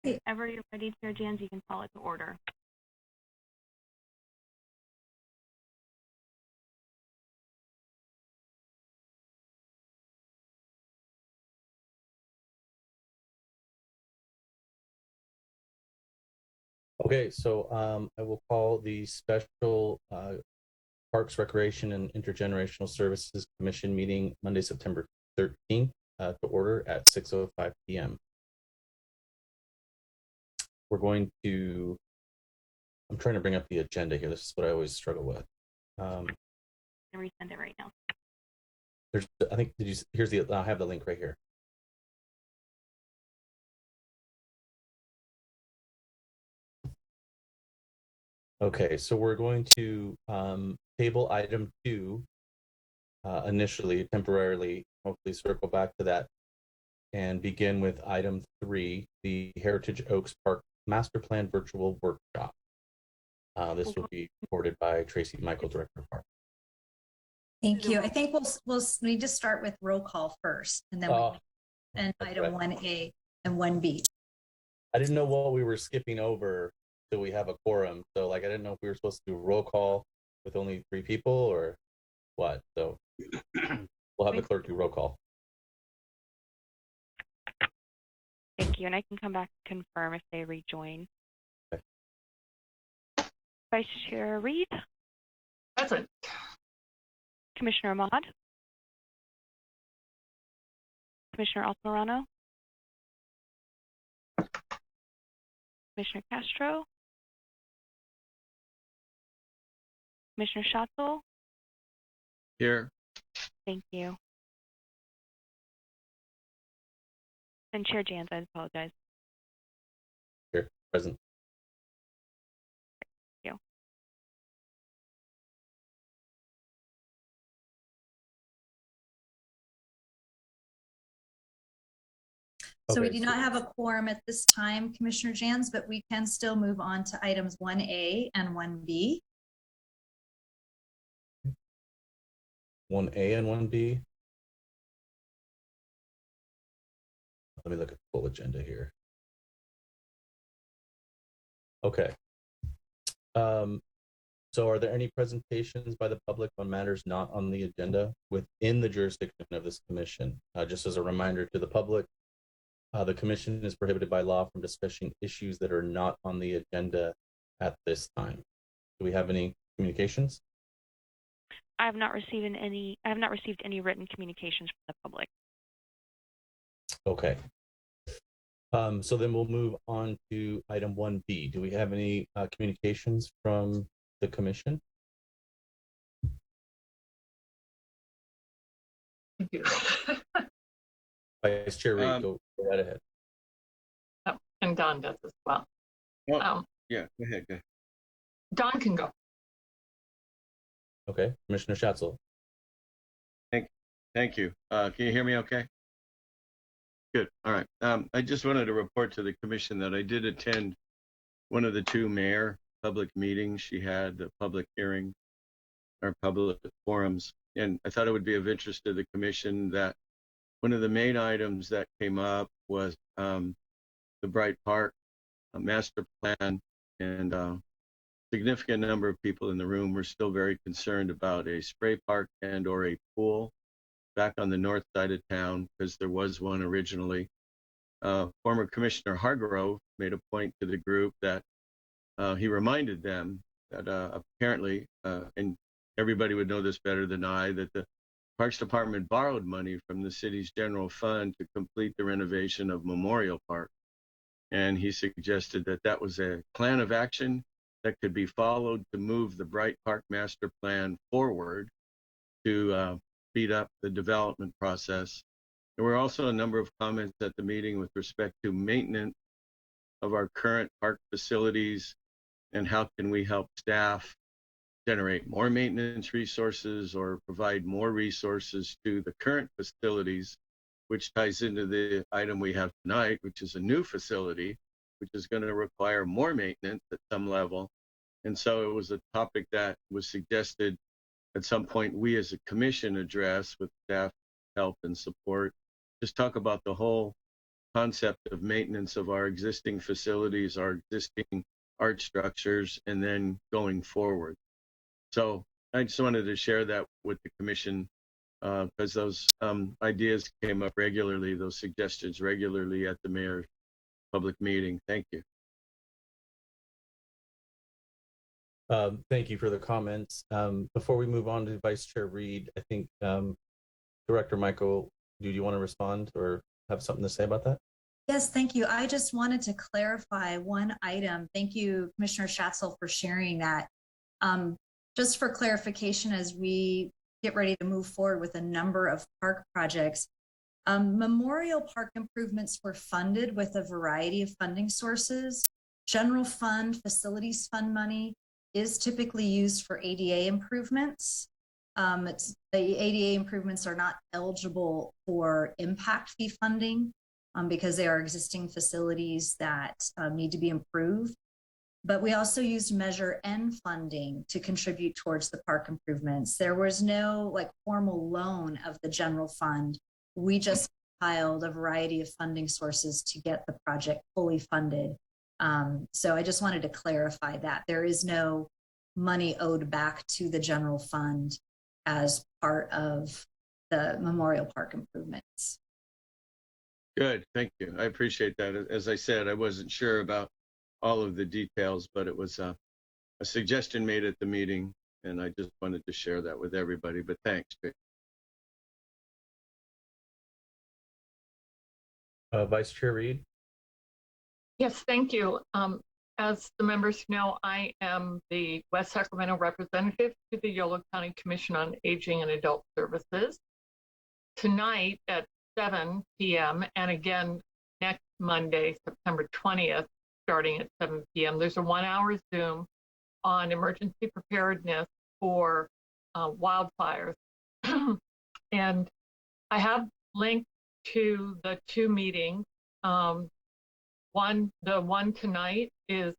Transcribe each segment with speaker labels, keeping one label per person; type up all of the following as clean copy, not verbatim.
Speaker 1: Whenever you're ready, Chair Jans, you can call it to order.
Speaker 2: Okay, so I will call the special Parks, Recreation, and Intergenerational Services Commission meeting Monday, September 13th to order at 6:05 p.m. We're going to, I'm trying to bring up the agenda here. This is what I always struggle with.
Speaker 1: I'm going to resend it right now.
Speaker 2: I think, here's the, I have the link right here. Okay, so we're going to table item 2 initially, temporarily, hopefully circle back to that and begin with item 3, the Heritage Oaks Park Master Plan Virtual Workshop. This will be reported by Tracy Michael, Director of Park.
Speaker 3: Thank you. I think we'll need to start with roll call first, and then and item 1A and 1B.
Speaker 2: I didn't know what we were skipping over till we have a quorum. So like, I didn't know if we were supposed to do roll call with only 3 people or what. So we'll have the clerk do roll call.
Speaker 1: Thank you. And I can come back and confirm if they rejoin.
Speaker 2: Okay.
Speaker 1: Vice Chair Reed.
Speaker 4: Present.
Speaker 1: Commissioner Ahmad. Commissioner Altamirano. Commissioner Castro. Commissioner Schatzel.
Speaker 5: Here.
Speaker 1: Thank you. And Chair Jans, I apologize.
Speaker 2: Here, present.
Speaker 1: Thank you.
Speaker 3: So we do not have a quorum at this time, Commissioner Jans, but we can still move on to items 1A and 1B.
Speaker 2: 1A and 1B. Let me look at the full agenda here. Okay. So are there any presentations by the public on matters not on the agenda within the jurisdiction of this commission? Just as a reminder to the public, the commission is prohibited by law from discussing issues that are not on the agenda at this time. Do we have any communications?
Speaker 1: I have not received any written communications from the public.
Speaker 2: Okay. So then we'll move on to item 1B. Do we have any communications from the commission?
Speaker 4: Thank you.
Speaker 2: Vice Chair Reed, go right ahead.
Speaker 4: Oh, and Don does as well.
Speaker 5: Well, yeah, go ahead.
Speaker 4: Don can go.
Speaker 2: Okay, Commissioner Schatzel.
Speaker 5: Thank you. Can you hear me okay? Good. All right. I just wanted to report to the commission that I did attend one of the 2 mayor public meetings. She had the public hearing or public forums, and I thought it would be of interest to the commission that one of the main items that came up was the Bright Park master plan, and significant number of people in the room were still very concerned about a spray park and or a pool back on the north side of town, because there was one originally. Former Commissioner Hargrove made a point to the group that he reminded them that apparently, and everybody would know this better than I, that the Parks Department borrowed money from the city's general fund to complete the renovation of Memorial Park. And he suggested that that was a plan of action that could be followed to move the Bright Park master plan forward to speed up the development process. There were also a number of comments at the meeting with respect to maintenance of our current park facilities and how can we help staff generate more maintenance resources or provide more resources to the current facilities, which ties into the item we have tonight, which is a new facility, which is going to require more maintenance at some level. And so it was a topic that was suggested at some point we as a commission address with staff help and support, just talk about the whole concept of maintenance of our existing facilities, our existing art structures, and then going forward. So I just wanted to share that with the commission because those ideas came up regularly, those suggestions regularly at the mayor's public meeting. Thank you.
Speaker 2: Thank you for the comments. Before we move on to Vice Chair Reed, I think Director Michael, do you want to respond or have something to say about that?
Speaker 3: Yes, thank you. I just wanted to clarify one item. Thank you, Commissioner Schatzel, for sharing that. Just for clarification, as we get ready to move forward with a number of park projects, Memorial Park improvements were funded with a variety of funding sources. General fund, facilities fund money is typically used for ADA improvements. The ADA improvements are not eligible for impact fee funding because they are existing facilities that need to be improved. But we also used Measure N funding to contribute towards the park improvements. There was no formal loan of the general fund. We just piled a variety of funding sources to get the project fully funded. So I just wanted to clarify that there is no money owed back to the general fund as part of the Memorial Park improvements.
Speaker 5: Good, thank you. I appreciate that. As I said, I wasn't sure about all of the details, but it was a suggestion made at the meeting, and I just wanted to share that with everybody, but thanks.
Speaker 2: Vice Chair Reed?
Speaker 4: Yes, thank you. As the members know, I am the West Sacramento representative to the Yolo County Commission on Aging and Adult Services. Tonight at 7 p.m. and again next Monday, September 20th, starting at 7 p.m., there's a 1-hour Zoom on emergency preparedness for wildfires. And I have linked to the two meetings. The one tonight is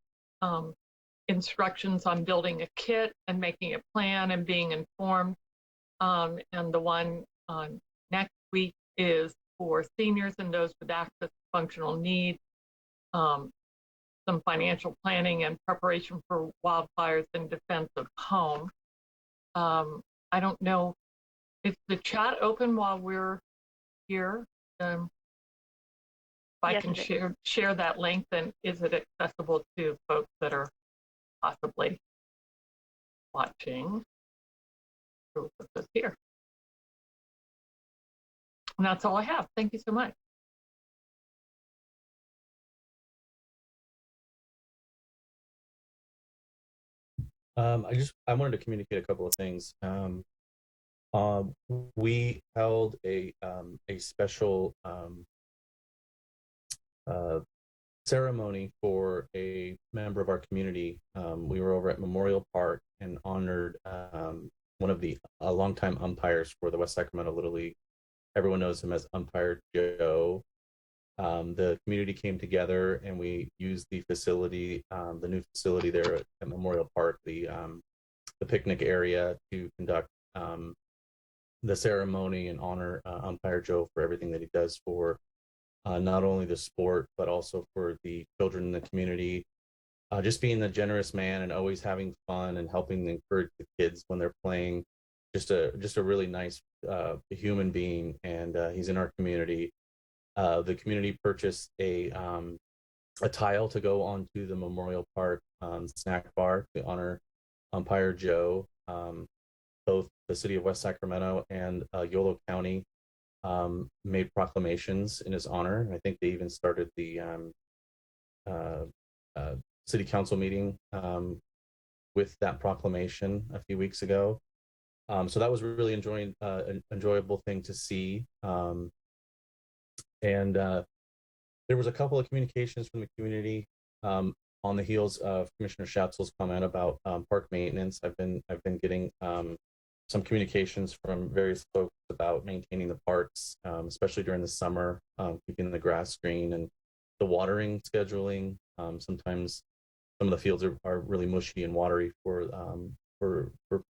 Speaker 4: instructions on building a kit and making a plan and being informed. And the one next week is for seniors and those with access to functional needs, some financial planning and preparation for wildfires and defense of home. I don't know, is the chat open while we're here? If I
Speaker 1: Yes,
Speaker 4: can share that link, then is it accessible to folks that are possibly watching? So we'll put this here. And that's all I have. Thank you so much.
Speaker 2: I wanted to communicate a couple of things. We held a special ceremony for a member of our community. We were over at Memorial Park and honored one of the longtime umpires for the West Sacramento Little League. Everyone knows him as Umpire Joe. The community came together and we used the facility, the new facility there at Memorial Park, the picnic area, to conduct the ceremony and honor Umpire Joe for everything that he does for not only the sport, but also for the children in the community. Just being a generous man and always having fun and helping encourage the kids when they're playing. Just a really nice human being, and he's in our community. The community purchased a tile to go onto the Memorial Park snack bar to honor Umpire Joe. Both the city of West Sacramento and Yolo County made proclamations in his honor. I think they even started the city council meeting with that proclamation a few weeks ago. So that was really an enjoyable thing to see. And there was a couple of communications from the community on the heels of Commissioner Schatzel's comment about park maintenance. I've been getting some communications from various folks about maintaining the parks, especially during the summer, keeping the grass green and the watering scheduling. Sometimes some of the fields are really mushy and watery for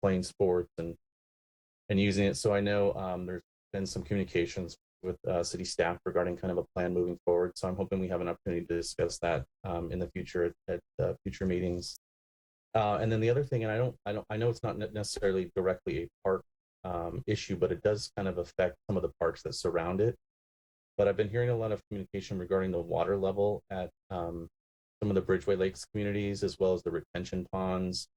Speaker 2: playing sports and using it. So I know there's been some communications with city staff regarding kind of a plan moving forward. So I'm hoping we have an opportunity to discuss that in the future at future meetings. And then the other thing, and I know it's not necessarily directly a park issue, but it does kind of affect some of the parks that surround it. But I've been hearing a lot of communication regarding the water level at some of the Bridgeway Lakes communities, as well as the retention ponds.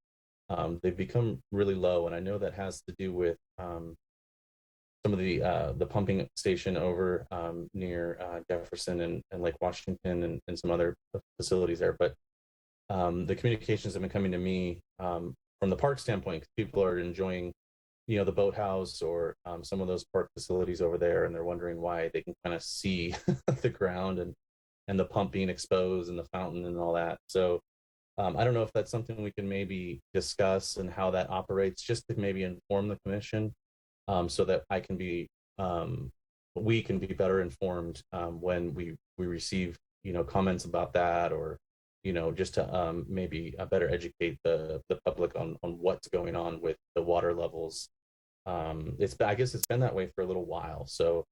Speaker 2: They've become really low, and I know that has to do with some of the pumping station over near Jefferson and Lake Washington and some other facilities there. But the communications have been coming to me from the park standpoint, because people are enjoying, the boathouse or some of those park facilities over there, and they're wondering why they can kind of see the ground and the pump being exposed and the fountain and all that. So I don't know if that's something we can maybe discuss and how that operates, just to maybe inform the commission so that we can be better informed when we receive, comments about that, or just to maybe better educate the public on what's going on with the water levels. I guess it's been that way for a little while. So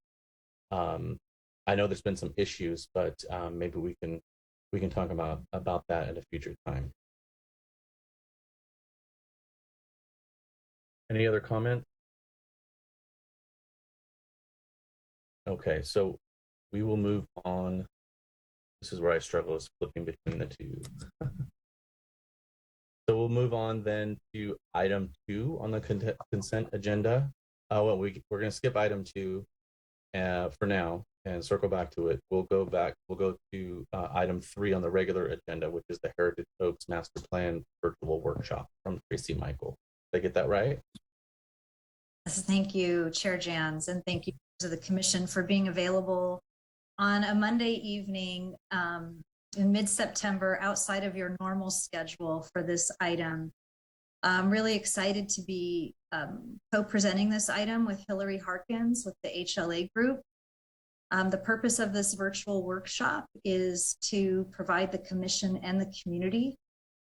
Speaker 2: I know there's been some issues, but maybe we can talk about that at a future time. Any other comment? Okay, so we will move on. This is where I struggle, is flipping between the two. So we'll move on then to item 2 on the consent agenda. We're going to skip item 2 for now and circle back to it. We'll go to item 3 on the regular agenda, which is the Heritage Oaks Master Plan virtual workshop from Tracy Michael. Did I get that right?
Speaker 3: Yes, thank you, Chair Jans, and thank you to the commission for being available on a Monday evening in mid-September outside of your normal schedule for this item. I'm really excited to be co-presenting this item with Hillary Harkins with the HLA group. The purpose of this virtual workshop is to provide the commission and the community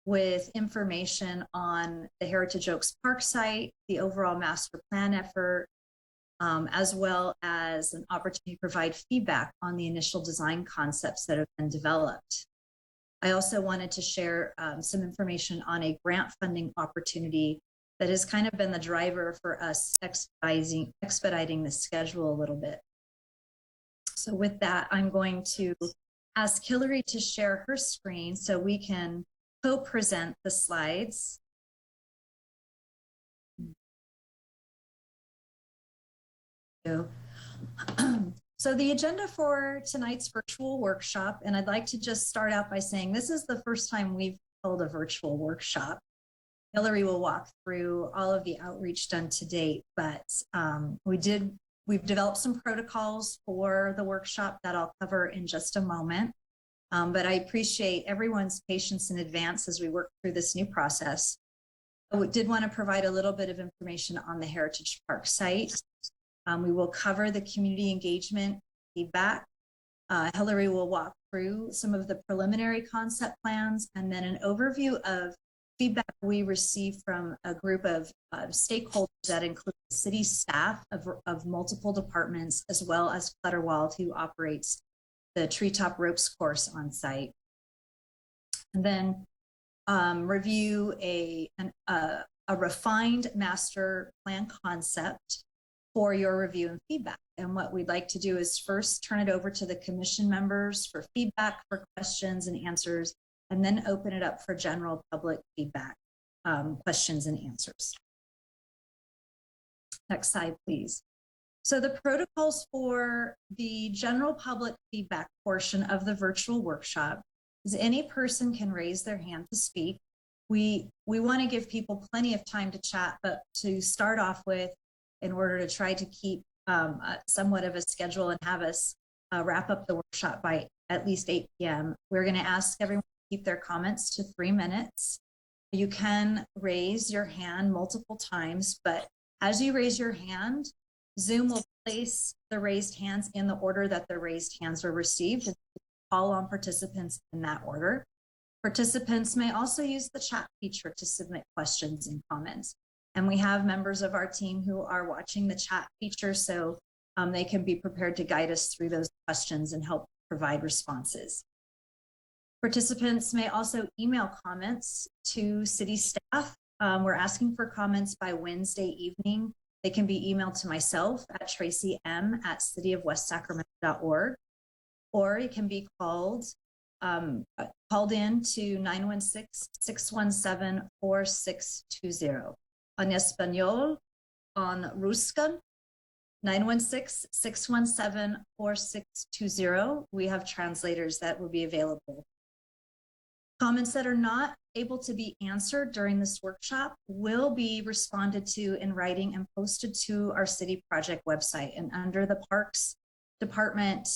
Speaker 3: with information on the Heritage Oaks Park site, the overall master plan effort, as well as an opportunity to provide feedback on the initial design concepts that have been developed. I also wanted to share some information on a grant funding opportunity that has kind of been the driver for us expediting the schedule a little bit. So with that, I'm going to ask Hillary to share her screen so we can co-present the slides. So the agenda for tonight's virtual workshop, and I'd like to just start out by saying this is the first time we've held a virtual workshop. Hillary will walk through all of the outreach done to date, but we've developed some protocols for the workshop that I'll cover in just a moment. But I appreciate everyone's patience in advance as we work through this new process. I did want to provide a little bit of information on the Heritage Park site. We will cover the community engagement feedback. Hillary will walk through some of the preliminary concept plans and then an overview of feedback we received from a group of stakeholders that include city staff of multiple departments, as well as Clutterwald, who operates the treetop ropes course on site. And then review a refined master plan concept for your review and feedback. And what we'd like to do is first turn it over to the commission members for feedback, for questions and answers, and then open it up for general public feedback, questions and answers. Next slide, please. So the protocols for the general public feedback portion of the virtual workshop is any person can raise their hand to speak. We want to give people plenty of time to chat, but to start off with, in order to try to keep somewhat of a schedule and have us wrap up the workshop by at least 8 p.m., we're going to ask everyone to keep their comments to 3 minutes. You can raise your hand multiple times, but as you raise your hand, Zoom will place the raised hands in the order that the raised hands were received and call on participants in that order. Participants may also use the chat feature to submit questions and comments. And we have members of our team who are watching the chat feature. So they can be prepared to guide us through those questions and help provide responses. Participants may also email comments to city staff. We're asking for comments by Wednesday evening. They can be emailed to myself at tracym@cityofwestsacramento.org, or it can be called in to 916-617-4620. En español, en ruscan, 916-617-4620. We have translators that will be available. Comments that are not able to be answered during this workshop will be responded to in writing and posted to our city project website. And under the Parks Department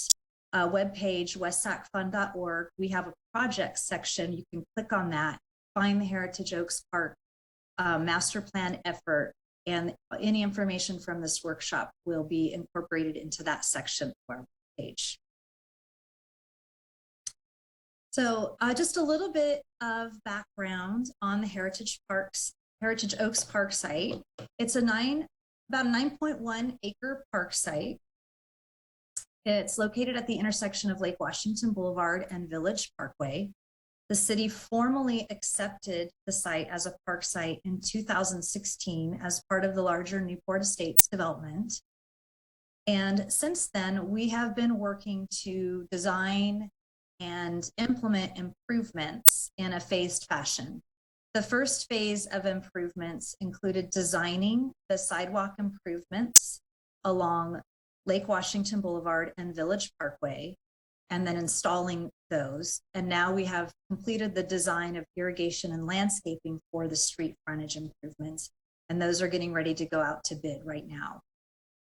Speaker 3: webpage, westsacfund.org, we have a project section. You can click on that, find the Heritage Oaks Park master plan effort, and any information from this workshop will be incorporated into that section of our page. So just a little bit of background on the Heritage Oaks Park site. It's about a 9.1 acre park site. It's located at the intersection of Lake Washington Boulevard and Village Parkway. The city formally accepted the site as a park site in 2016 as part of the larger Newport Estates development. And since then, we have been working to design and implement improvements in a phased fashion. The first phase of improvements included designing the sidewalk improvements along Lake Washington Boulevard and Village Parkway, and then installing those. And now we have completed the design of irrigation and landscaping for the street frontage improvements, and those are getting ready to go out to bid right now.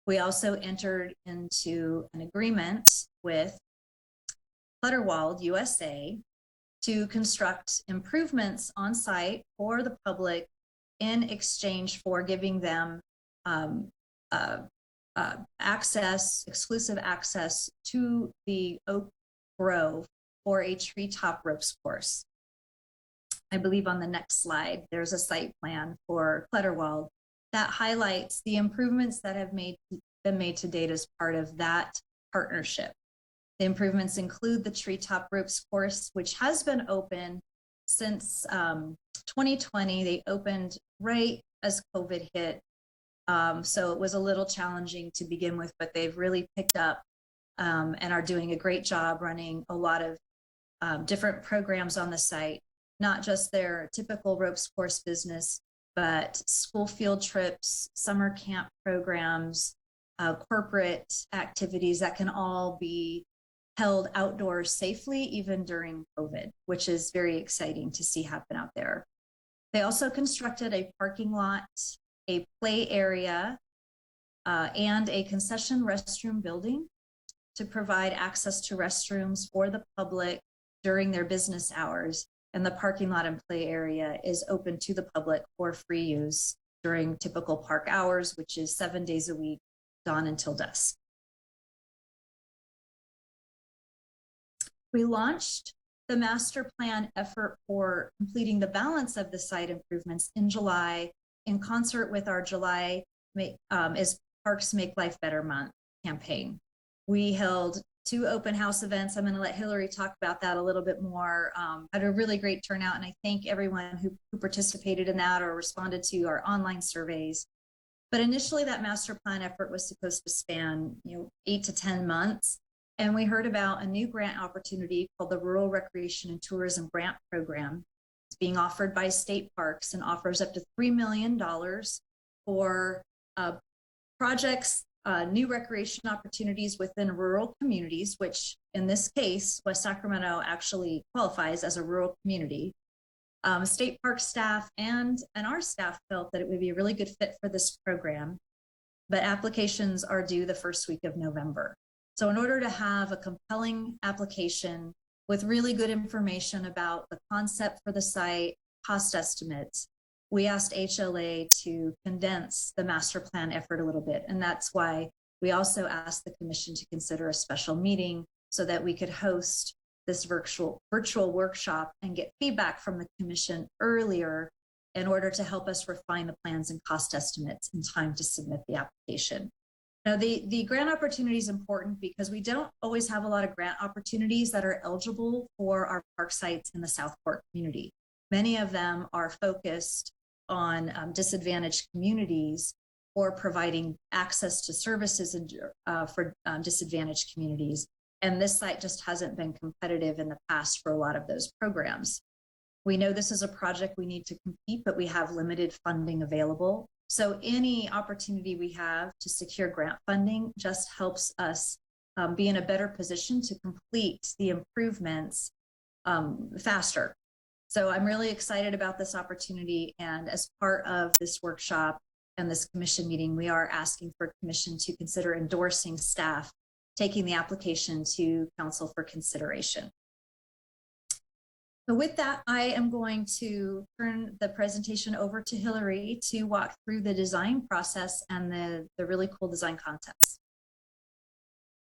Speaker 3: We also entered into an agreement with Clutterwald USA to construct improvements on site for the public in exchange for giving them exclusive access to the Oak Grove for a treetop ropes course. I believe on the next slide, there's a site plan for Clutterwald that highlights the improvements that have been made to date as part of that partnership. The improvements include the treetop ropes course, which has been open since 2020. They opened right as COVID hit. So it was a little challenging to begin with, but they've really picked up and are doing a great job running a lot of different programs on the site, not just their typical ropes course business, but school field trips, summer camp programs, corporate activities that can all be held outdoors safely, even during COVID, which is very exciting to see happen out there. They also constructed a parking lot, a play area, and a concession restroom building to provide access to restrooms for the public during their business hours. And the parking lot and play area is open to the public for free use during typical park hours, which is 7 days a week, dawn until dusk. We launched the master plan effort for completing the balance of the site improvements in July in concert with our July is Parks Make Life Better Month campaign. We held 2 open house events. I'm going to let Hillary talk about that a little bit more. Had a really great turnout, and I thank everyone who participated in that or responded to our online surveys. But initially, that master plan effort was supposed to span 8 to 10 months. And we heard about a new grant opportunity called the Rural Recreation and Tourism Grant Program. It's being offered by state parks and offers up to $3 million for projects, new recreation opportunities within rural communities, which in this case, West Sacramento actually qualifies as a rural community. State park staff and our staff felt that it would be a really good fit for this program, but applications are due the first week of November. So in order to have a compelling application with really good information about the concept for the site, cost estimates, we asked HLA to condense the master plan effort a little bit. And that's why we also asked the commission to consider a special meeting so that we could host this virtual workshop and get feedback from the commission earlier in order to help us refine the plans and cost estimates in time to submit the application. Now, the grant opportunity is important because we don't always have a lot of grant opportunities that are eligible for our park sites in the Southport community. Many of them are focused on disadvantaged communities or providing access to services for disadvantaged communities. And this site just hasn't been competitive in the past for a lot of those programs. We know this is a project we need to compete, but we have limited funding available. So any opportunity we have to secure grant funding just helps us be in a better position to complete the improvements faster. So I'm really excited about this opportunity. And as part of this workshop and this commission meeting, we are asking for commission to consider endorsing staff taking the application to council for consideration. So with that, I am going to turn the presentation over to Hillary to walk through the design process and the really cool design concepts.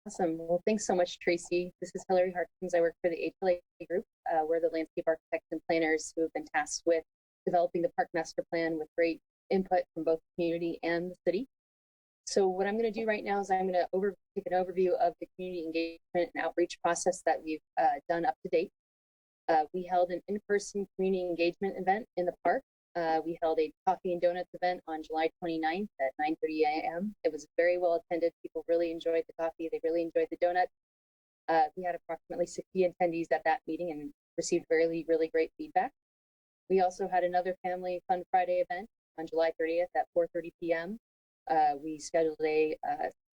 Speaker 6: Awesome. Well, thanks so much, Tracy. This is Hillary Harkins. I work for the HLA group. We're the landscape architects and planners who have been tasked with developing the park master plan with great input from both the community and the city. So what I'm going to do right now is I'm going to take an overview of the community engagement and outreach process that we've done up to date. We held an in-person community engagement event in the park. We held a coffee and donuts event on July 29th at 9:30 a.m. It was very well attended. People really enjoyed the coffee. They really enjoyed the donuts. We had approximately 60 attendees at that meeting and received really, really great feedback. We also had another Family Fun Friday event on July 30th at 4:30 p.m. We scheduled a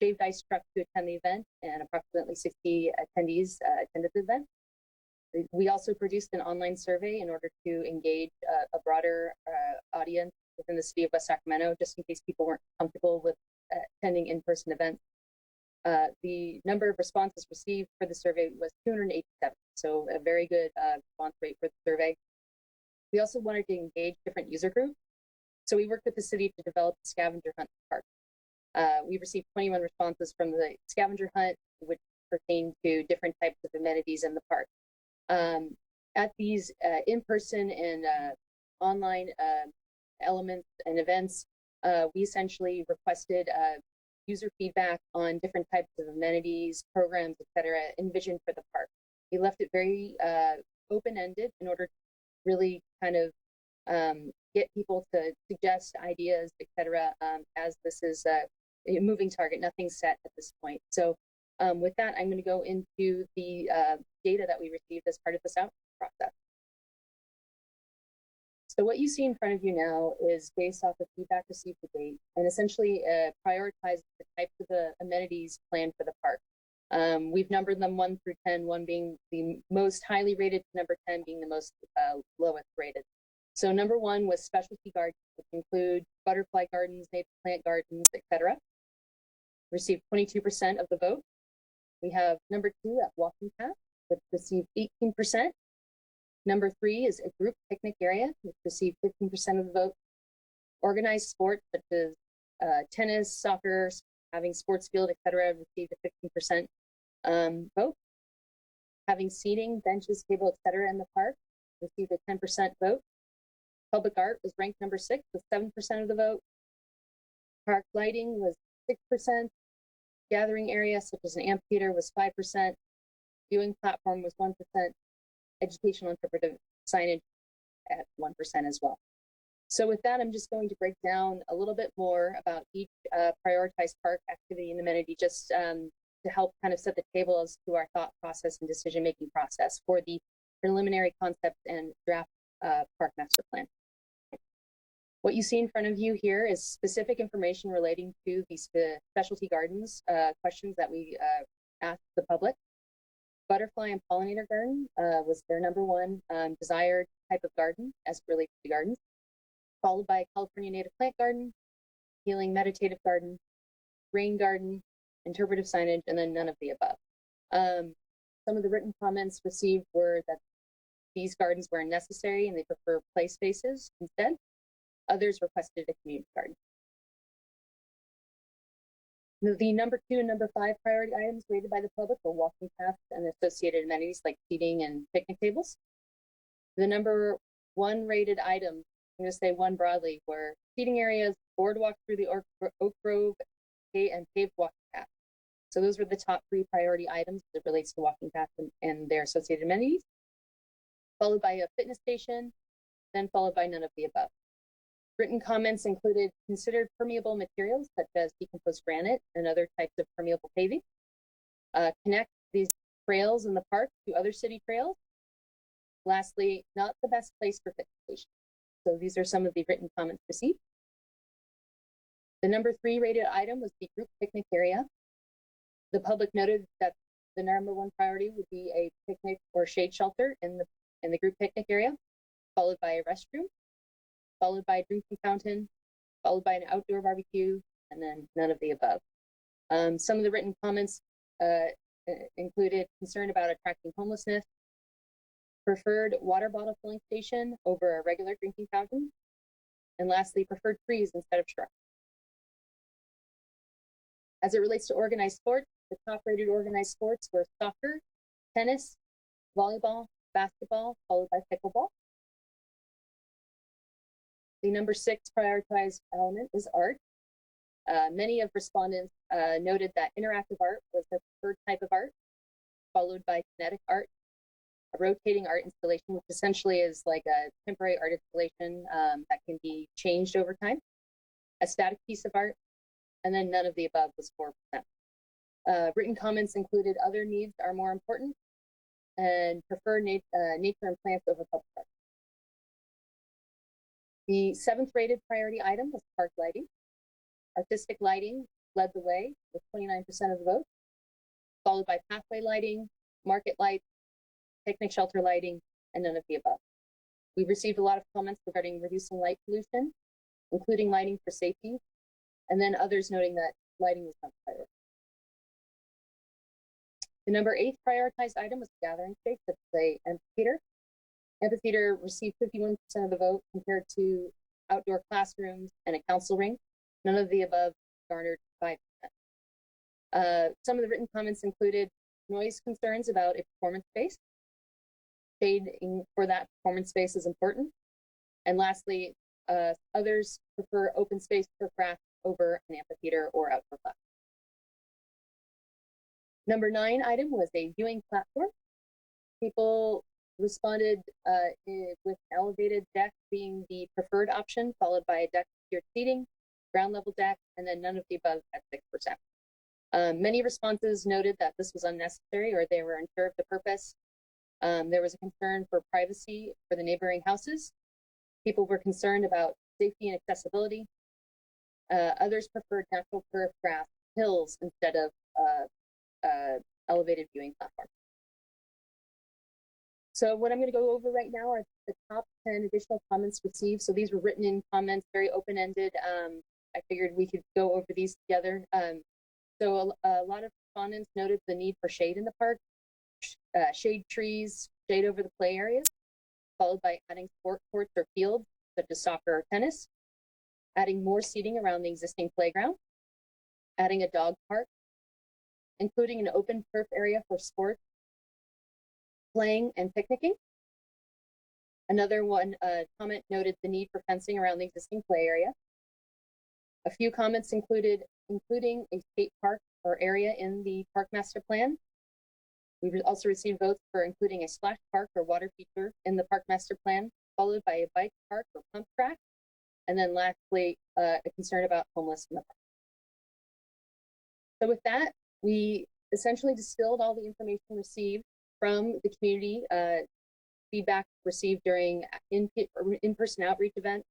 Speaker 6: shaved ice truck to attend the event, and approximately 60 attendees attended the event. We also produced an online survey in order to engage a broader audience within the city of West Sacramento, just in case people weren't comfortable with attending in-person events. The number of responses received for the survey was 287, so a very good response rate for the survey. We also wanted to engage different user groups, so we worked with the city to develop the scavenger hunt park. We received 21 responses from the scavenger hunt, which pertain to different types of amenities in the park. At these in-person and online elements and events, we essentially requested user feedback on different types of amenities, programs, etc., envisioned for the park. We left it very open-ended in order to really kind of get people to suggest ideas, etc., as this is a moving target, nothing's set at this point. So with that, I'm going to go into the data that we received as part of this outreach process. So what you see in front of you now is based off of feedback received to date, and essentially prioritizes the types of amenities planned for the park. We've numbered them 1 through 10, 1 being the most highly rated, number 10 being the most lowest rated. So number 1 was specialty gardens, which include butterfly gardens, native plant gardens, etc. Received 22% of the vote. We have number 2 at walking path, which received 18%. Number 3 is a group picnic area, which received 15% of the vote. Organized sports such as tennis, soccer, having sports field, etc., received a 15% vote. Having seating, benches, table, etc., in the park received a 10% vote. Public art was ranked number 6 with 7% of the vote. Park lighting was 6%. Gathering area, such as an amphitheater, was 5%. Viewing platform was 1%. Educational interpretive signage at 1% as well. So with that, I'm just going to break down a little bit more about each prioritized park activity and amenity, just to help kind of set the table as to our thought process and decision-making process for the preliminary concept and draft park master plan. What you see in front of you here is specific information relating to the specialty gardens questions that we asked the public. Butterfly and pollinator garden was their number 1 desired type of garden as it relates to gardens, followed by California native plant garden, healing meditative garden, rain garden, interpretive signage, and then none of the above. Some of the written comments received were that these gardens were unnecessary and they prefer play spaces instead. Others requested a community garden. The number 2 and number 5 priority items rated by the public were walking paths and associated amenities like seating and picnic tables. The number 1 rated items, I'm going to say 1 broadly, were seating areas, boardwalk through the Oak Grove and paved walking path. So those were the top 3 priority items as it relates to walking paths and their associated amenities, followed by a fitness station, then followed by none of the above. Written comments included considered permeable materials such as decomposed granite and other types of permeable paving. Connect these trails in the park to other city trails. Lastly, not the best place for fitness stations. So these are some of the written comments received. The number 3 rated item was the group picnic area. The public noted that the number 1 priority would be a picnic or shade shelter in the group picnic area, followed by a restroom, followed by a drinking fountain, followed by an outdoor barbecue, and then none of the above. Some of the written comments included concern about attracting homelessness, preferred water bottle filling station over a regular drinking fountain, and lastly, preferred trees instead of shrubs. As it relates to organized sports, the top rated organized sports were soccer, tennis, volleyball, basketball, followed by pickleball. The number 6 prioritized element is art. Many of respondents noted that interactive art was their preferred type of art, followed by kinetic art, a rotating art installation, which essentially is like a temporary art installation that can be changed over time, a static piece of art, and then none of the above was 4%. Written comments included other needs are more important and prefer nature and plants over public art. The 7th rated priority item was park lighting. Artistic lighting led the way with 29% of the vote, followed by pathway lighting, market lights, picnic shelter lighting, and none of the above. We've received a lot of comments regarding reducing light pollution, including lighting for safety, and then others noting that lighting was not priority. The number 8 prioritized item was gathering space, such as the amphitheater. Amphitheater received 51% of the vote compared to outdoor classrooms and a council ring. None of the above garnered 5%. Some of the written comments included noise concerns about a performance space. Shading for that performance space is important. And lastly, others prefer open space for craft over an amphitheater or outdoor class. Number 9 item was a viewing platform. People responded with elevated deck being the preferred option, followed by a deck tiered seating, ground level deck, and then none of the above at 6%. Many responses noted that this was unnecessary or they were unsure of the purpose. There was a concern for privacy for the neighboring houses. People were concerned about safety and accessibility. Others preferred natural turf grass, hills instead of elevated viewing platform. So what I'm going to go over right now are the top 10 additional comments received. So these were written in comments, very open-ended. I figured we could go over these together. So a lot of respondents noted the need for shade in the park, shade trees, shade over the play areas, followed by adding sport courts or fields such as soccer or tennis, adding more seating around the existing playground, adding a dog park, including an open turf area for sports, playing and picnicking. Another one comment noted the need for fencing around the existing play area. A few comments including a skate park or area in the park master plan. We also received votes for including a splash park or water feature in the park master plan, followed by a bike park or pump track, and then lastly, a concern about homeless in the park. So with that, we essentially distilled all the information received from the community, feedback received during in-person outreach event,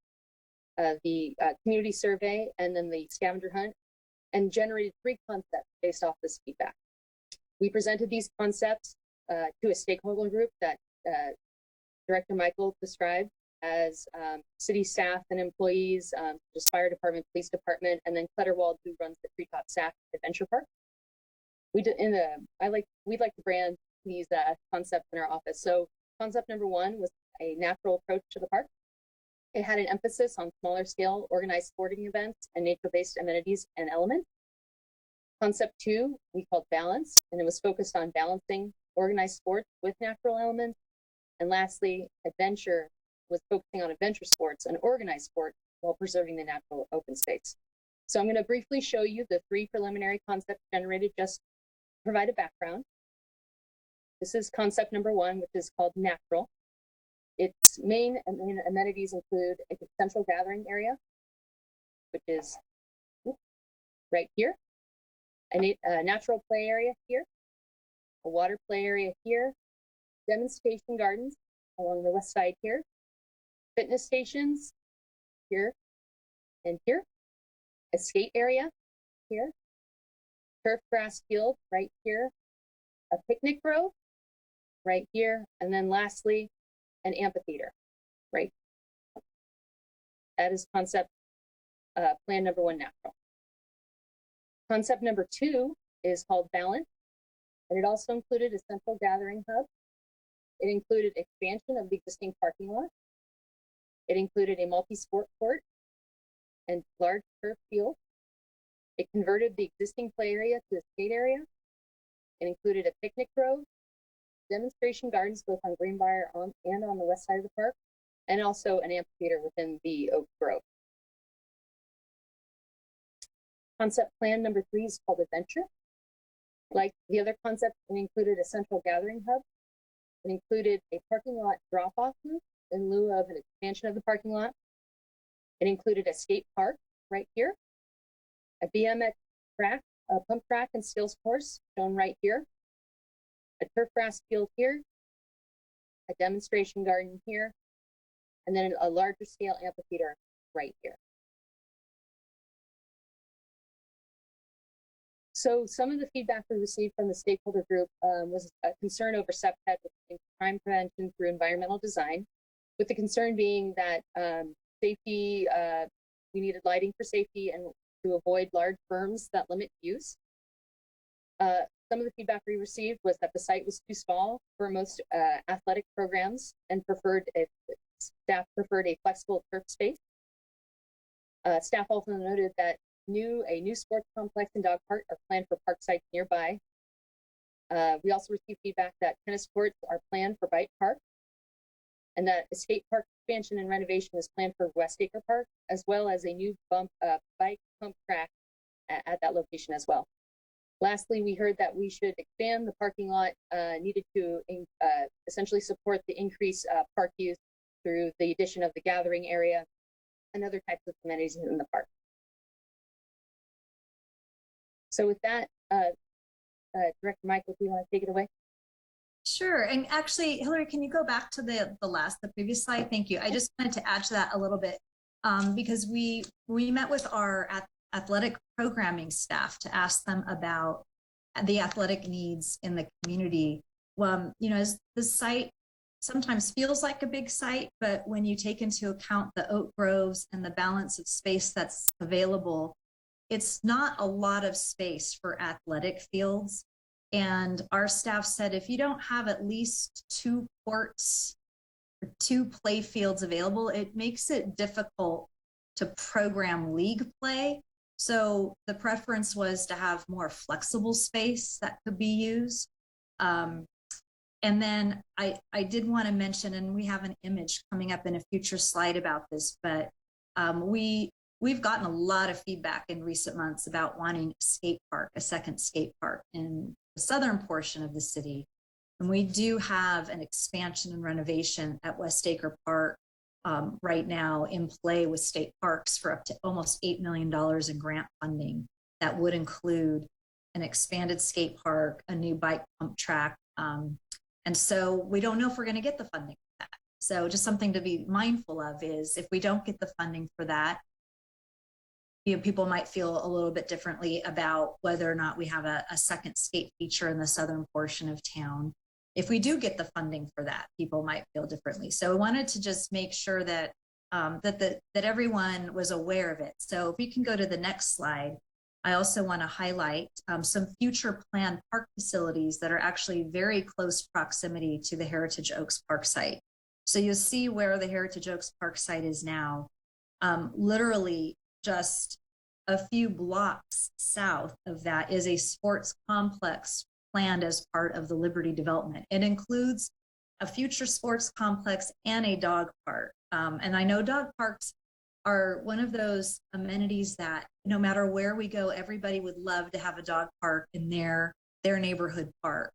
Speaker 6: the community survey, and then the scavenger hunt, and generated 3 concepts based off this feedback. We presented these concepts to a stakeholder group that Director Michael described as city staff and employees, just fire department, police department, and then Clutterwald, who runs the Treetop Staff Adventure Park. We'd like to brand these concepts in our office. So concept number 1 was a natural approach to the park. It had an emphasis on smaller scale organized sporting events and nature-based amenities and elements. Concept 2, we called balance, and it was focused on balancing organized sports with natural elements. And lastly, adventure was focusing on adventure sports and organized sports while preserving the natural open space. So I'm going to briefly show you the 3 preliminary concepts generated just to provide a background. This is concept number 1, which is called natural. Its main amenities include a central gathering area, which is right here, a natural play area here, a water play area here, demonstration gardens along the west side here, fitness stations here and here, a skate area here, turf grass field right here, a picnic grove right here, and then lastly, an amphitheater right. That is concept plan number 1, natural. Concept number 2 is called balance, and it also included a central gathering hub. It included expansion of the existing parking lot. It included a multi-sport court and large turf field. It converted the existing play area to a skate area. It included a picnic grove, demonstration gardens both on Greenbrier and on the west side of the park, and also an amphitheater within the Oak Grove. Concept plan number 3 is called adventure. Like the other concepts, it included a central gathering hub. It included a parking lot drop-off loop in lieu of an expansion of the parking lot. It included a skate park right here, a BMX track, a pump track and skills course shown right here, a turf grass field here, a demonstration garden here, and then a larger scale amphitheater right here. So some of the feedback we received from the stakeholder group was a concern over SEPTED, with crime prevention through environmental design, with the concern being that safety, we needed lighting for safety and to avoid large berms that limit use. Some of the feedback we received was that the site was too small for most athletic programs and staff preferred a flexible turf space. Staff also noted that a new sports complex and dog park are planned for park sites nearby. We also received feedback that tennis courts are planned for Bike Park, and that a skate park expansion and renovation is planned for Westacre Park, as well as a new bike pump track at that location as well. Lastly, we heard that we should expand the parking lot needed to essentially support the increased park use through the addition of the gathering area and other types of amenities in the park. So with that, Director Michael, do you want to take it away?
Speaker 3: Sure. And actually, Hillary, can you go back to the previous slide? Thank you. I just wanted to add to that a little bit because we met with our athletic programming staff to ask them about the athletic needs in the community. Well, as the site sometimes feels like a big site, but when you take into account the oak groves and the balance of space that's available, it's not a lot of space for athletic fields. And our staff said, if you don't have at least 2 courts or 2 play fields available, it makes it difficult to program league play. So the preference was to have more flexible space that could be used. And then I did want to mention, and we have an image coming up in a future slide about this, but we've gotten a lot of feedback in recent months about wanting a second skate park in the southern portion of the city. And we do have an expansion and renovation at Westacre Park right now in play with state parks for up to almost $8 million in grant funding. That would include an expanded skate park, a new bike pump track. And so we don't know if we're going to get the funding for that. So just something to be mindful of is if we don't get the funding for that, people might feel a little bit differently about whether or not we have a second skate feature in the southern portion of town. If we do get the funding for that, people might feel differently. So I wanted to just make sure that that everyone was aware of it. So if we can go to the next slide, I also want to highlight some future planned park facilities that are actually very close proximity to the Heritage Oaks Park site. So you'll see where the Heritage Oaks Park site is now. Literally just a few blocks south of that is a sports complex planned as part of the Liberty development. It includes a future sports complex and a dog park. And I know dog parks are one of those amenities that no matter where we go, everybody would love to have a dog park in their neighborhood park.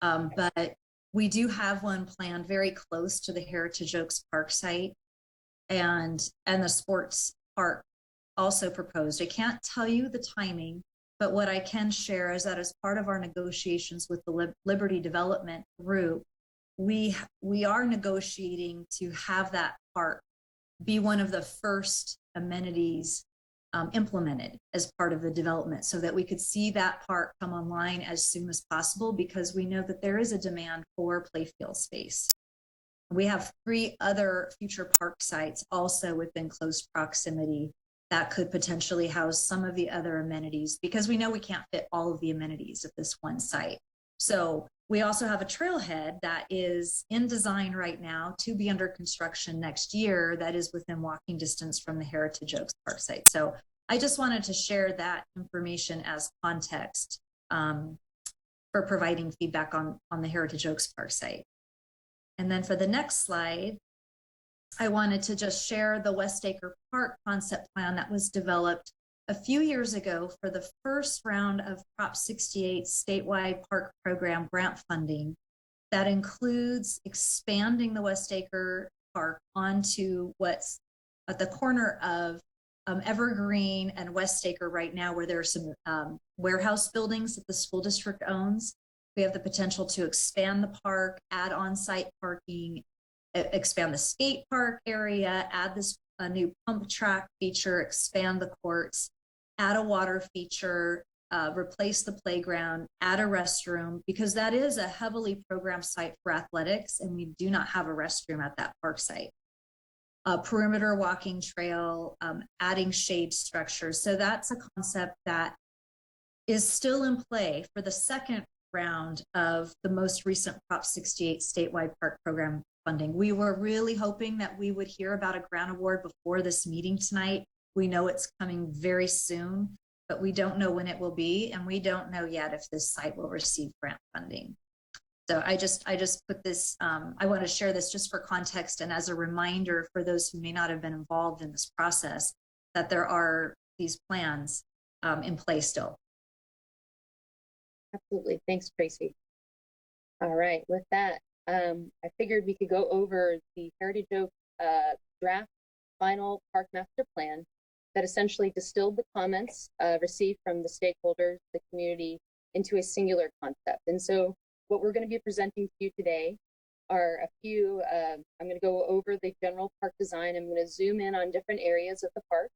Speaker 3: But we do have one planned very close to the Heritage Oaks Park site, and the sports park also proposed. I can't tell you the timing, but what I can share is that as part of our negotiations with the Liberty Development Group, we are negotiating to have that park be one of the first amenities implemented as part of the development, so that we could see that park come online as soon as possible, because we know that there is a demand for playfield space. We have 3 other future park sites also within close proximity that could potentially house some of the other amenities, because we know we can't fit all of the amenities at this one site. So we also have a trailhead that is in design right now to be under construction next year that is within walking distance from the Heritage Oaks Park site. So I just wanted to share that information as context for providing feedback on the Heritage Oaks Park site. And then for the next slide, I wanted to just share the West Acre Park concept plan that was developed a few years ago for the first round of Prop 68 statewide park program grant funding that includes expanding the West Acre Park onto what's at the corner of Evergreen and West Acre right now, where there are some warehouse buildings that the school district owns. We have the potential to expand the park, add on-site parking, expand the skate park area, add this new pump track feature, expand the courts, add a water feature, replace the playground, add a restroom, because that is a heavily programmed site for athletics, and we do not have a restroom at that park site. A perimeter walking trail, adding shade structures. So that's a concept that is still in play for the second round of the most recent Prop 68 statewide park program funding. We were really hoping that we would hear about a grant award before this meeting tonight. We know it's coming very soon, but we don't know when it will be, and we don't know yet if this site will receive grant funding. So I just put this, I want to share this just for context and as a reminder for those who may not have been involved in this process, that there are these plans in place still.
Speaker 6: Absolutely. Thanks, Tracy. All right. With that, I figured we could go over the Heritage Oak draft final park master plan that essentially distilled the comments received from the stakeholders, the community, into a singular concept. And so what we're going to be presenting to you today are a few, I'm going to go over the general park design. I'm going to zoom in on different areas of the park.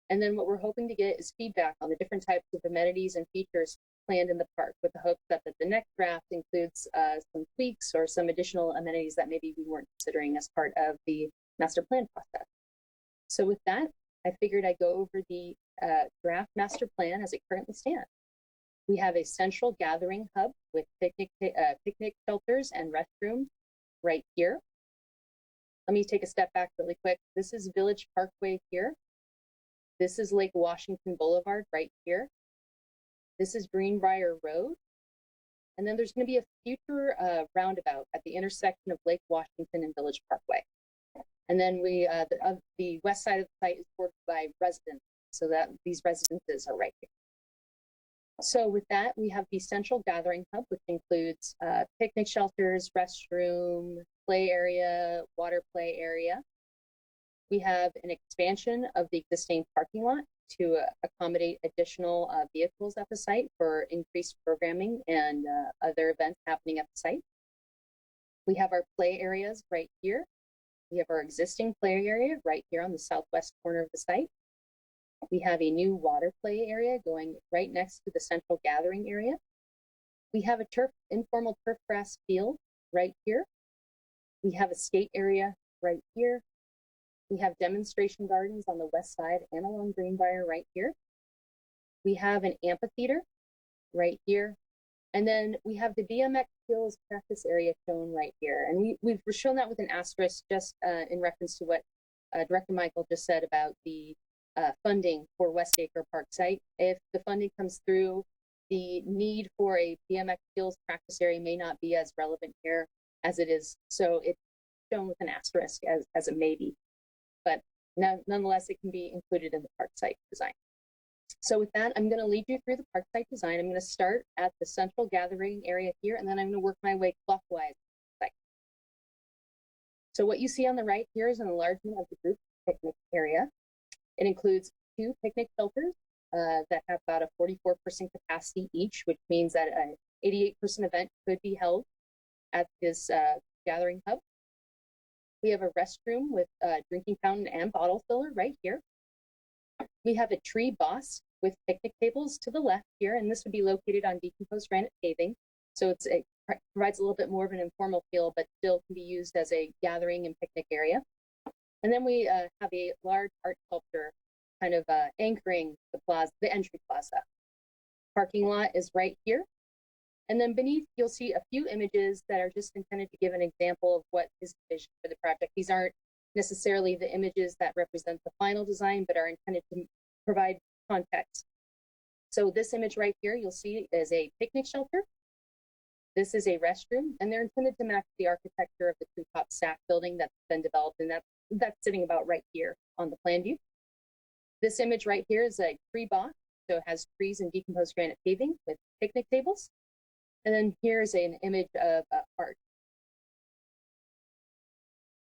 Speaker 6: And then what we're hoping to get is feedback on the different types of amenities and features planned in the park, with the hope that the next draft includes some tweaks or some additional amenities that maybe we weren't considering as part of the master plan process. So with that, I figured I'd go over the draft master plan as it currently stands. We have a central gathering hub with picnic shelters and restrooms right here. Let me take a step back really quick. This is Village Parkway here. This is Lake Washington Boulevard right here. This is Greenbrier Road. And then there's going to be a future roundabout at the intersection of Lake Washington and Village Parkway. And then the west side of the site is bordered by residents, so that these residences are right here. So with that, we have the central gathering hub, which includes picnic shelters, restroom, play area, water play area. We have an expansion of the existing parking lot to accommodate additional vehicles at the site for increased programming and other events happening at the site. We have our play areas right here. We have our existing play area right here on the southwest corner of the site. We have a new water play area going right next to the central gathering area. We have a informal turf grass field right here. We have a skate area right here. We have demonstration gardens on the west side and along Greenbrier right here. We have an amphitheater right here. And then we have the BMX skills practice area shown right here. And we've shown that with an asterisk just in reference to what Director Michael just said about the funding for West Acre Park site. If the funding comes through, the need for a BMX skills practice area may not be as relevant here as it is. So it's shown with an asterisk as a maybe. But Now, nonetheless, it can be included in the park site design. So with that, I'm going to lead you through the park site design. I'm going to start at the central gathering area here, and then I'm going to work my way clockwise. So what you see on the right here is an enlargement of the group picnic area. It includes 2 picnic shelters that have about a 44% capacity each, which means that an 88-person event could be held at this gathering hub. We have a restroom with a drinking fountain and bottle filler right here. We have a tree boss with picnic tables to the left here, and this would be located on decomposed granite paving. So it provides a little bit more of an informal feel, but still can be used as a gathering and picnic area. And then we have a large art sculpture kind of anchoring the plaza, the entry plaza. Parking lot is right here. And then beneath, you'll see a few images that are just intended to give an example of what is envisioned for the project. These aren't necessarily the images that represent the final design, but are intended to provide context. So this image right here, you'll see is a picnic shelter. This is a restroom, and they're intended to match the architecture of the treetop stack building that's been developed, and that's sitting about right here on the plan view. This image right here is a tree box, so it has trees and decomposed granite paving with picnic tables. And then here's an image of art.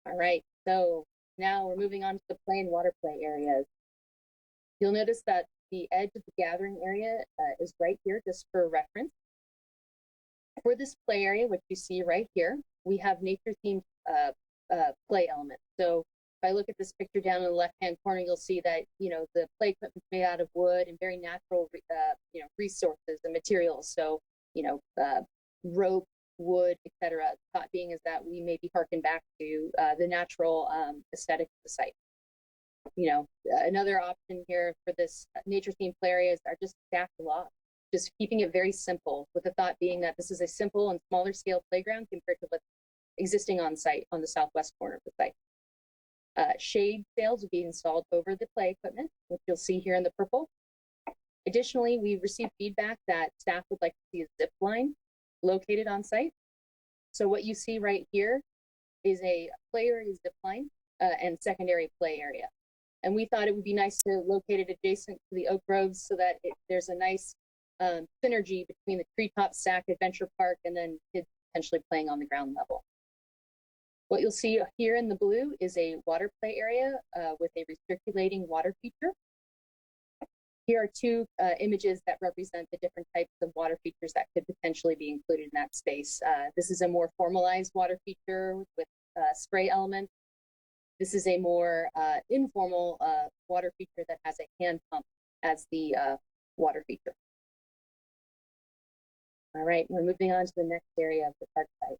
Speaker 6: All right, so now we're moving on to the play and water play areas. You'll notice that the edge of the gathering area is right here, just for reference. For this play area, which you see right here, we have nature-themed play elements. So if I look at this picture down in the left-hand corner, you'll see that, you know, the play equipment's made out of wood and very natural, you know, resources and materials. So, you know, rope, wood, etc. The thought being is that we maybe harken back to the natural aesthetic of the site. You know, another option here for this nature-themed play areas are just stacked lots, just keeping it very simple, with the thought being that this is a simple and smaller scale playground compared to what's existing on site on the southwest corner of the site. Shade sails will be installed over the play equipment, which you'll see here in the purple. Additionally, we received feedback that staff would like to see a zip line located on site. So what you see right here is a play area zip line and secondary play area. And we thought it would be nice to locate it adjacent to the oak groves so that there's a nice synergy between the Treetop Stack Adventure Park and then kids potentially playing on the ground level. What you'll see here in the blue is a water play area with a recirculating water feature. Here are 2 images that represent the different types of water features that could potentially be included in that space. This is a more formalized water feature with spray elements. This is a more informal water feature that has a hand pump as the water feature. All right, we're moving on to the next area of the park site.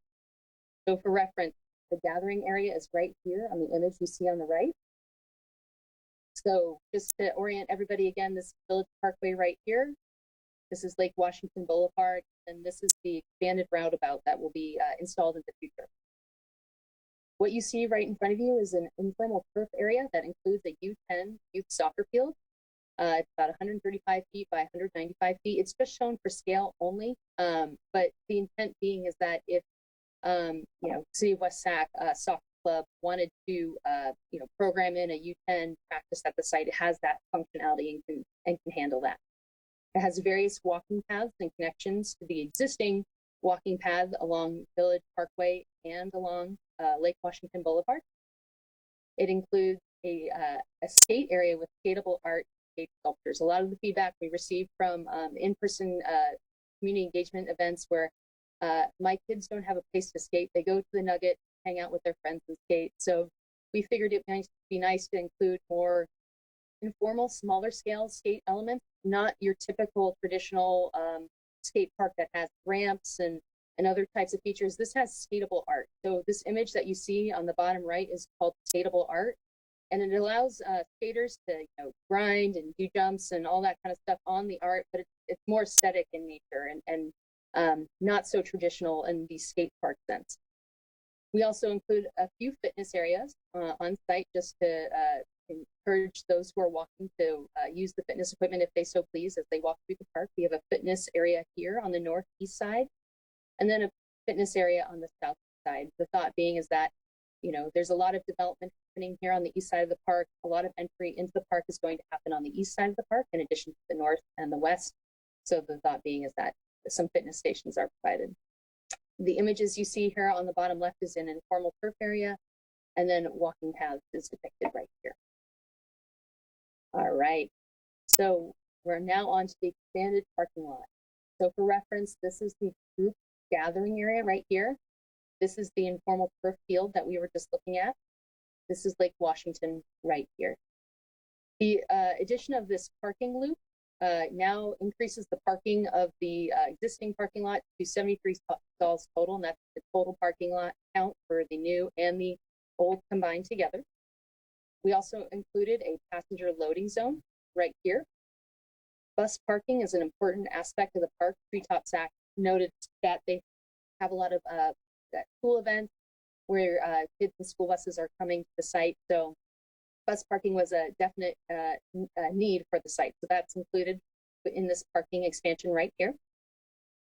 Speaker 6: So for reference, the gathering area is right here on the image you see on the right. So just to orient everybody again, this is Village Parkway right here. This is Lake Washington Boulevard, and this is the expanded roundabout that will be installed in the future. What you see right in front of you is an informal turf area that includes a U10 youth soccer field. It's about 135 feet by 195 feet. It's just shown for scale only, but the intent being is that if you know, City of West Sac Soccer Club wanted to you know, program in a U10 practice at the site, it has that functionality and can handle that. It has various walking paths and connections to the existing walking path along Village Parkway and along Lake Washington Boulevard. It includes a skate area with skatable art, skate sculptures. A lot of the feedback we received from in-person community engagement events where my kids don't have a place to skate. They go to the Nugget, hang out with their friends and skate. So we figured it might be nice to include more informal, smaller scale skate elements, not your typical traditional skate park that has ramps and other types of features. This has skatable art. So this image that you see on the bottom right is called skatable art. And it allows skaters to, you know, grind and do jumps and all that kind of stuff on the art, but it's more aesthetic in nature and not so traditional in the skate park sense. We also include a few fitness areas on site just to encourage those who are walking to use the fitness equipment if they so please as they walk through the park. We have a fitness area here on the northeast side, and then a fitness area on the south side. The thought being is that there's a lot of development happening here on the east side of the park. A lot of entry into the park is going to happen on the east side of the park, in addition to the north and the west. So the thought being is that some fitness stations are provided. The images you see here on the bottom left is an informal turf area, and then walking paths is depicted right here. All right, so we're now on to the expanded parking lot. So for reference, this is the group gathering area right here. This is the informal turf field that we were just looking at. This is Lake Washington right here. The addition of this parking loop now increases the parking of the existing parking lot to 73 stalls total, and that's the total parking lot count for the new and the old combined together. We also included a passenger loading zone right here. Bus parking is an important aspect of the park. Treetop SAC noted that they have a lot of school events where kids and school buses are coming to the site. So bus parking was a definite need for the site. So that's included in this parking expansion right here.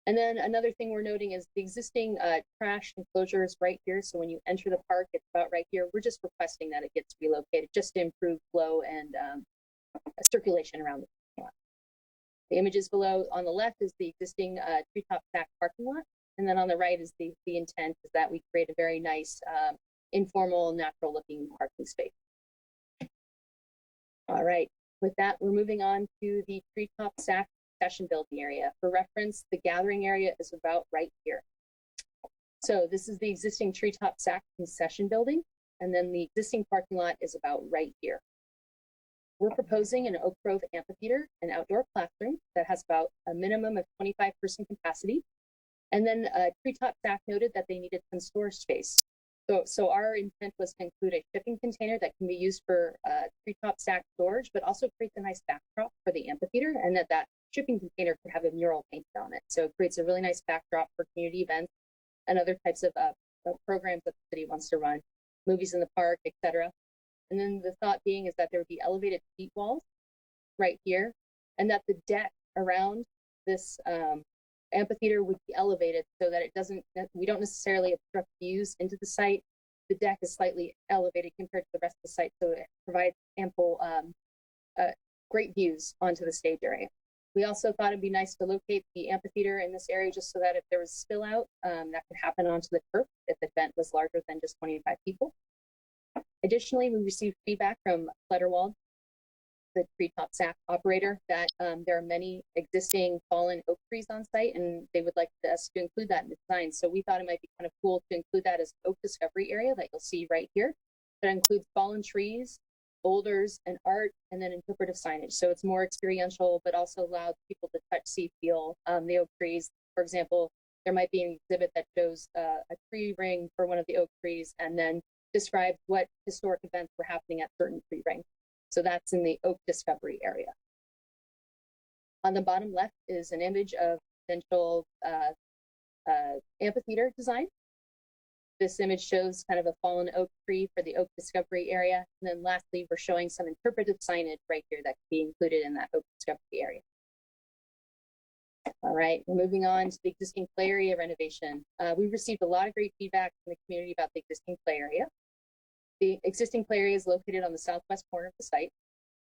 Speaker 6: And then another thing we're noting is the existing trash enclosures right here. So when you enter the park, it's about right here. We're just requesting that it gets relocated just to improve flow and circulation around the parking lot. The images below on the left is the existing Treetop SAC parking lot. And then on the right is the intent is that we create a very nice, informal, natural looking parking space. All right, with that, we're moving on to the Treetop SAC session building area. For reference, the gathering area is about right here. So this is the existing Treetop SAC concession building, and then the existing parking lot is about right here. We're proposing an Oak Grove amphitheater, an outdoor classroom that has about a minimum of 25-person capacity. And then Treetop SAC noted that they needed some storage space. So our intent was to include a shipping container that can be used for Treetop SAC storage, but also creates a nice backdrop for the amphitheater, and that shipping container could have a mural painted on it. So it creates a really nice backdrop for community events and other types of programs that the city wants to run, movies in the park, etc. And then the thought being is that there would be elevated seat walls right here, and that the deck around this amphitheater would be elevated so that we don't necessarily obstruct views into the site. The deck is slightly elevated compared to the rest of the site, so it provides ample, great views onto the stage area. We also thought it'd be nice to locate the amphitheater in this area just so that if there was a spill out, that could happen onto the turf if the event was larger than just 25 people. Additionally, we received feedback from Fletterwald, the Treetop SAC operator, that there are many existing fallen oak trees on site, and they would like us to include that in the design. So we thought it might be kind of cool to include that as oak discovery area that you'll see right here. That includes fallen trees, boulders, and art, and then interpretive signage. So it's more experiential, but also allows people to touch, see, feel the oak trees. For example, there might be an exhibit that shows a tree ring for one of the oak trees, and then describes what historic events were happening at certain tree rings. So that's in the oak discovery area. On the bottom left is an image of potential amphitheater design. This image shows kind of a fallen oak tree for the oak discovery area. And then lastly, we're showing some interpretive signage right here that can be included in that oak discovery area. All right, we're moving on to the existing play area renovation. We've received a lot of great feedback from the community about the existing play area. The existing play area is located on the southwest corner of the site.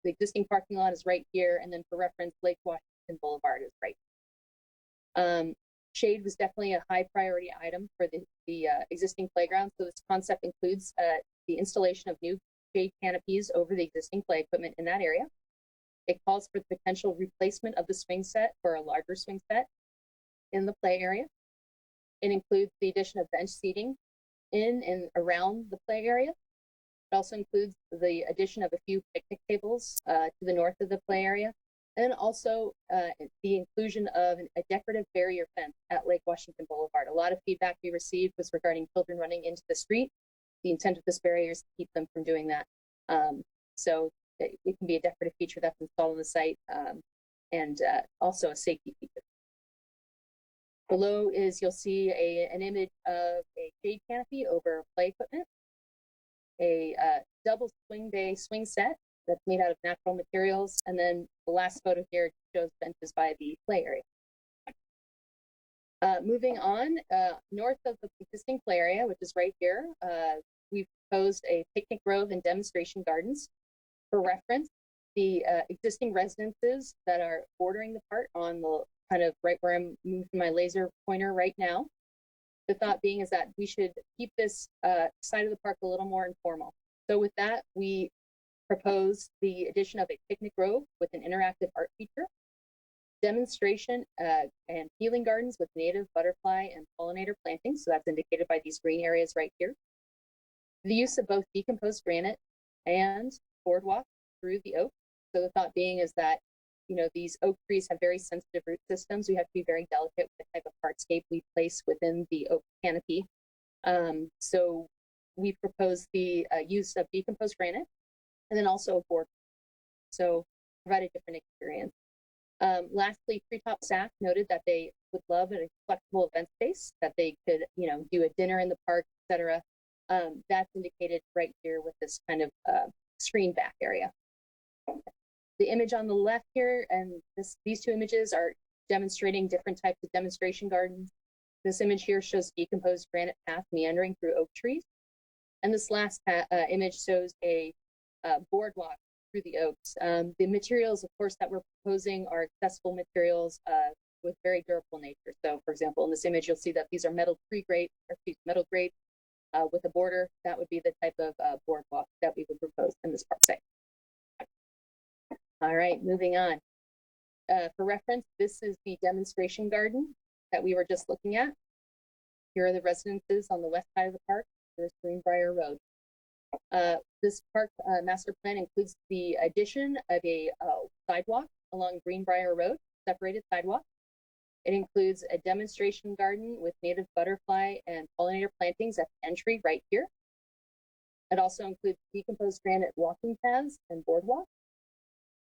Speaker 6: The existing parking lot is right here, and then for reference, Lake Washington Boulevard is right. Shade was definitely a high priority item for the existing playground. So this concept includes the installation of new shade canopies over the existing play equipment in that area. It calls for the potential replacement of the swing set for a larger swing set in the play area. It includes the addition of bench seating in and around the play area. It also includes the addition of a few picnic tables to the north of the play area, and also the inclusion of a decorative barrier fence at Lake Washington Boulevard. A lot of feedback we received was regarding children running into the street. The intent of this barrier is to keep them from doing that. So it can be a decorative feature that's installed on the site, and also a safety feature. Below you'll see an image of a shade canopy over play equipment, a double swing bay swing set that's made out of natural materials, and then the last photo here shows benches by the play area. Moving on, north of the existing play area, which is right here, we've proposed a picnic grove and demonstration gardens. For reference, the existing residences that are bordering the park on the kind of right where I'm moving my laser pointer right now. The thought being is that we should keep this side of the park a little more informal. So with that, we propose the addition of a picnic grove with an interactive art feature, demonstration and healing gardens with native butterfly and pollinator plantings. So that's indicated by these green areas right here. The use of both decomposed granite and boardwalk through the oak. So the thought being is that, you know, these oak trees have very sensitive root systems. We have to be very delicate with the type of hardscape we place within the oak canopy. So we propose the use of decomposed granite and then also a board. So provide a different experience. Lastly, Treetop Staff noted that they would love a flexible event space that they could, you know, do a dinner in the park, etc. That's indicated right here with this kind of screen back area. The image on the left here and these two images are demonstrating different types of demonstration gardens. This image here shows decomposed granite path meandering through oak trees. And this last image shows a boardwalk through the oaks. The materials, of course, that we're proposing are accessible materials with very durable nature. So, for example, in this image, you'll see that these are metal grate with a border. That would be the type of boardwalk that we would propose in this park site. All right, moving on. For reference, this is the demonstration garden that we were just looking at. Here are the residences on the west side of the park. There's Greenbrier Road. This park master plan includes the addition of a sidewalk along Greenbrier Road, separated sidewalk. It includes a demonstration garden with native butterfly and pollinator plantings at the entry right here. It also includes decomposed granite walking paths and boardwalk.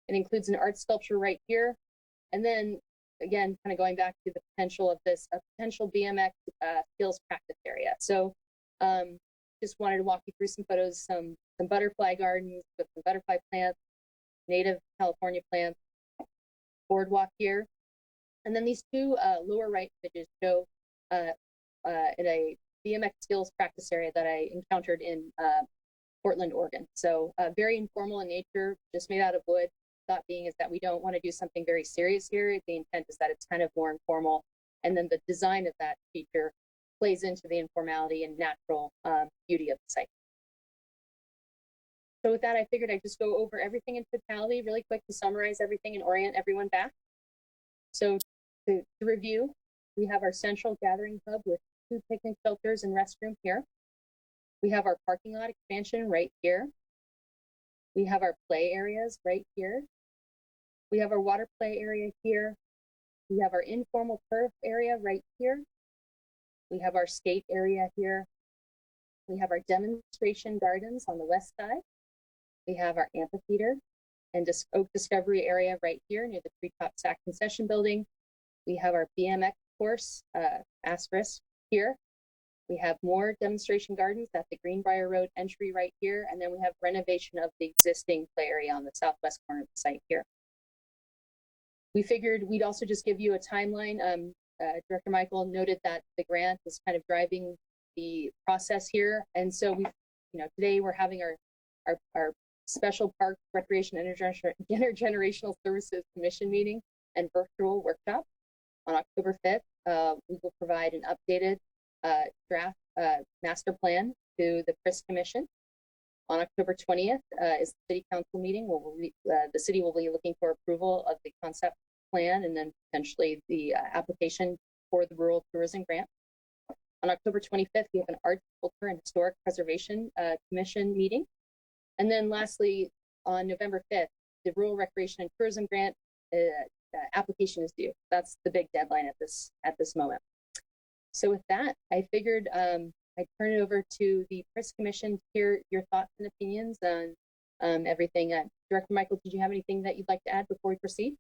Speaker 6: It includes an art sculpture right here. And then again, kind of going back to the potential of this, a potential BMX skills practice area. So just wanted to walk you through some photos, some butterfly gardens with some butterfly plants, native California plants, boardwalk here. And then these two lower right images show in a BMX skills practice area that I encountered in Portland, Oregon. So very informal in nature, just made out of wood. Thought being is that we don't want to do something very serious here. The intent is that it's kind of more informal. And then the design of that feature plays into the informality and natural beauty of the site. So with that, I figured I'd just go over everything in totality really quick to summarize everything and orient everyone back. So to review, we have our central gathering hub with 2 picnic shelters and restroom here. We have our parking lot expansion right here. We have our play areas right here. We have our water play area here. We have our informal turf area right here. We have our skate area here. We have our demonstration gardens on the west side. We have our amphitheater and oak discovery area right here near the Treetop Stack concession building. We have our BMX course, asterisk here. We have more demonstration gardens at the Greenbrier Road entry right here. And then we have renovation of the existing play area on the southwest corner of the site here. We figured we'd also just give you a timeline. Director Michael noted that the grant is kind of driving the process here. And so we, today we're having our special Park Recreation Intergenerational Services Commission meeting and virtual workshop on October 5th. We will provide an updated draft master plan to the PRIS Commission. On October 20th is the City Council meeting where the city will be looking for approval of the concept plan and then potentially the application for the Rural Tourism Grant. On October 25th, we have an Arts, Culture, and Historic Preservation Commission meeting. And then lastly, on November 5th, the Rural Recreation and Tourism Grant application is due. That's the big deadline at this moment. So with that, I figured I'd turn it over to the PRIS Commission to hear your thoughts and opinions on everything. Director Michael, did you have anything that you'd like to add before we proceed?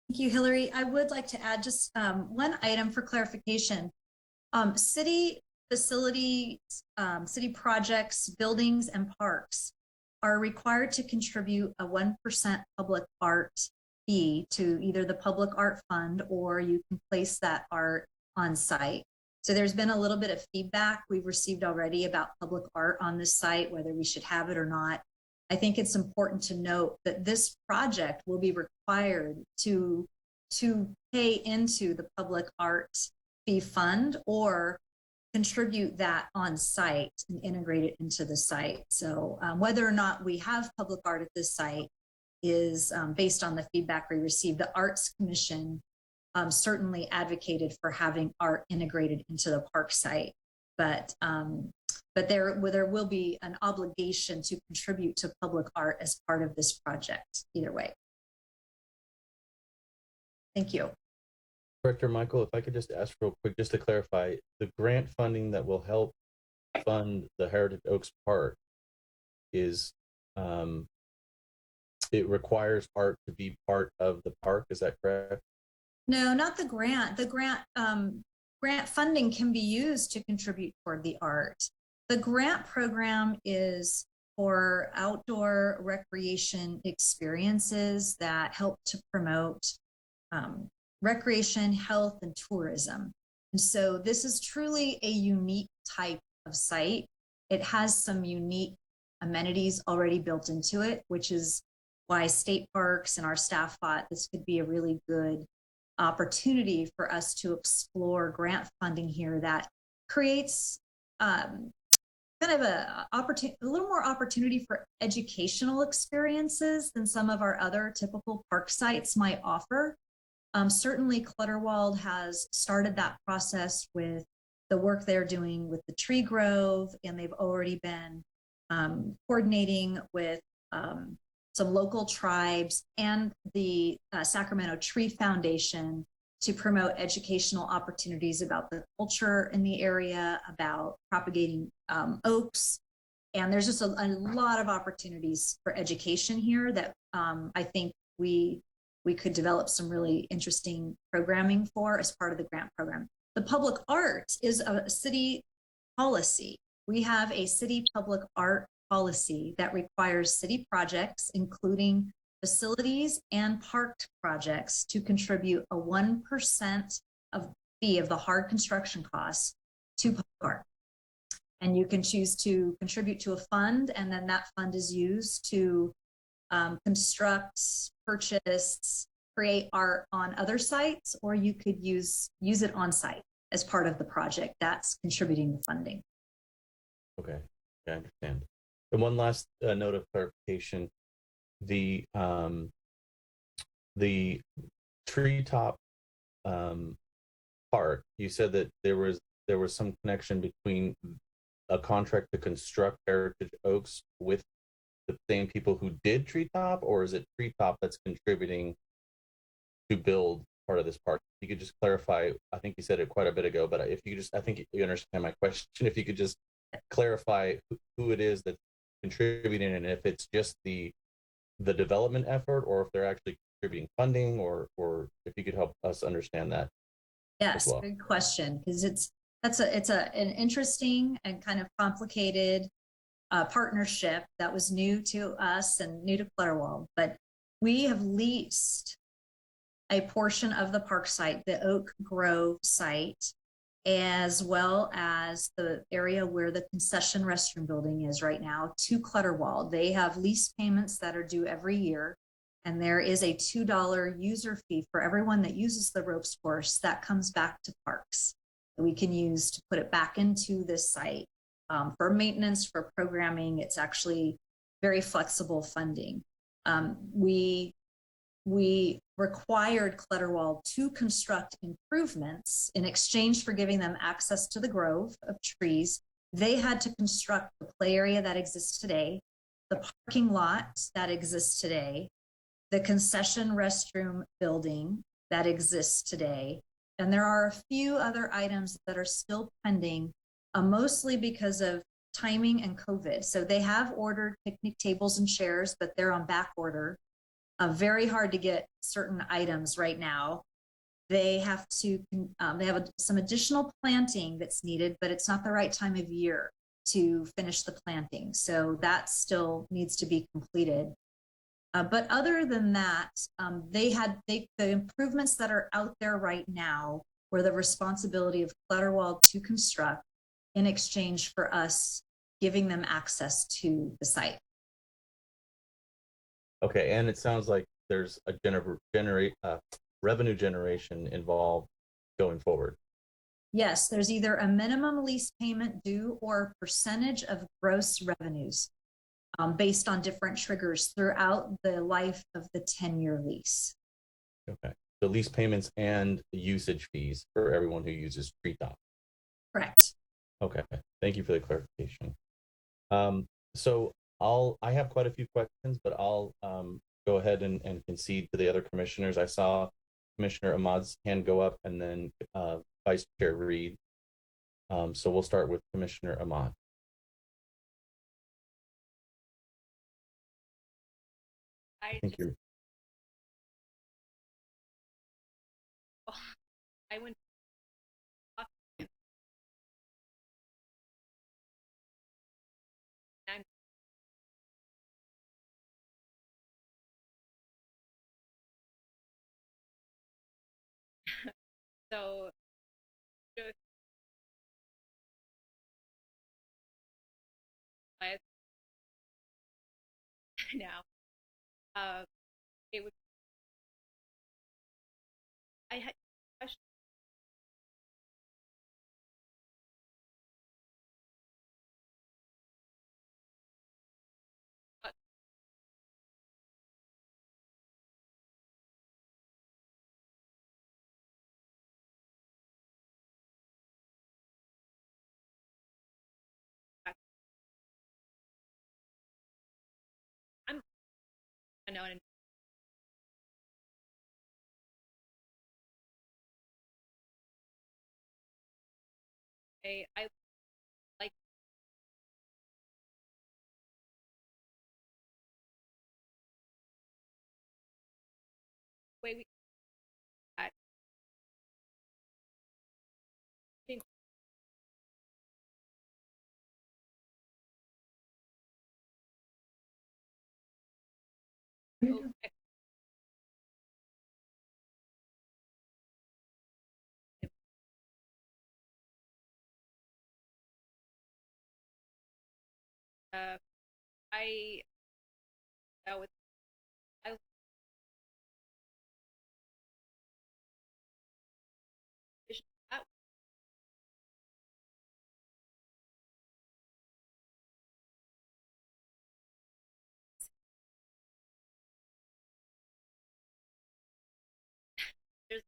Speaker 3: Thank you, Hillary. I would like to add just one item for clarification. City facilities, city projects, buildings, and parks are required to contribute a 1% public art fee to either the Public Art Fund or you can place that art on site. So there's been a little bit of feedback we've received already about public art on this site, whether we should have it or not. I think it's important to note that this project will be required to pay into the public art fee fund or contribute that on site and integrate it into the site. So whether or not we have public art at this site is based on the feedback we received. The Arts Commission certainly advocated for having art integrated into the park site, but there will be an obligation to contribute to public art as part of this project either way. Thank you.
Speaker 2: Director Michael, if I could just ask real quick, just to clarify, the grant funding that will help fund the Heritage Oaks Park is, it requires art to be part of the park, is that correct?
Speaker 3: No, not the grant. The grant funding can be used to contribute toward the art. The grant program is for outdoor recreation experiences that help to promote recreation, health, and tourism. And so this is truly a unique type of site. It has some unique amenities already built into it, which is why State Parks and our staff thought this could be a really good opportunity for us to explore grant funding here that creates kind of a little more opportunity for educational experiences than some of our other typical park sites might offer. Certainly Clutterwald has started that process with the work they're doing with the tree grove, and they've already been coordinating with some local tribes and the Sacramento Tree Foundation to promote educational opportunities about the culture in the area, about propagating oaks. And there's just a lot of opportunities for education here that I think we could develop some really interesting programming for as part of the grant program. The public art is a city policy. We have a city public art policy that requires city projects, including facilities and park projects, to contribute a 1% of fee of the hard construction costs to public art. And you can choose to contribute to a fund, and then that fund is used to construct, purchase, create art on other sites, or you could use it on site as part of the project. That's contributing the funding.
Speaker 2: Okay, I understand. And one last note of clarification: the treetop part. You said that there was some connection between a contract to construct Heritage Oaks with the same people who did treetop, or is it treetop that's contributing to build part of this park? If you could just clarify. I think you said it quite a bit ago, but if you could just, I think you understand my question. If you could just clarify who it is that's contributing, and if it's just the development effort, or if they're actually contributing funding, or if you could help us understand that.
Speaker 3: Yes,
Speaker 2: well.
Speaker 3: Good question, because it's an interesting and kind of complicated partnership that was new to us and new to Clutterwald. But we have leased a portion of the park site, the Oak Grove site, as well as the area where the concession restroom building is right now, to Clutterwald. They have lease payments that are due every year, and there is a $2 user fee for everyone that uses the ropes course that comes back to parks that we can use to put it back into this site for maintenance, for programming. It's actually very flexible funding. We required Clutterwald to construct improvements in exchange for giving them access to the grove of trees. They had to construct the play area that exists today, the parking lot that exists today, the concession restroom building that exists today. And there are a few other items that are still pending, mostly because of timing and COVID. So they have ordered picnic tables and chairs, but they're on back order. Very hard to get certain items right now. They have some additional planting that's needed, but it's not the right time of year to finish the planting. So that still needs to be completed. But other than that, the improvements that are out there right now or the responsibility of Clutterwall to construct in exchange for us giving them access to the site.
Speaker 2: Okay, and it sounds like there's a revenue generation involved going forward.
Speaker 3: Yes, there's either a minimum lease payment due or percentage of gross revenues based on different triggers throughout the life of the 10-year lease.
Speaker 2: Okay, the lease payments and the usage fees for everyone who uses Treetop.
Speaker 3: Correct.
Speaker 2: Okay, thank you for the clarification. So I have quite a few questions, but I'll go ahead and concede to the other commissioners. I saw Commissioner Ahmad's hand go up, and then Vice Chair Reed. So we'll start with Commissioner Ahmad. Thank you.
Speaker 1: I went. So, just now, it would. I had a question. I'm unknown. I like the way we. I think uh, I with I that there's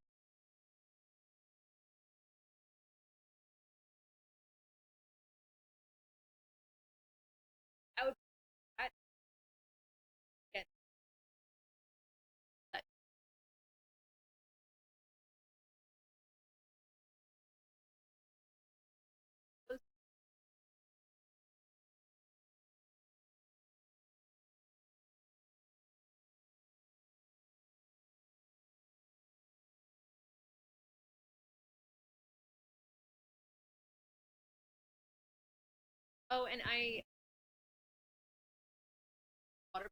Speaker 1: I would I again that those and I water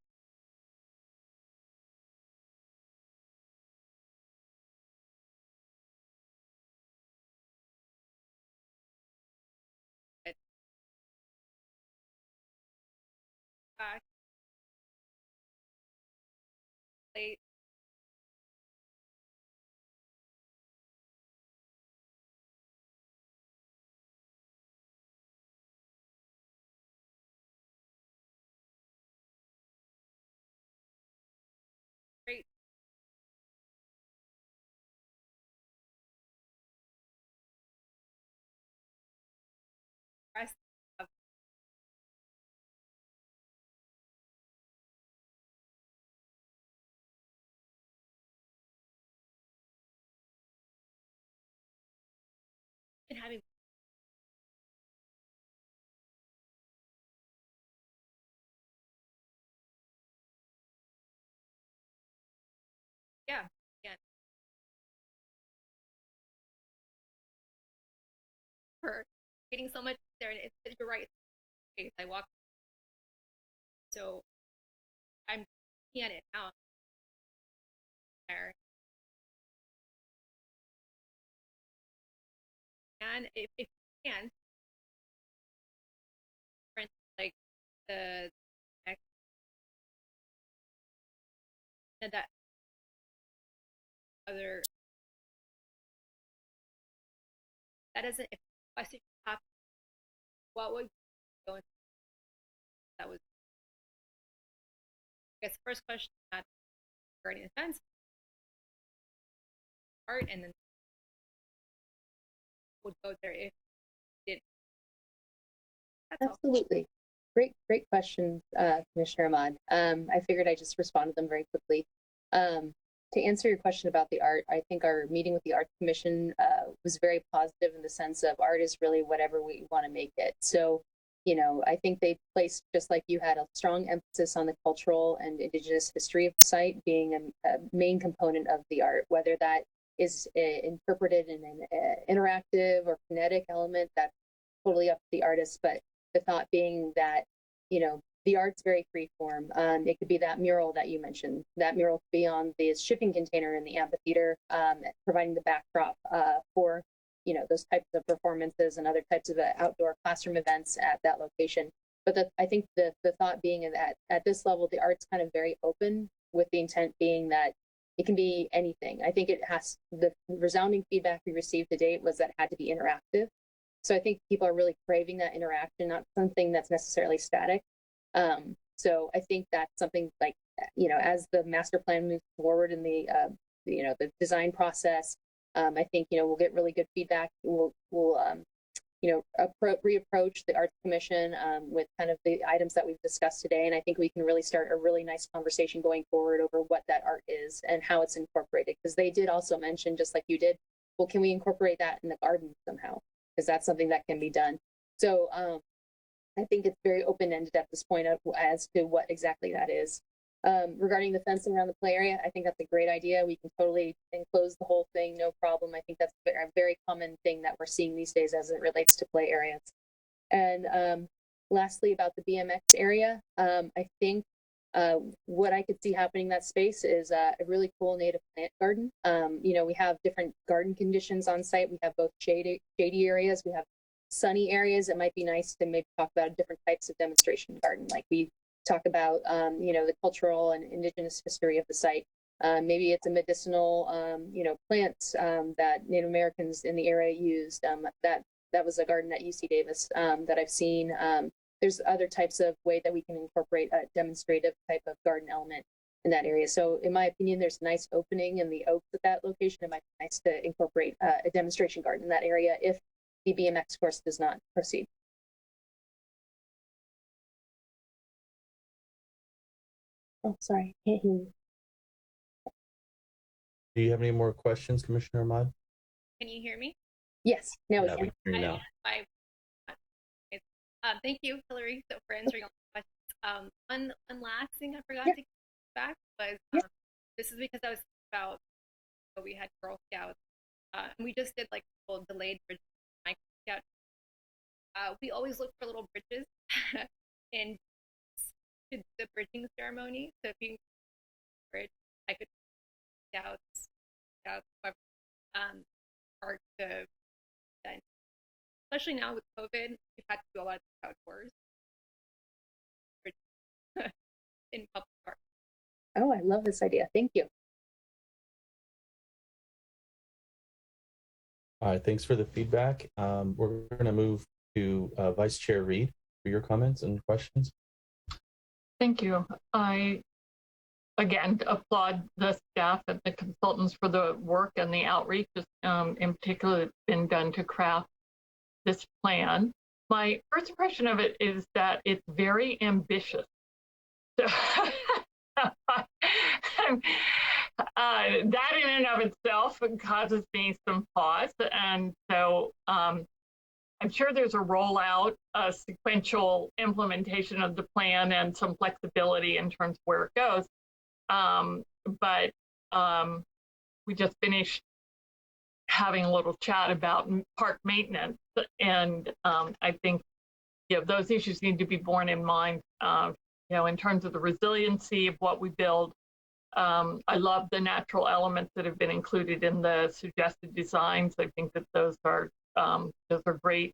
Speaker 1: it back late great rest of and having yeah again for getting so much there and it's you're right. I walk so I'm looking at it now there can, if you can, for instance, like the next that other that doesn't if the question happens, what would go into that was I guess the first question had regarding the fence part and then would go there if it didn't. That's all.
Speaker 6: Absolutely. Great questions, Commissioner Ahmad. I figured I'd just respond to them very quickly. To answer your question about the art, I think our meeting with the Arts Commission was very positive in the sense of art is really whatever we want to make it. So, you know, I think they placed, just like you had, a strong emphasis on the cultural and indigenous history of the site being a main component of the art, whether that is interpreted in an interactive or kinetic element, that's totally up to the artist. But the thought being that, you know, the art's very free form. It could be that mural that you mentioned. That mural could be on the shipping container in the amphitheater, providing the backdrop for, you know, those types of performances and other types of outdoor classroom events at that location. But I think the thought being that at this level, the art's kind of very open, with the intent being that it can be anything. I think the resounding feedback we received to date was that it had to be interactive. So I think people are really craving that interaction, not something that's necessarily static. So I think that's something like, you know, as the master plan moves forward in the, you know, the design process, I think, you know, we'll get really good feedback. We'll you know, reapproach the Arts Commission with kind of the items that we've discussed today. And I think we can really start a really nice conversation going forward over what that art is and how it's incorporated. Because they did also mention, just like you did, well, can we incorporate that in the garden somehow? Because that's something that can be done. So I think it's very open-ended at this point as to what exactly that is. Regarding the fencing around the play area, I think that's a great idea. We can totally enclose the whole thing, no problem. I think that's a very common thing that we're seeing these days as it relates to play areas. And lastly, about the BMX area, I think what I could see happening in that space is a really cool native plant garden. You know, we have different garden conditions on site. We have both shady areas. We have sunny areas. It might be nice to maybe talk about different types of demonstration garden, like we talk about, you know, the cultural and indigenous history of the site. Maybe it's a medicinal, you know, plants that Native Americans in the area used. That was a garden at UC Davis that I've seen. There's other types of way that we can incorporate a demonstrative type of garden element in that area. So in my opinion, there's a nice opening in the oaks at that location. It might be nice to incorporate a demonstration garden in that area if the BMX course does not proceed. Oh, sorry, can't hear you.
Speaker 2: Do you have any more questions, Commissioner Ahmad?
Speaker 1: Can you hear me?
Speaker 6: Yes, now
Speaker 2: Yeah,
Speaker 6: we
Speaker 2: we
Speaker 6: can.
Speaker 2: can hear you now.
Speaker 1: Thank you, Hillary, for answering all the questions. One last thing I forgot to get back was this is because I was thinking about we had Girl Scouts and we just did like a little delayed bridge Micro Scout. We always look for little bridges in the bridging ceremony. So if you bridge, I could scouts, whoever, or the especially now with COVID, we've had to do a lot of scout tours in public parks.
Speaker 6: Oh, I love this idea. Thank you.
Speaker 2: All right, thanks for the feedback. We're going to move to Vice Chair Reed for your comments and questions.
Speaker 4: Thank you. I, again, applaud the staff and the consultants for the work and the outreach, in particular, that's been done to craft this plan. My first impression of it is that it's very ambitious. So, that in and of itself causes me some pause. And so I'm sure there's a rollout, a sequential implementation of the plan and some flexibility in terms of where it goes. But we just finished having a little chat about park maintenance. And I think, you know, those issues need to be borne in mind, you know, in terms of the resiliency of what we build. I love the natural elements that have been included in the suggested designs. I think that those are those are great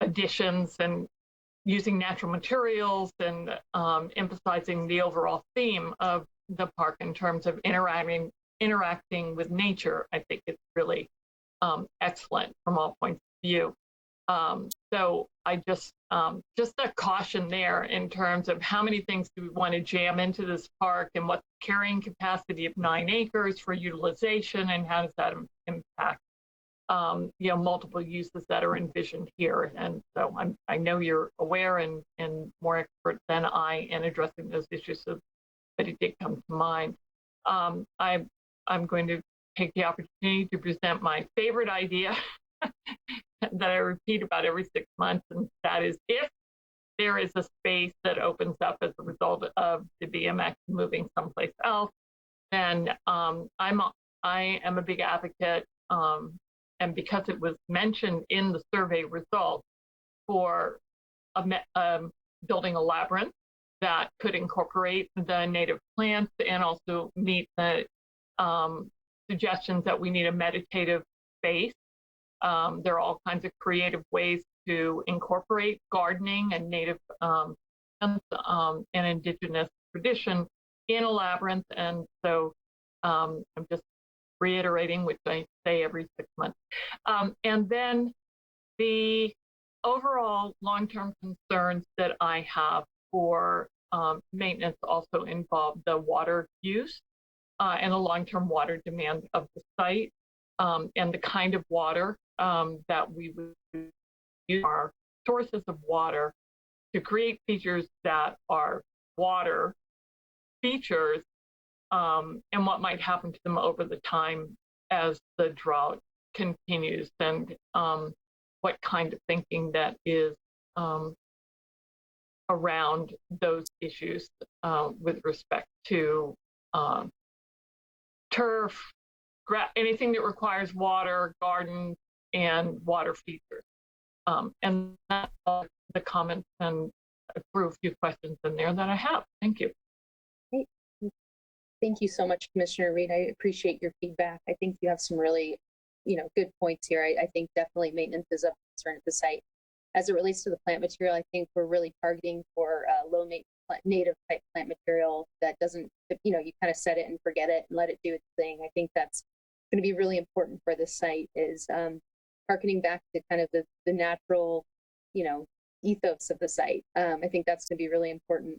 Speaker 4: additions, and using natural materials and emphasizing the overall theme of the park in terms of interacting with nature. I think it's really excellent from all points of view. So I just a caution there in terms of how many things do we want to jam into this park, and what's the carrying capacity of 9 acres for utilization, and how does that impact multiple uses that are envisioned here. And so I know you're aware and more expert than I in addressing those issues, but it did come to mind. I'm going to take the opportunity to present my favorite idea that I repeat about every 6 months, and that is, if there is a space that opens up as a result of the BMX moving someplace else, then I am a big advocate, and because it was mentioned in the survey results, for building a labyrinth that could incorporate the native plants and also meet the suggestions that we need a meditative space. There are all kinds of creative ways to incorporate gardening and native and indigenous tradition in a labyrinth. And so I'm just reiterating, which I say every 6 months. And then the overall long-term concerns that I have for maintenance also involve the water use and the long-term water demand of the site, and the kind of water that we would use our sources of water to create features that are water features, and what might happen to them over the time as the drought continues, and what kind of thinking that is around those issues with respect to turf, anything that requires water, garden, and water features. And that's all the comments, and I threw a few questions in there that I have. Thank you.
Speaker 6: Great. Thank you so much, Commissioner Reed. I appreciate your feedback. I think you have some really, good points here. I think definitely maintenance is a concern at the site. As it relates to the plant material, I think we're really targeting for low native type plant material that doesn't, you kind of set it and forget it and let it do its thing. I think that's going to be really important for this site, is harkening back to kind of the natural, ethos of the site. I think that's going to be really important.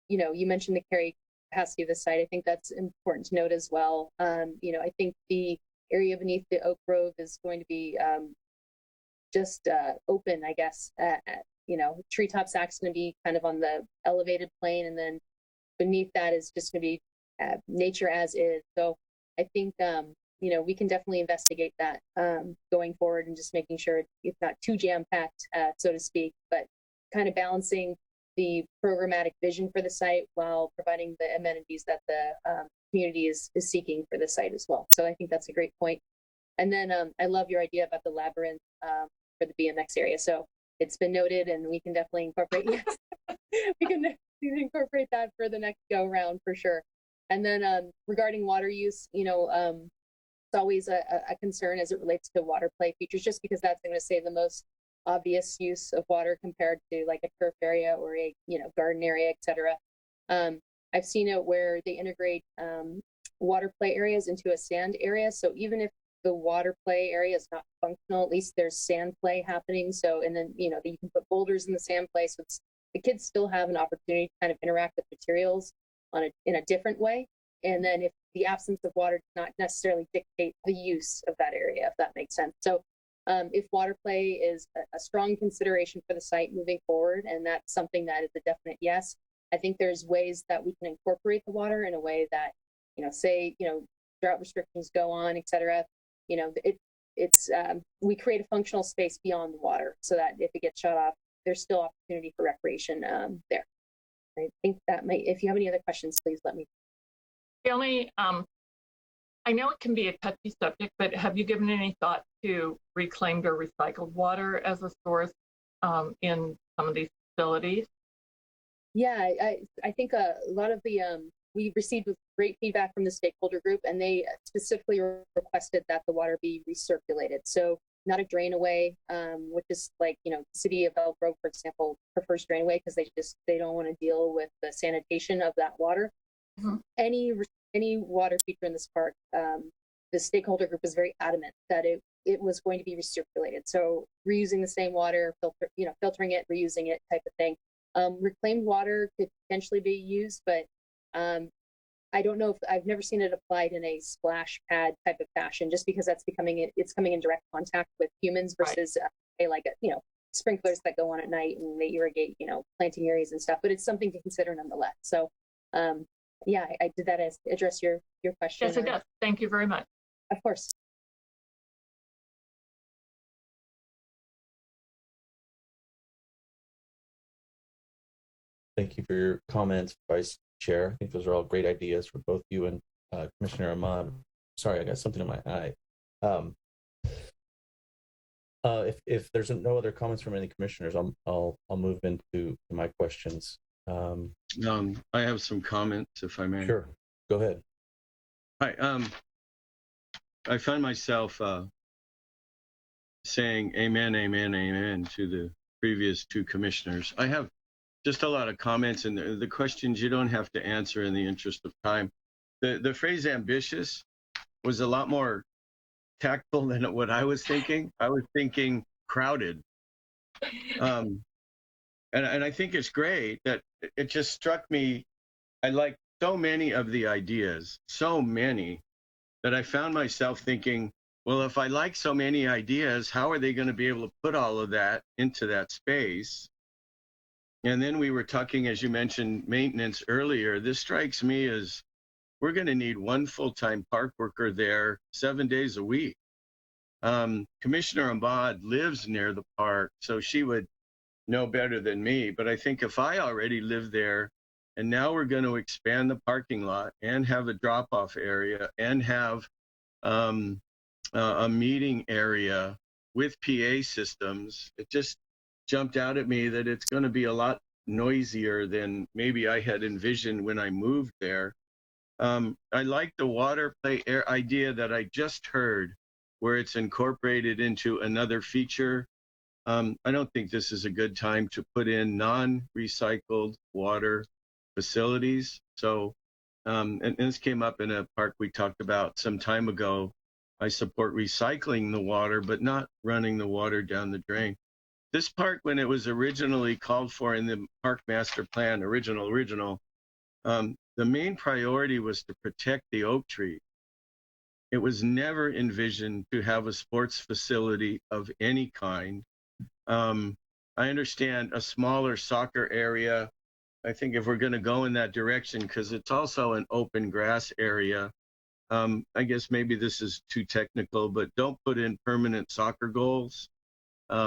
Speaker 6: You mentioned the carry capacity of the site. I think that's important to note as well. I think the area beneath the oak grove is going to be just open, I guess. Treetop stack's going to be kind of on the elevated plane, and then beneath that is just going to be nature as is. So I think we can definitely investigate that going forward, and just making sure it's not too jam-packed, so to speak, but kind of balancing the programmatic vision for the site while providing the amenities that the community is seeking for the site as well. So I think that's a great point. And then I love your idea about the labyrinth for the BMX area. So it's been noted, and we can definitely incorporate. Yes, we can incorporate that for the next go round for sure. And then regarding water use, it's always a concern as it relates to water play features, just because that's going to say the most obvious use of water compared to like a turf area or a garden area, etc. I've seen it where they integrate water play areas into a sand area. So even if the water play area is not functional, at least there's sand play happening. So, and then you can put boulders in the sand play, so the kids still have an opportunity to kind of interact with materials in a different way. And then if the absence of water does not necessarily dictate the use of that area, if that makes sense. So if water play is a strong consideration for the site moving forward, and that's something that is a definite yes, I think there's ways that we can incorporate the water in a way that, say, drought restrictions go on, et cetera. We create a functional space beyond the water, so that if it gets shut off, there's still opportunity for recreation there. I think that might, if you have any other questions, please let me.
Speaker 4: The only, I know it can be a touchy subject, but have you given any thought to reclaimed or recycled water as a source in some of these facilities?
Speaker 6: Yeah, I think a lot of the we received great feedback from the stakeholder group, and they specifically requested that the water be recirculated. So not a drain away, which is like, the city of Elk Grove, for example, prefers drain away because they don't want to deal with the sanitation of that water. Mm-hmm. Any water feature in this park, the stakeholder group was very adamant that it was going to be recirculated. So reusing the same water, filtering it, reusing it type of thing. Reclaimed water could potentially be used, but I don't know if I've never seen it applied in a splash pad type of fashion, just because it's coming in direct contact with humans versus sprinklers that go on at night and they irrigate, planting areas and stuff. But it's something to consider nonetheless. So, I did that address your question.
Speaker 4: Yes, it does. Thank you very much.
Speaker 6: Of course.
Speaker 2: Thank you for your comments, Vice Chair. I think those are all great ideas for both you and Commissioner Ahmad. Sorry, I got something in my eye. If there's no other comments from any commissioners, I'll move into my questions.
Speaker 5: I have some comments, if I may.
Speaker 2: Sure, go ahead.
Speaker 5: Hi. I find myself saying amen, amen, amen to the previous two commissioners. I have just a lot of comments, and the questions you don't have to answer in the interest of time. The phrase ambitious was a lot more tactful than what I was thinking. I was thinking crowded. And I think it's great that it just struck me. I like so many of the ideas, so many, that I found myself thinking, well, if I like so many ideas, how are they going to be able to put all of that into that space? And then we were talking, as you mentioned, maintenance earlier. This strikes me as we're going to need one full-time park worker there 7 days a week. Commissioner Ahmad lives near the park, so she would know better than me. But I think if I already live there, and now we're going to expand the parking lot and have a drop-off area and have a meeting area with PA systems, it just jumped out at me that it's going to be a lot noisier than maybe I had envisioned when I moved there. I like the water play air idea that I just heard, where it's incorporated into another feature. I don't think this is a good time to put in non-recycled water facilities. So, and this came up in a park we talked about some time ago. I support recycling the water, but not running the water down the drain. This park, when it was originally called for in the park master plan, original, the main priority was to protect the oak tree. It was never envisioned to have a sports facility of any kind. I understand a smaller soccer area. I think if we're going to go in that direction, because it's also an open grass area, I guess maybe this is too technical, but don't put in permanent soccer goals.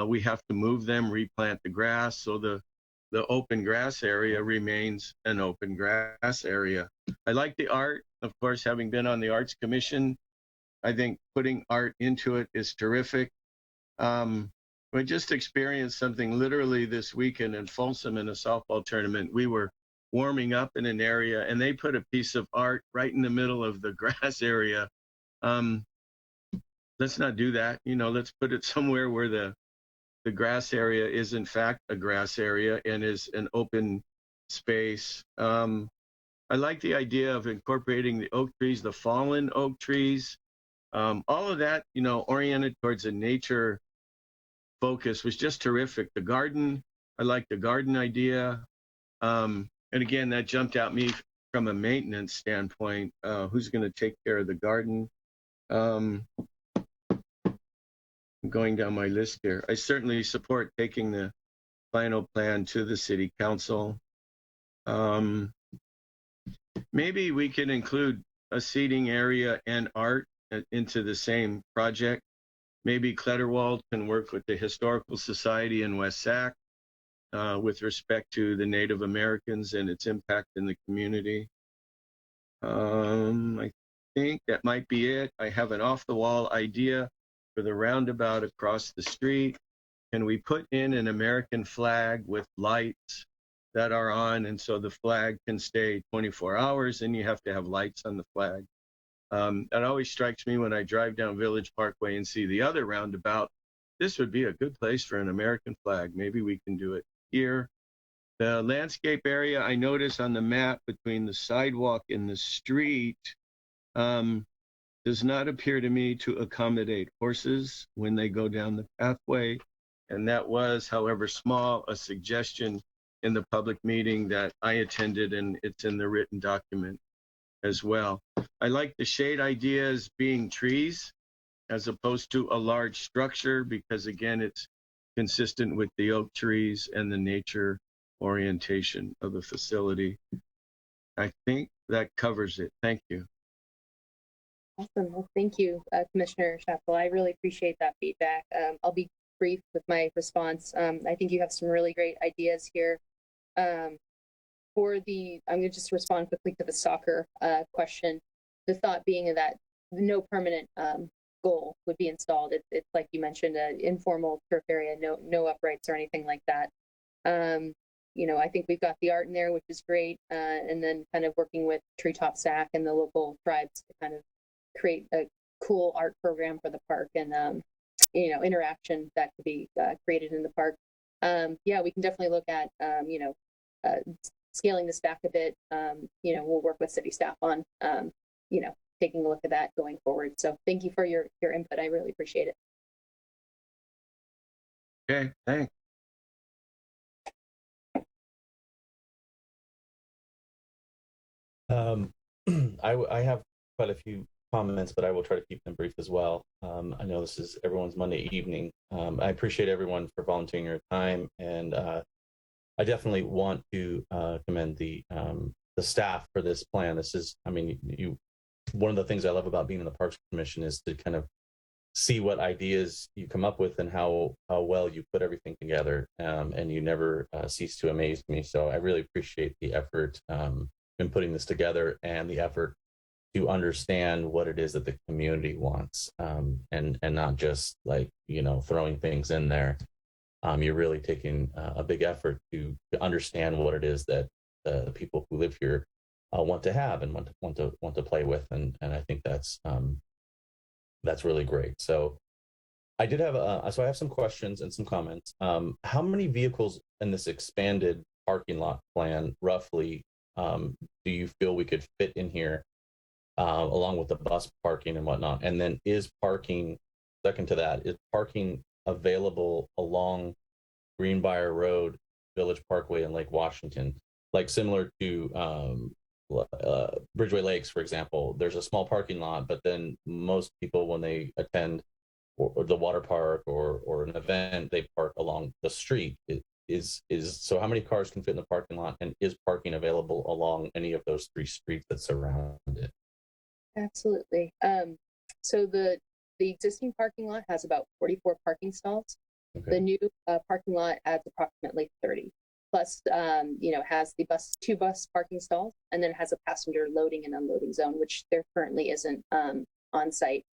Speaker 5: We have to move them, replant the grass, so the open grass area remains an open grass area. I like the art, of course, having been on the Arts Commission. I think putting art into it is terrific. We just experienced something literally this weekend in Folsom in a softball tournament. We were warming up in an area, and they put a piece of art right in the middle of the grass area. Let's not do that. Let's put it somewhere where the grass area is in fact a grass area and is an open space. I like the idea of incorporating the oak trees, the fallen oak trees. All of that, oriented towards a nature focus was just terrific. The garden, I like the garden idea. And again, that jumped out me from a maintenance standpoint. Who's going to take care of the garden? I'm going down my list here. I certainly support taking the final plan to the city council. Maybe we can include a seating area and art into the same project. Maybe Kletterwald can work with the Historical Society in West Sac with respect to the Native Americans and its impact in the community. I think that might be it. I have an off-the-wall idea for the roundabout across the street. Can we put in an American flag with lights that are on, and so the flag can stay 24 hours, and you have to have lights on the flag. It always strikes me when I drive down Village Parkway and see the other roundabout, this would be a good place for an American flag. Maybe we can do it here. The landscape area I notice on the map between the sidewalk and the street does not appear to me to accommodate horses when they go down the pathway. And that was, however small, a suggestion in the public meeting that I attended, and it's in the written document as well. I like the shade ideas being trees as opposed to a large structure, because again, it's consistent with the oak trees and the nature orientation of the facility. I think that covers it. Thank you.
Speaker 6: Awesome. Well, thank you, Commissioner Schatzel. I really appreciate that feedback. I'll be brief with my response. I think you have some really great ideas here. I'm going to just respond quickly to the soccer question. The thought being that no permanent goal would be installed. It's like you mentioned, an informal turf area, no uprights or anything like that. I think we've got the art in there, which is great, and then kind of working with Treetop Stack and the local tribes to kind of create a cool art program for the park and interaction that could be created in the park. We can definitely look at scaling this back a bit. We'll work with city staff on taking a look at that going forward. So thank you for your input. I really appreciate it.
Speaker 5: Okay, thanks.
Speaker 2: I have quite a few comments, but I will try to keep them brief as well. I know this is everyone's Monday evening. I appreciate everyone for volunteering your time, and I definitely want to commend the staff for this plan. This is, one of the things I love about being in the Parks Commission is to kind of see what ideas you come up with and how well you put everything together, and you never cease to amaze me. So I really appreciate the effort in putting this together and the effort to understand what it is that the community wants, and not just throwing things in there. You're really taking a big effort to understand what it is that the people who live here want to have and want to play with, and I think that's really great. So I did have I have some questions and some comments. How many vehicles in this expanded parking lot plan roughly do you feel we could fit in here, along with the bus parking and whatnot? And then is parking available along Greenbrier Road, Village Parkway, and Lake Washington, like similar to Bridgeway Lakes, for example? There's a small parking lot, but then most people, when they attend or the water park or an event, they park along the street. So how many cars can fit in the parking lot, and is parking available along any of those three streets that surround it?
Speaker 6: Absolutely. So the existing parking lot has about 44 parking stalls. Okay. The new parking lot adds approximately 30. Plus, has the two bus parking stalls, and then has a passenger loading and unloading zone, which there currently isn't on site.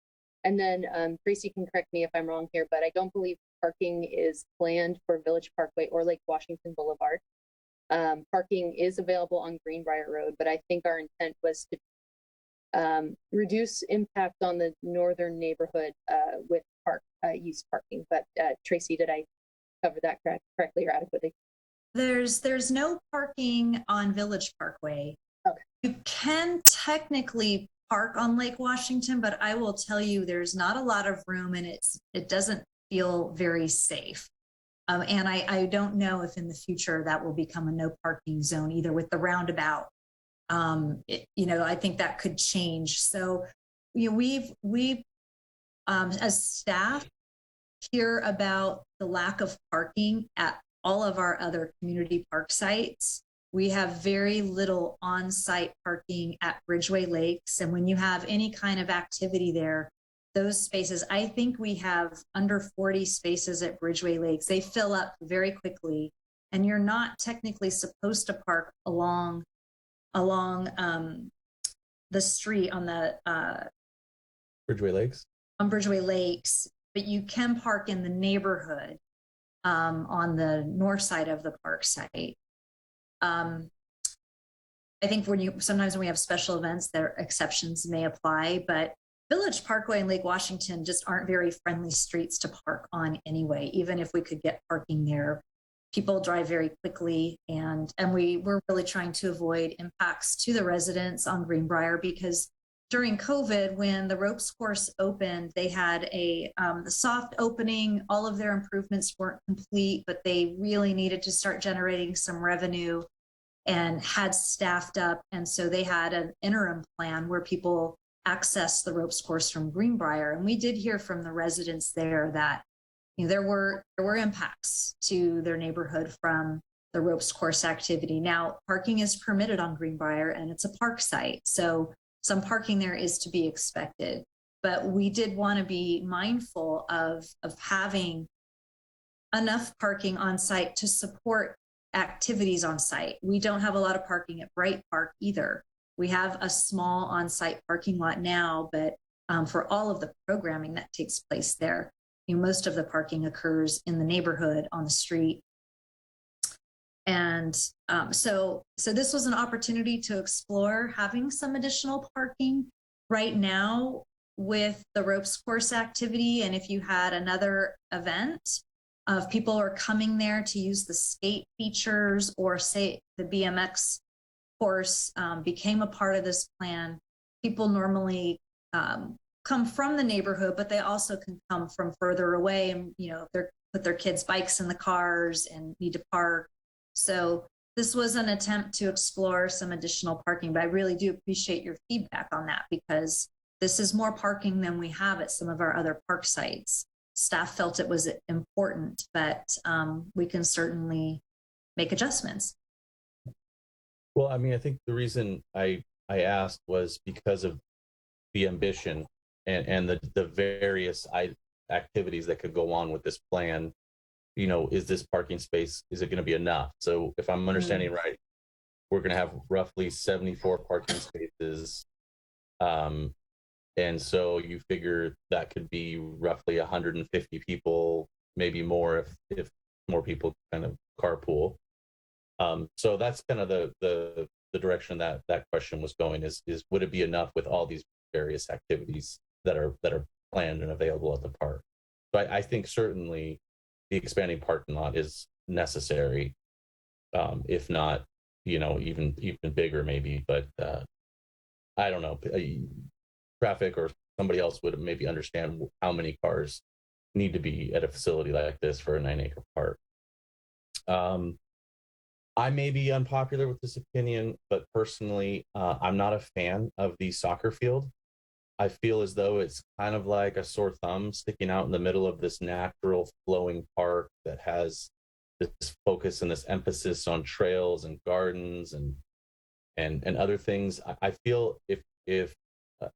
Speaker 6: And then Tracy can correct me if I'm wrong here, but I don't believe parking is planned for Village Parkway or Lake Washington Boulevard. Parking is available on Greenbrier Road, but I think our intent was to reduce impact on the northern neighborhood with park use parking. But Tracy, did I cover that correctly or adequately?
Speaker 3: There's no parking on Village Parkway.
Speaker 6: Okay.
Speaker 3: You can technically park on Lake Washington, but I will tell you there's not a lot of room, and it doesn't feel very safe. And I don't know if in the future that will become a no parking zone either with the roundabout. I think that could change. So, we've as staff hear about the lack of parking at all of our other community park sites. We have very little on-site parking at Bridgeway Lakes. And when you have any kind of activity there, those spaces, I think we have under 40 spaces at Bridgeway Lakes. They fill up very quickly, and you're not technically supposed to park along the street on the
Speaker 2: Bridgeway Lakes.
Speaker 3: On Bridgeway Lakes, but you can park in the neighborhood on the north side of the park site. I think sometimes when we have special events, there exceptions may apply, but Village Parkway and Lake Washington just aren't very friendly streets to park on anyway. Even if we could get parking there, people drive very quickly, and we're really trying to avoid impacts to the residents on Greenbrier, because during COVID, when the ropes course opened, they had the soft opening. All of their improvements weren't complete, but they really needed to start generating some revenue and had staffed up. And so they had an interim plan where people access the ropes course from Greenbrier. And we did hear from the residents there that there were impacts to their neighborhood from the ropes course activity. Now, parking is permitted on Greenbrier, and it's a park site, so some parking there is to be expected. But we did want to be mindful of having enough parking on site to support activities on site. We don't have a lot of parking at Bright Park either. We have a small on-site parking lot now, but for all of the programming that takes place there, most of the parking occurs in the neighborhood on the street. And so this was an opportunity to explore having some additional parking right now with the ropes course activity. And if you had another event of people are coming there to use the skate features, or say the BMX course became a part of this plan, people normally come from the neighborhood, but they also can come from further away, and they put their kids' bikes in the cars and need to park. So this was an attempt to explore some additional parking, but I really do appreciate your feedback on that, because this is more parking than we have at some of our other park sites. Staff felt it was important, but we can certainly make adjustments.
Speaker 2: Well, I mean, I think the reason I asked was because of the ambition and the various activities that could go on with this plan. Is this parking space, is it going to be enough? So if I'm understanding right, we're going to have roughly 74 parking spaces. And so you figure that could be roughly 150 people, maybe more if more people kind of carpool. So that's kind of the direction that question was going, is would it be enough with all these various activities that are planned and available at the park? So I think certainly the expanding parking lot is necessary, if not, even bigger maybe. But I don't know, traffic or somebody else would maybe understand how many cars need to be at a facility like this for a 9-acre park. I may be unpopular with this opinion, but personally, I'm not a fan of the soccer field. I feel as though it's kind of like a sore thumb sticking out in the middle of this natural flowing park that has this focus and this emphasis on trails and gardens and other things. I feel if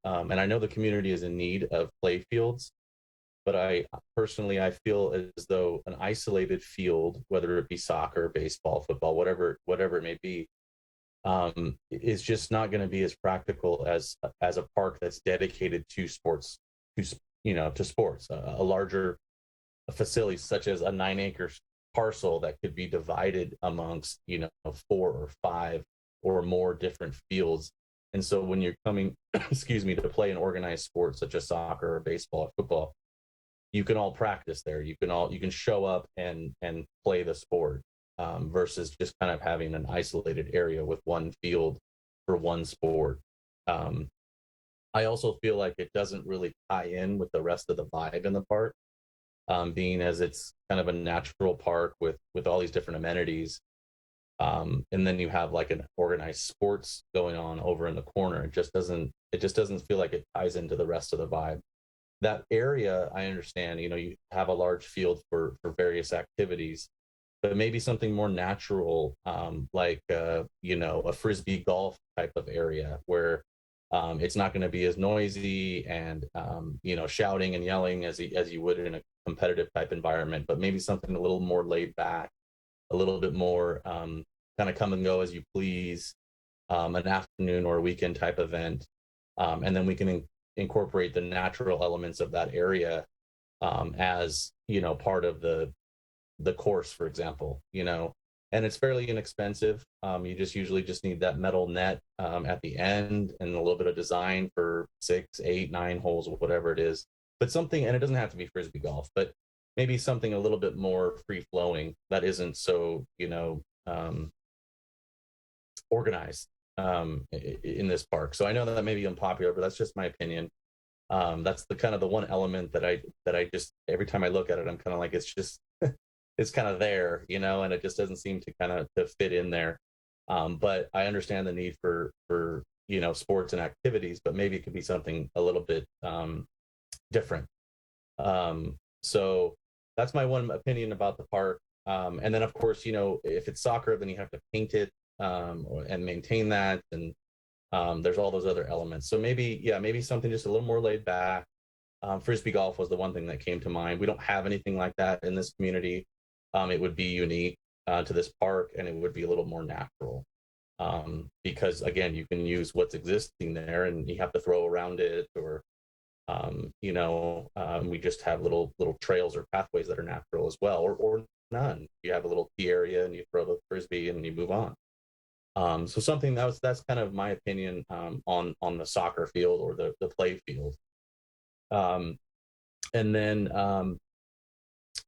Speaker 2: and I know the community is in need of play fields, but I feel as though an isolated field, whether it be soccer, baseball, football, whatever it may be, is just not going to be as practical as a park that's dedicated to sports, to sports. A larger facility such as a 9-acre parcel that could be divided amongst 4 or 5 or more different fields. And so when you're coming, to play an organized sport such as soccer or baseball or football, you can all practice there. You can show up and play the sport, versus just kind of having an isolated area with one field for one sport. I also feel like it doesn't really tie in with the rest of the vibe in the park, being as it's kind of a natural park with all these different amenities. And then you have like an organized sports going on over in the corner. It just doesn't feel like it ties into the rest of the vibe. That area, I understand, you have a large field for various activities, but maybe something more natural, like a Frisbee golf type of area where it's not going to be as noisy and shouting and yelling as you would in a competitive type environment, but maybe something a little more laid back, a little bit more kind of come and go as you please, an afternoon or a weekend type event, and then we can incorporate the natural elements of that area as part of the course, for example. and it's fairly inexpensive. You usually just need that metal net at the end and a little bit of design for 6, 8, 9 holes or whatever it is. But something, and it doesn't have to be Frisbee golf, but maybe something a little bit more free flowing that isn't so, organized in this park. So I know that may be unpopular, but that's just my opinion. That's the kind of the one element that I just, every time I look at it, I'm kind of like, it's just it's kind of there, and it just doesn't seem to kind of to fit in there. But I understand the need for sports and activities, but maybe it could be something a little bit different. So that's my one opinion about the park. And then of course, if it's soccer, then you have to paint it and maintain that, and there's all those other elements. So maybe something just a little more laid back. Frisbee golf was the one thing that came to mind. We don't have anything like that in this community. It would be unique to this park, and it would be a little more natural because, again, you can use what's existing there, and you have to throw around it, or we just have little trails or pathways that are natural as well, or none. You have a little tee area, and you throw the Frisbee, and you move on. So something that's kind of my opinion on the soccer field or the play field. And then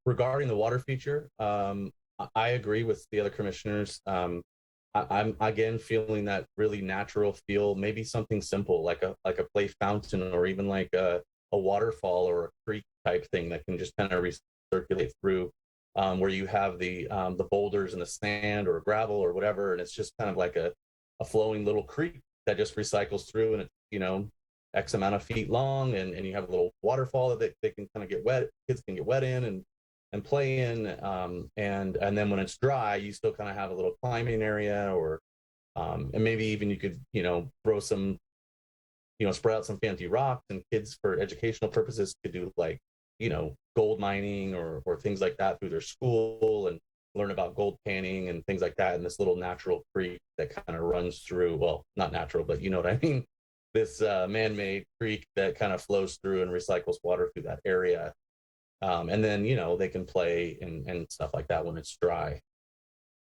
Speaker 2: regarding the water feature, I agree with the other commissioners. I'm again feeling that really natural feel, maybe something simple like a play fountain, or even like a waterfall or a creek type thing that can just kind of recirculate through, where you have the boulders and the sand or gravel or whatever, and it's just kind of like a flowing little creek that just recycles through, and it's X amount of feet long, and you have a little waterfall that they can kind of get wet, kids can get wet in and play in, and then when it's dry, you still kind of have a little climbing area, or and maybe even you could throw some, spread out some fancy rocks, and kids for educational purposes could do like gold mining or things like that through their school, and learn about gold panning and things like that in this little natural creek that kind of runs through, well, not natural, but you know what I mean, this man-made creek that kind of flows through and recycles water through that area. And then, they can play and stuff like that when it's dry.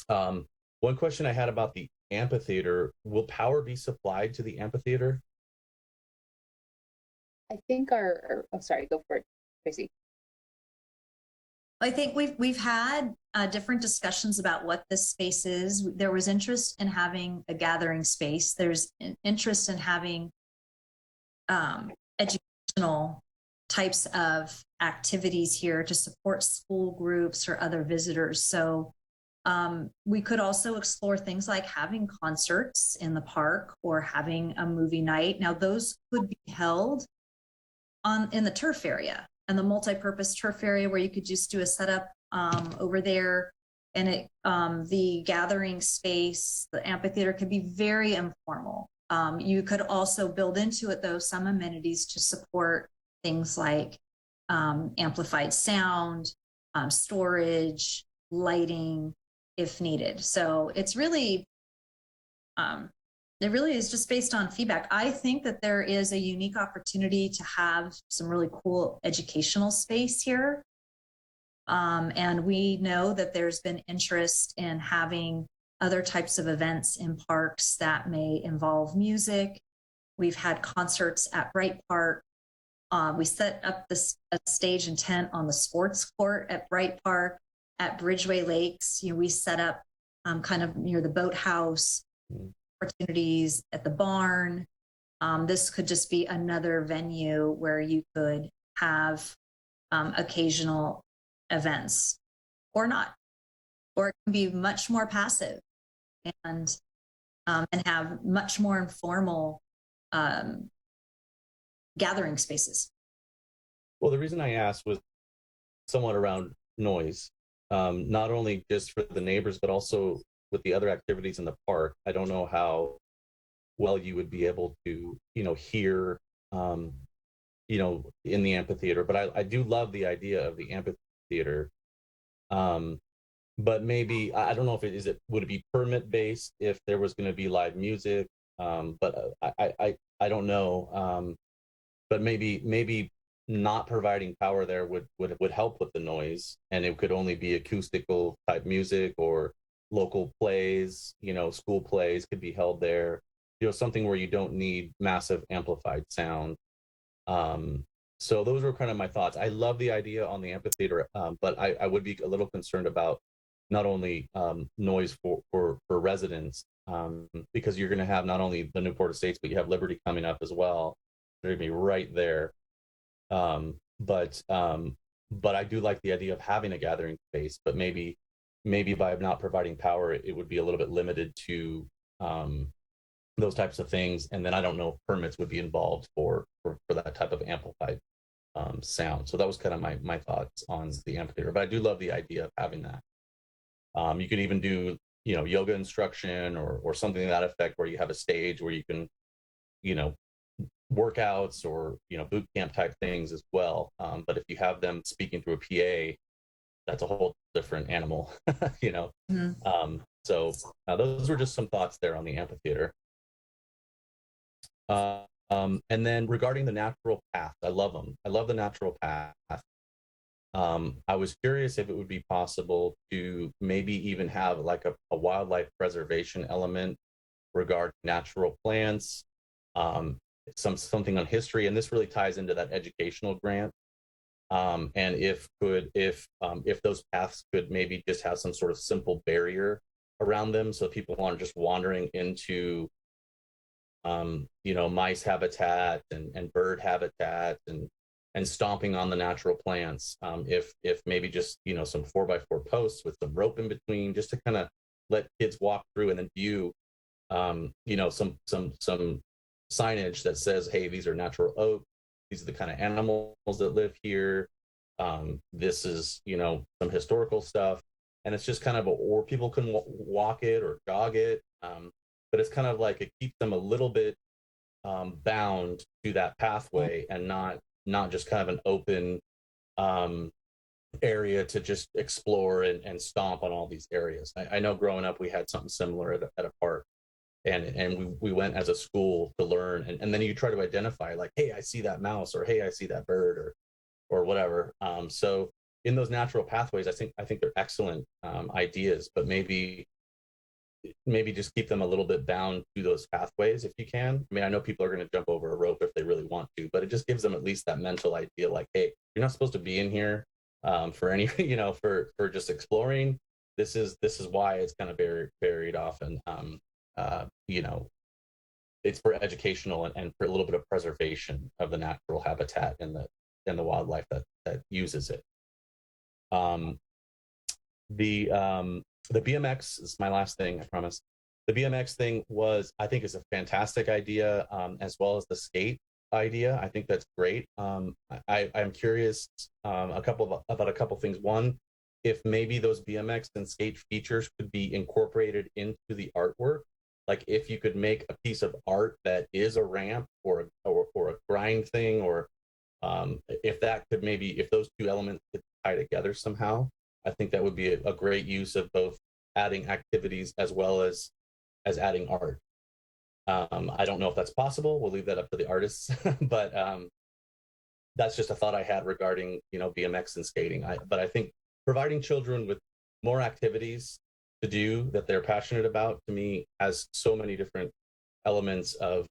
Speaker 2: One question I had about the amphitheater, will power be supplied to the amphitheater?
Speaker 6: I think oh, sorry, go for it, Tracy.
Speaker 3: I think we've had different discussions about what this space is. There was interest in having a gathering space. There's an interest in having educational types of activities here to support school groups or other visitors. So we could also explore things like having concerts in the park or having a movie night. Now, those could be held in the turf area, and the multi-purpose turf area, where you could just do a setup over there. And the gathering space, the amphitheater, could be very informal. You could also build into it, though, some amenities to support things like amplified sound, storage, lighting, if needed. So it's really, it really is just based on feedback. I think that there is a unique opportunity to have some really cool educational space here. And we know that there's been interest in having other types of events in parks that may involve music. We've had concerts at Bright Park. We set up a stage and tent on the sports court at Bright Park. At Bridgeway Lakes, we set up kind of near the boathouse, opportunities at the barn. This could just be another venue where you could have occasional events, or not, or it can be much more passive and have much more informal gathering spaces.
Speaker 2: Well, the reason I asked was somewhat around noise, not only just for the neighbors, but also with the other activities in the park. I don't know how well you would be able to, hear, in the amphitheater, but I do love the idea of the amphitheater. But maybe, I don't know if would it be permit based if there was going to be live music? But I don't know. But maybe not providing power there would help with the noise, and it could only be acoustical type music or local plays, school plays could be held there, something where you don't need massive amplified sound. So those were kind of my thoughts. I love the idea on the amphitheater, but I would be a little concerned about not only noise for residents, because you're going to have not only the Newport Estates, but you have Liberty coming up as well. They're going to be right there. But I do like the idea of having a gathering space, but maybe by not providing power, it would be a little bit limited to those types of things. And then I don't know if permits would be involved for that type of amplified sound. So that was kind of my thoughts on the amphitheater. But I do love the idea of having that. You could even do yoga instruction or something to that effect, where you have a stage where you can workouts or boot camp type things as well. But if you have them speaking through a PA, that's a whole different animal.
Speaker 3: Mhm.
Speaker 2: So those were just some thoughts there on the amphitheater. And then regarding the natural path, I love them. I love the natural path. I was curious if it would be possible to maybe even have like a wildlife preservation element regarding natural plants, something on history, and this really ties into that educational grant. And if those paths could maybe just have some sort of simple barrier around them, so people aren't just wandering into mice habitat and bird habitat and stomping on the natural plants. If maybe just some 4x4 posts with some rope in between, just to kind of let kids walk through and then view some signage that says, hey, these are natural oak, these are the kind of animals that live here, this is some historical stuff, and it's just kind of or people can walk it or jog it, but it's kind of like it keeps them a little bit bound to that pathway, and not just kind of an open area to just explore and stomp on all these areas. I know growing up we had something similar at a park, and we went as a school to learn, and then you try to identify, like, hey, I see that mouse, or hey, I see that bird, or whatever. So in those natural pathways, I think they're excellent ideas, but maybe just keep them a little bit bound to those pathways if you can. I mean, I know people are going to jump over a rope if they really want to, but it just gives them at least that mental idea, like, hey, you're not supposed to be in here for any for just exploring. This is why it's kind of buried off, and it's for educational and for a little bit of preservation of the natural habitat and the wildlife that uses it. The BMX is my last thing, I promise. The BMX thing I think is a fantastic idea, as well as the skate idea. I think that's great. I'm curious about a couple things. One, if maybe those BMX and skate features could be incorporated into the artwork. Like if you could make a piece of art that is a ramp or a grind thing, or if those two elements could tie together somehow, I think that would be a great use of both adding activities as well as adding art. I don't know if that's possible. We'll leave that up to the artists, but that's just a thought I had regarding BMX and skating. But I think providing children with more activities to do that they're passionate about, to me, has so many different elements of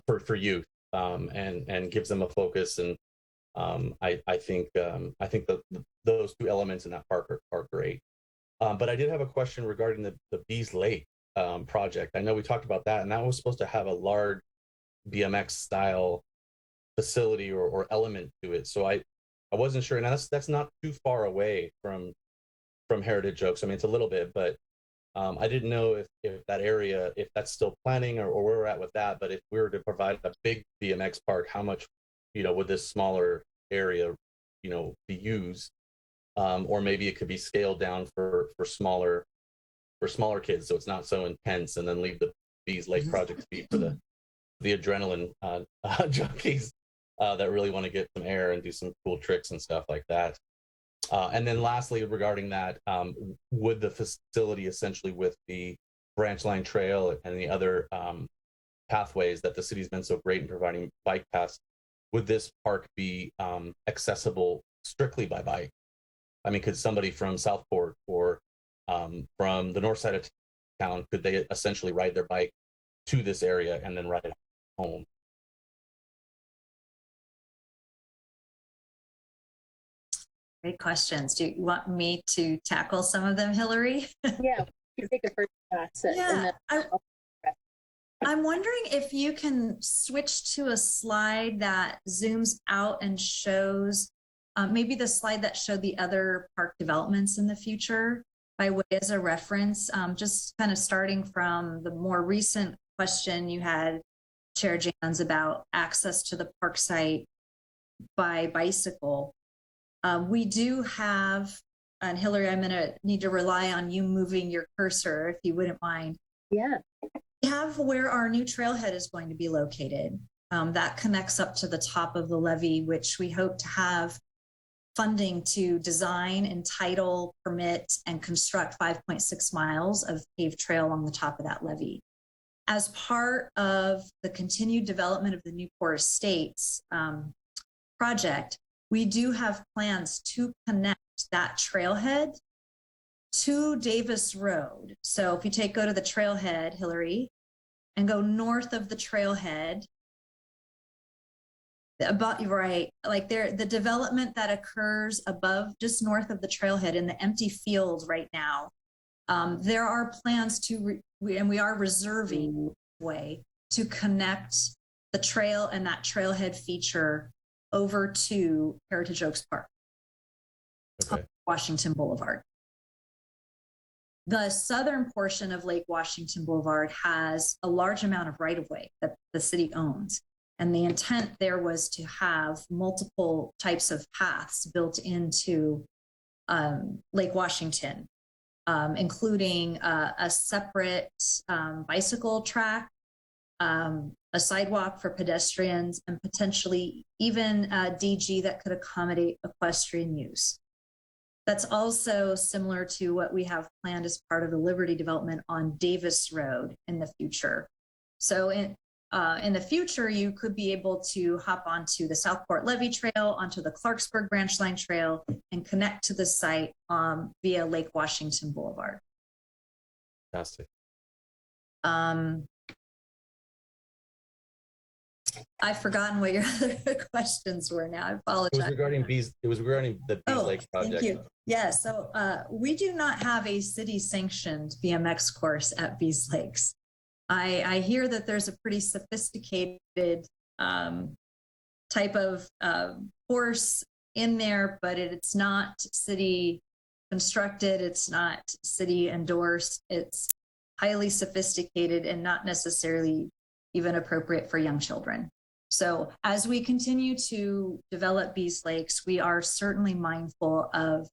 Speaker 2: for youth, and gives them a focus. And I think those two elements in that park are great. But I did have a question regarding the Bees Lake project. I know we talked about that, and that was supposed to have a large BMX style facility or element to it. So I wasn't sure, and that's not too far away from Heritage Oaks. I mean, it's a little bit, but I didn't know if that area, if that's still planning, or where we're at with that. But if we were to provide a big BMX park, how much would this smaller area be used, or maybe it could be scaled down for smaller kids, so it's not so intense, and then leave the Bees Lake project to be for the adrenaline junkies that really want to get some air and do some cool tricks and stuff like that. And then lastly, regarding that, would the facility, essentially with the branch line trail and the other pathways that the city's been so great in providing bike paths, would this park be accessible strictly by bike? I mean, could somebody from Southport or from the north side of town, could they essentially ride their bike to this area and then ride home?
Speaker 3: Great questions. Do you want me to tackle some of them, Hillary?
Speaker 6: Yeah, you take a first pass.
Speaker 3: Yeah, I'm wondering if you can switch to a slide that zooms out and shows maybe the slide that showed the other park developments in the future by way as a reference, just kind of starting from the more recent question you had, Chair Jans, about access to the park site by bicycle. We do have, and Hillary, I'm going to need to rely on you moving your cursor if you wouldn't mind.
Speaker 6: Yeah.
Speaker 3: We have where our new trailhead is going to be located. That connects up to the top of the levee, which we hope to have funding to design, entitle, permit, and construct 5.6 miles of paved trail along the top of that levee. As part of the continued development of the Newport Estates project, we do have plans to connect that trailhead to Davis Road. So if you go to the trailhead, Hillary, and go north of the trailhead, about right, like there, the development that occurs above, just north of the trailhead in the empty field right now, there are plans to, and we are reserving way to connect the trail and that trailhead feature over to Heritage Oaks Park,
Speaker 2: Okay.
Speaker 3: Washington Boulevard. The southern portion of Lake Washington Boulevard has a large amount of right-of-way that the city owns. And the intent there was to have multiple types of paths built into Lake Washington, including a separate bicycle track, a sidewalk for pedestrians, and potentially even a DG that could accommodate equestrian use. That's also similar to what we have planned as part of the Liberty development on Davis Road in the future. So in the future, you could be able to hop onto the Southport Levee Trail, onto the Clarksburg Branch Line Trail, and connect to the site via Lake Washington Boulevard.
Speaker 2: Fantastic.
Speaker 3: I've forgotten what your other questions were now. I apologize.
Speaker 2: It was regarding the Bees Lake project.
Speaker 3: Thank you. Yeah, so we do not have a city-sanctioned BMX course at Bees Lakes. I hear that there's a pretty sophisticated type of course in there, but it's not city constructed. It's not city endorsed. It's highly sophisticated and not necessarily even appropriate for young children. So as we continue to develop Bees Lakes, we are certainly mindful of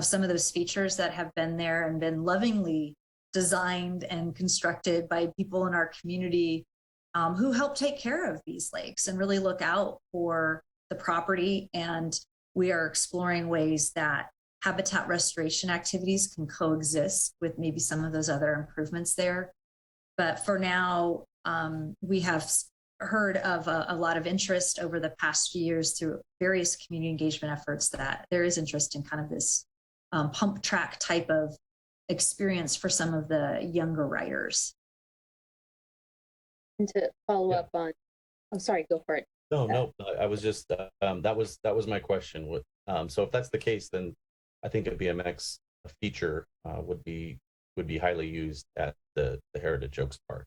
Speaker 3: some of those features that have been there and been lovingly designed and constructed by people in our community who help take care of Bees Lakes and really look out for the property. And we are exploring ways that habitat restoration activities can coexist with maybe some of those other improvements there. But for now, we have heard of a lot of interest over the past few years through various community engagement efforts that there is interest in kind of this pump track type of experience for some of the younger riders.
Speaker 6: And to follow up on, oh, sorry, go for it.
Speaker 2: No, I was just, that was my question. So if that's the case, then I think a BMX feature would be highly used at the Heritage Oaks Park.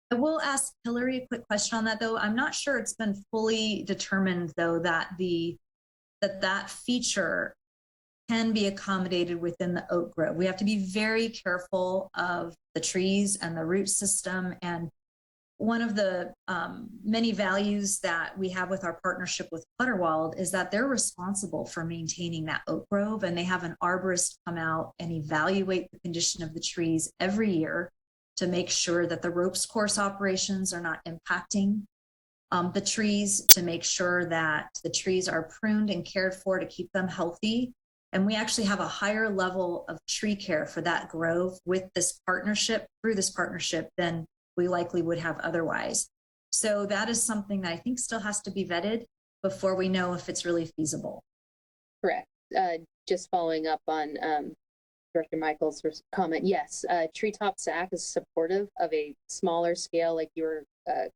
Speaker 3: I will ask Hillary a quick question on that, though. I'm not sure it's been fully determined, though, that that feature can be accommodated within the oak grove. We have to be very careful of the trees and the root system. And one of the many values that we have with our partnership with Clutterwald is that they're responsible for maintaining that oak grove, and they have an arborist come out and evaluate the condition of the trees every year to make sure that the ropes course operations are not impacting the trees, to make sure that the trees are pruned and cared for to keep them healthy. And we actually have a higher level of tree care for that grove with this partnership, through this partnership, than we likely would have otherwise. So that is something that I think still has to be vetted before we know if it's really feasible.
Speaker 6: Correct. Just following up on Director Michael's comment. Yes, Treetop SAC is supportive of a smaller scale, like you were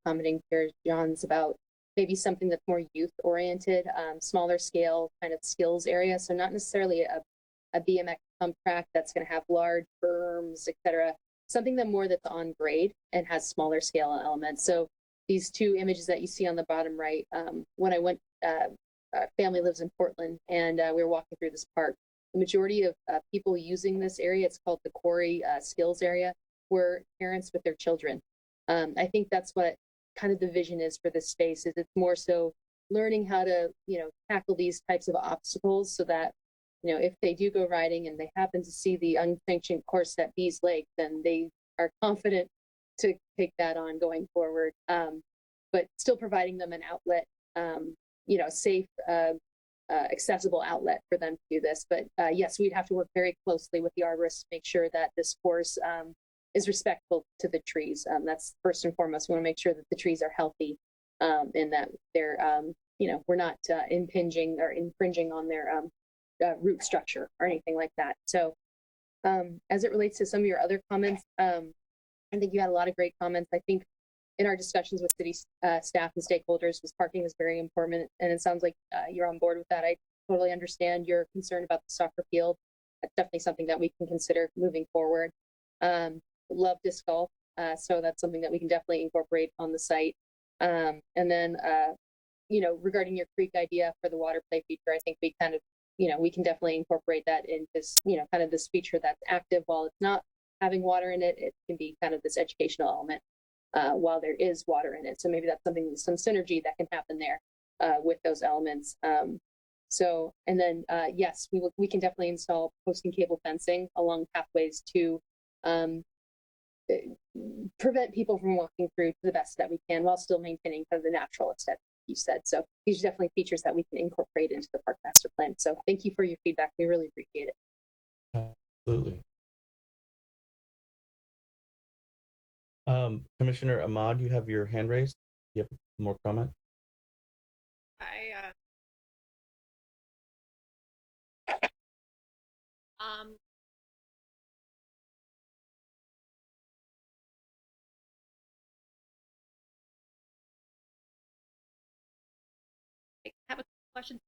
Speaker 6: commenting here, John's, about maybe something that's more youth oriented, smaller scale kind of skills area. So not necessarily a BMX pump track that's going to have large berms, etc. Something that more that's on grade and has smaller scale elements. So these two images that you see on the bottom right, when I went, our family lives in Portland, and we were walking through this park. The majority of people using this area, it's called the Quarry Skills Area, were parents with their children. I think that's what kind of the vision is for this space. Is it's more so learning how to, tackle these types of obstacles, so that, if they do go riding and they happen to see the unsanctioned course at Bees Lake, then they are confident to take that on going forward. But still providing them an outlet, safe, accessible outlet for them to do this. But yes, we'd have to work very closely with the arborists to make sure that this course is respectful to the trees. That's first and foremost. We want to make sure that the trees are healthy, and that they're, we're not impinging or infringing on their root structure or anything like that. So as it relates to some of your other comments, I think you had a lot of great comments. I think in our discussions with city staff and stakeholders, was parking is very important, and it sounds like you're on board with that. I totally understand your concern about the soccer field. That's definitely something that we can consider moving forward. Love disc golf, so that's something that we can definitely incorporate on the site. And then, regarding your creek idea for the water play feature, I think we kind of, we can definitely incorporate that in this, kind of this feature that's active while it's not having water in it. It can be kind of this educational element while there is water in it. So maybe that's something, some synergy that can happen there with those elements. So, and then, yes, we can definitely install post and cable fencing along pathways to prevent people from walking through to the best that we can, while still maintaining kind of the natural aesthetic you said. So these are definitely features that we can incorporate into the park master plan. So thank you for your feedback. We really appreciate it.
Speaker 2: Absolutely. Commissioner Ahmad, you have your hand raised. You have more comment?
Speaker 1: I have a question.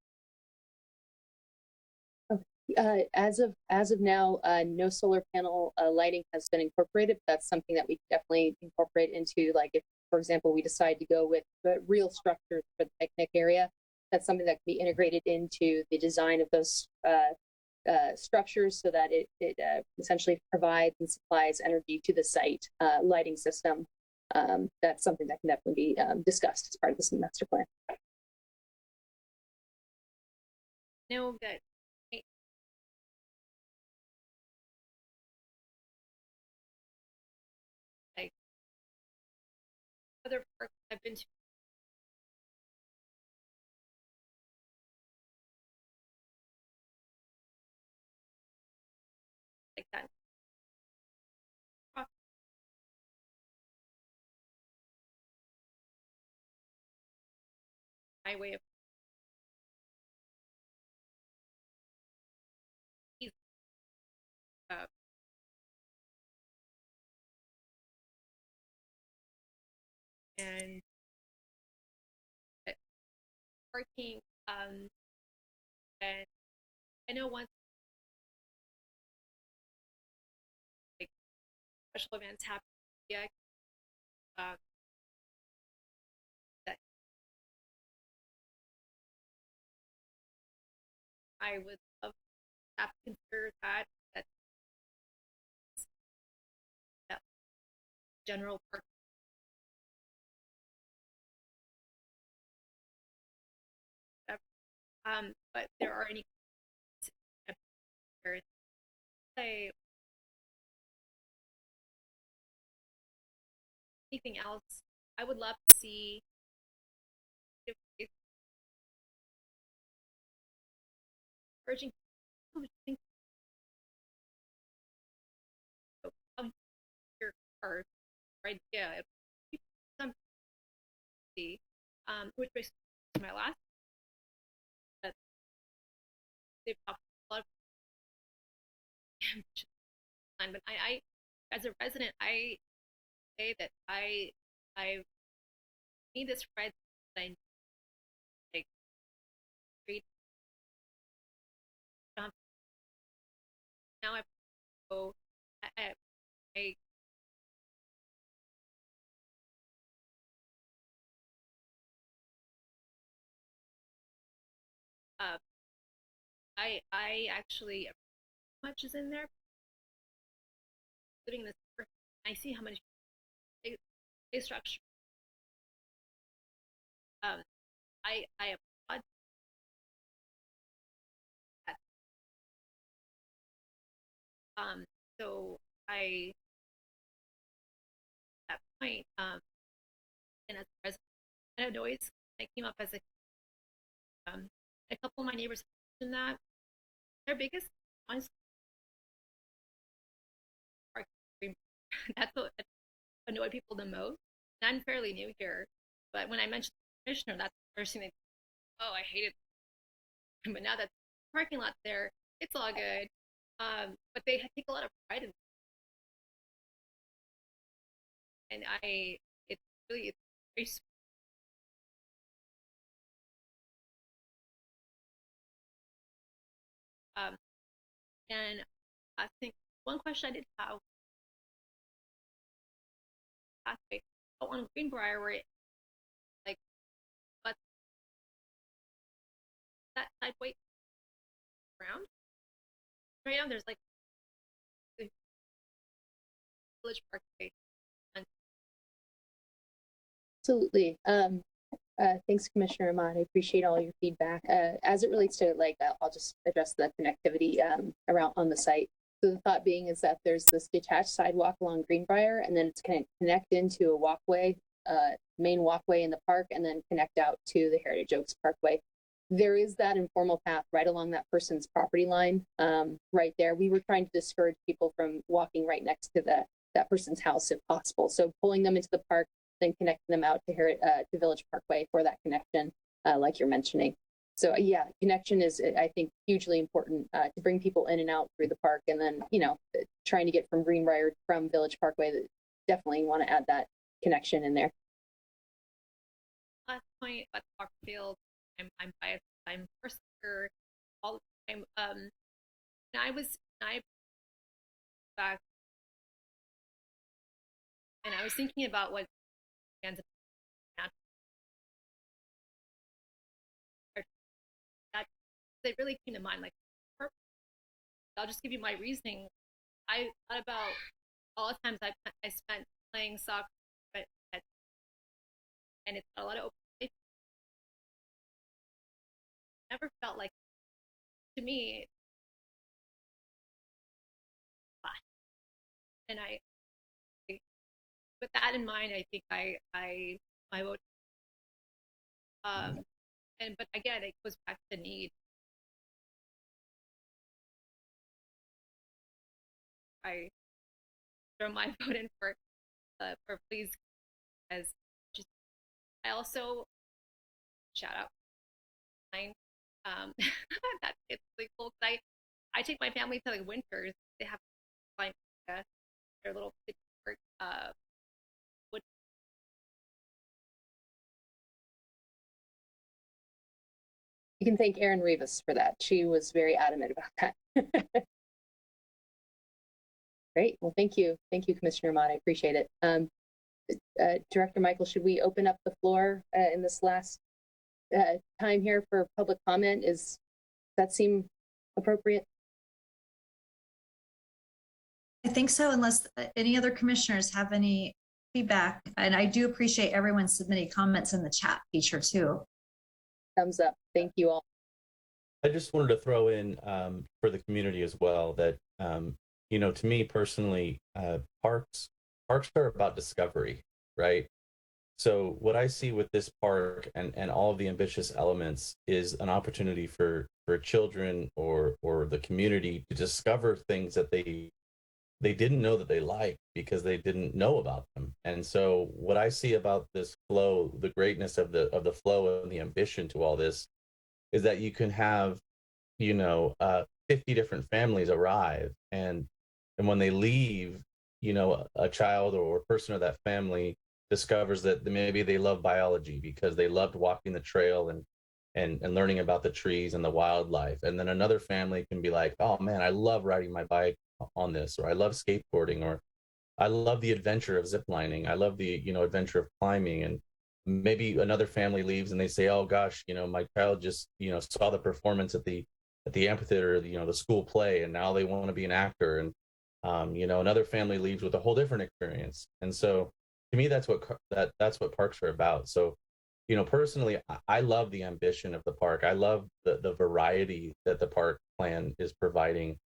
Speaker 6: As of now, no solar panel lighting has been incorporated. But that's something that we definitely incorporate into, like, if, for example, we decide to go with real structures for the picnic area, that's something that can be integrated into the design of those structures, so that it essentially provides and supplies energy to the site lighting system. That's something that can definitely be discussed as part of this master plan.
Speaker 1: No, that like other parks I've been to, like that. My way of uh, and parking, and I know once like special events happen, yeah, that I would love to have to consider that general park. But there are any say anything else, I would love to see if urging people to think of your card right. Yeah, some which brings me to my last that they've talked a lot but I as a resident, I say that I need this red that I like read now I go I uh I actually how much is in there including this I see how much they structure um I applaud that so I at that point and as a president I know noise I came up as a couple of my neighbors mentioned that their biggest honestly are that's what annoyed people the most. And I'm fairly new here, but when I mentioned the commissioner, that's the first thing they oh I hate it. But now that the parking lot there, it's all good. But they take a lot of pride in it. And it's really it's very sweet. And I think one question I did have pathway on Greenbrier where it, like but that sideway around right now there's like the Village Parkway and
Speaker 6: Absolutely. Thanks, Commissioner Ahmad. I appreciate all your feedback. As it relates to I'll just address the connectivity around on the site. So the thought being is that there's this detached sidewalk along Greenbrier, and then it's going to connect into a walkway, main walkway in the park, and then connect out to the Heritage Oaks Parkway. There is that informal path right along that person's property line, right there. We were trying to discourage people from walking right next to that person's house if possible. So pulling them into the park, then connecting them out to Village Parkway for that connection, like you're mentioning. So yeah, connection is, I think, hugely important to bring people in and out through the park, and then trying to get from Greenbrier from Village Parkway. Definitely want to add that connection in there.
Speaker 1: last point about Parkfield, I'm biased. I'm first here all the time. I back and I was thinking about what fans that it really came to mind. Like, I'll just give you my reasoning. I thought about all the times I spent playing soccer, and it's a lot of open space. Never felt like to me. And with that in mind, I think I vote. But again, it goes back to need. I throw my vote in for please, as just I also shout out mine. That it's really cool. I take my family to like winters. They have like their little wood.
Speaker 6: You can thank Erin Rivas for that. She was very adamant about that. Great. Well, thank you, Commissioner Ahmad. I appreciate it. Director Michael, should we open up the floor in this last time here for public comment? Does that seem appropriate?
Speaker 3: I think so, unless any other commissioners have any feedback. And I do appreciate everyone submitting comments in the chat feature too.
Speaker 6: Thumbs up. Thank you all.
Speaker 2: I just wanted to throw in for the community as well that, to me personally, parks are about discovery, right? So what I see with this park and all of the ambitious elements is an opportunity for children or the community to discover things that they didn't know that they liked because they didn't know about them. And so what I see about this flow, the greatness of the flow and the ambition to all this is that you can have, 50 different families arrive, and when they leave, you know, a child or a person of that family discovers that maybe they love biology because they loved walking the trail and learning about the trees and the wildlife. And then another family can be like, oh man, I love riding my bike on this, or I love skateboarding, or I love the adventure of ziplining. I love the, you know, adventure of climbing. And maybe another family leaves and they say, oh gosh, you know, my child just, you know, saw the performance at the amphitheater, you know, the school play, and now they want to be an actor. And you know, another family leaves with a whole different experience. And so to me, that's what parks are about. So, you know, personally, I love the ambition of the park. I love the variety that the park plan is providing.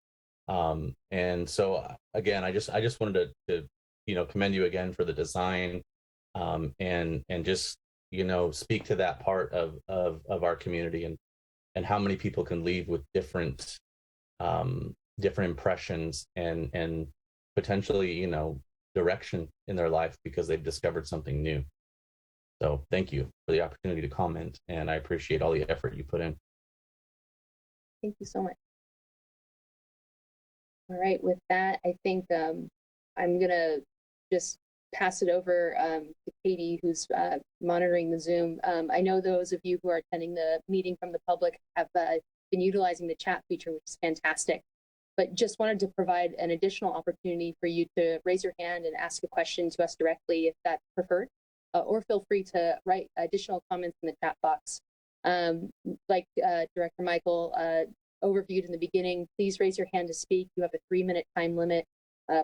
Speaker 2: And so again, I just wanted to you know, commend you again for the design, and just, you know, speak to that part of our community, and how many people can leave with different different impressions and potentially, you know, direction in their life because they've discovered something new. So thank you for the opportunity to comment, and I appreciate all the effort you put in.
Speaker 6: Thank you so much. All right, with that, I think I'm gonna just pass it over to Katie, who's monitoring the Zoom. I know those of you who are attending the meeting from the public have been utilizing the chat feature, which is fantastic. But just wanted to provide an additional opportunity for you to raise your hand and ask a question to us directly if that's preferred, or feel free to write additional comments in the chat box. Like Director Michael overviewed in the beginning, please raise your hand to speak. You have a 3-minute time limit.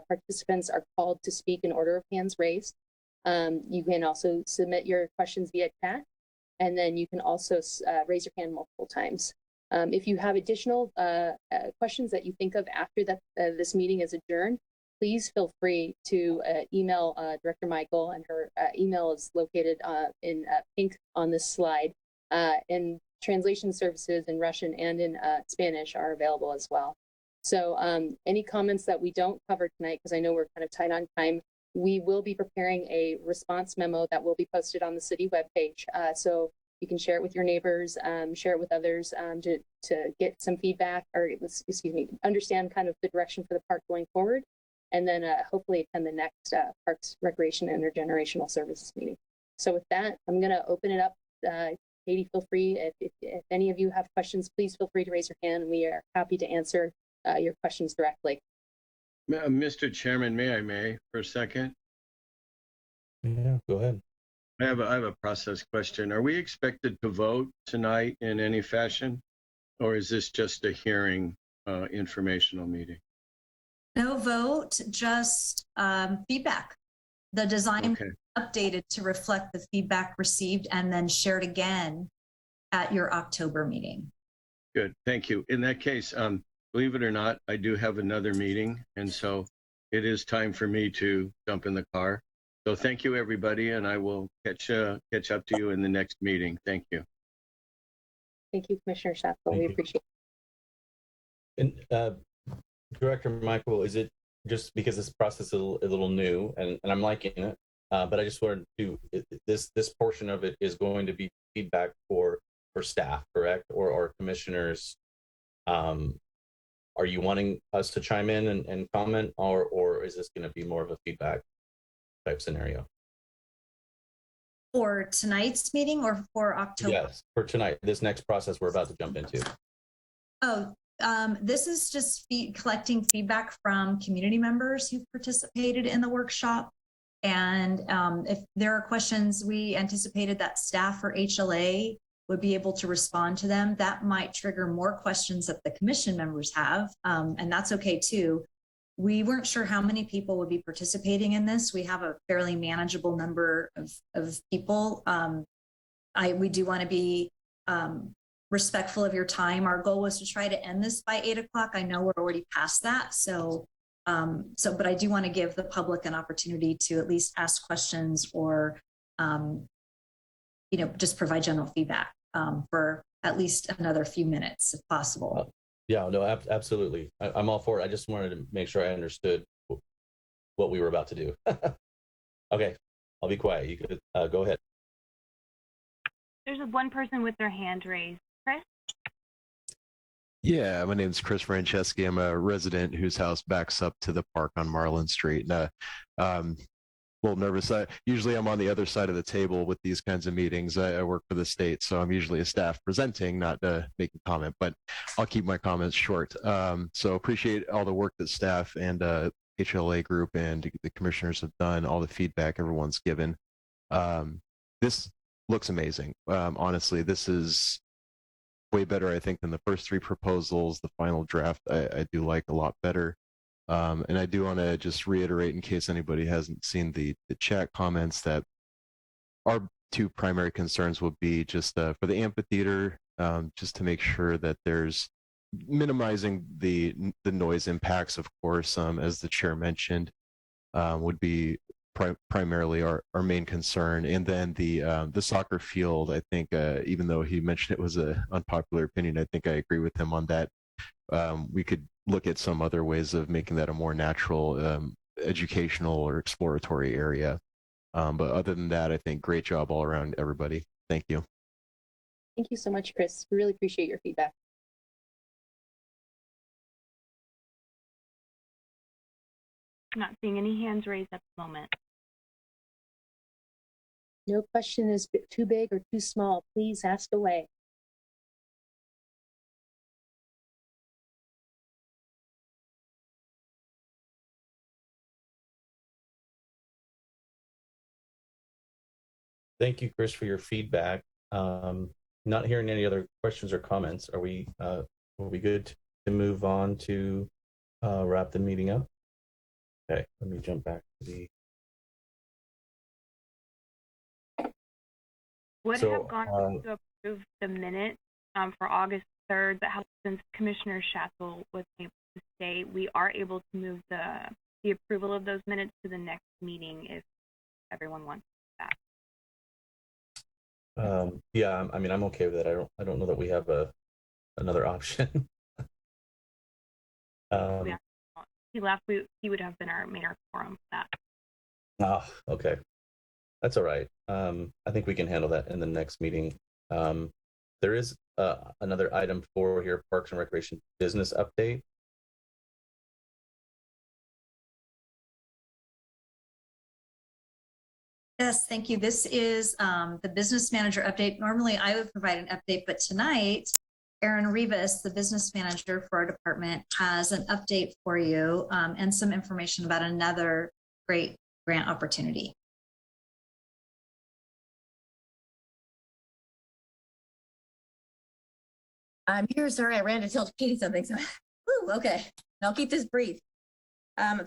Speaker 6: Participants are called to speak in order of hands raised. You can also submit your questions via chat, and then you can also raise your hand multiple times. If you have additional questions that you think of after that this meeting is adjourned, please feel free to email Director Michael, and her email is located in pink on this slide. And translation services in Russian and in Spanish are available as well. So any comments that we don't cover tonight, because I know we're kind of tight on time, we will be preparing a response memo that will be posted on the city webpage. So you can share it with your neighbors, share it with others to get some feedback, or excuse me, understand kind of the direction for the park going forward, and then hopefully attend the next Parks, Recreation, and Intergenerational Services meeting. So with that, I'm going to open it up. Katie, feel free, if any of you have questions, please feel free to raise your hand, and we are happy to answer your questions directly.
Speaker 5: Mr. Chairman, may I for a second?
Speaker 2: Yeah, go ahead.
Speaker 5: I have a process question. Are we expected to vote tonight in any fashion, or is this just a hearing, informational meeting?
Speaker 3: No vote, just feedback. The design updated to reflect the feedback received and then shared again at your October meeting.
Speaker 5: Good, thank you. In that case, believe it or not, I do have another meeting, and so it is time for me to jump in the car. So thank you, everybody, and I will catch up to you in the next meeting. Thank you.
Speaker 6: Thank you, Commissioner Schatzl. We appreciate
Speaker 2: it. And Director Michael, is it just because this process is a little new, and I'm liking it, but I just wanted to, this portion of it is going to be feedback for staff, correct? Or commissioners. Are you wanting us to chime in and comment, or is this going to be more of a feedback type scenario?
Speaker 3: For tonight's meeting or for October?
Speaker 2: Yes, for tonight, this next process we're about to jump into.
Speaker 3: Oh, this is just collecting feedback from community members who participated in the workshop. And if there are questions, we anticipated that staff or HLA would be able to respond to them. That might trigger more questions that the commission members have, and that's okay too. We weren't sure how many people would be participating in this. We have a fairly manageable number of people. We do want to be respectful of your time. Our goal was to try to end this by 8 o'clock. I know we're already past that. But I do want to give the public an opportunity to at least ask questions or, just provide general feedback for at least another few minutes if possible.
Speaker 2: Yeah, no, absolutely. I'm all for it. I just wanted to make sure I understood what we were about to do. Okay, I'll be quiet. You could go ahead.
Speaker 7: There's one person with their hand raised. Chris? Yeah, my name's Chris Franceschi. I'm a resident whose house backs up to the park on Marlin Street. And a little nervous. Usually I'm on the other side of the table with these kinds of meetings. I work for the state, so I'm usually a staff presenting, not making comment, but I'll keep my comments short. So appreciate all the work that staff and HLA group and the commissioners have done, all the feedback everyone's given. This looks amazing. Honestly, this is way better, I think, than the first three proposals. The final draft, I do like a lot better. And I do want to just reiterate, in case anybody hasn't seen the chat comments, that our two primary concerns would be just for the amphitheater, just to make sure that there's minimizing the noise impacts, of course, as the chair mentioned, would be primarily our main concern. And then the soccer field, I think, even though he mentioned it was an unpopular opinion, I think I agree with him on that. We could look at some other ways of making that a more natural, educational or exploratory area. But other than that, I think great job all around, everybody. Thank you.
Speaker 6: Thank you so much, Chris. We really appreciate your feedback.
Speaker 8: Not seeing any hands raised at the moment.
Speaker 6: No question is too big or too small. Please ask away.
Speaker 2: Thank you, Chris, for your feedback. Not hearing any other questions or comments. Are we good to move on to wrap the meeting up? Okay, let me jump back to the.
Speaker 8: Would have gone to approve the minutes for August 3rd, but since Commissioner Schatzel was able to stay, we are able to move the approval of those minutes to the next meeting if everyone wants that.
Speaker 2: Yeah, I mean, I'm okay with it. I don't know that we have another option.
Speaker 8: Yeah. He left. He would have been our main quorum for that.
Speaker 2: Oh, okay. That's all right. I think we can handle that in the next meeting. There is another item 4 here, Parks and Recreation business update.
Speaker 3: Yes, thank you. This is the business manager update. Normally I would provide an update, but tonight, Erin Rivas, the business manager for our department, has an update for you and some information about another great grant opportunity.
Speaker 9: I'm here. Sorry, I ran to tell Katie something. So, okay, I'll keep this brief.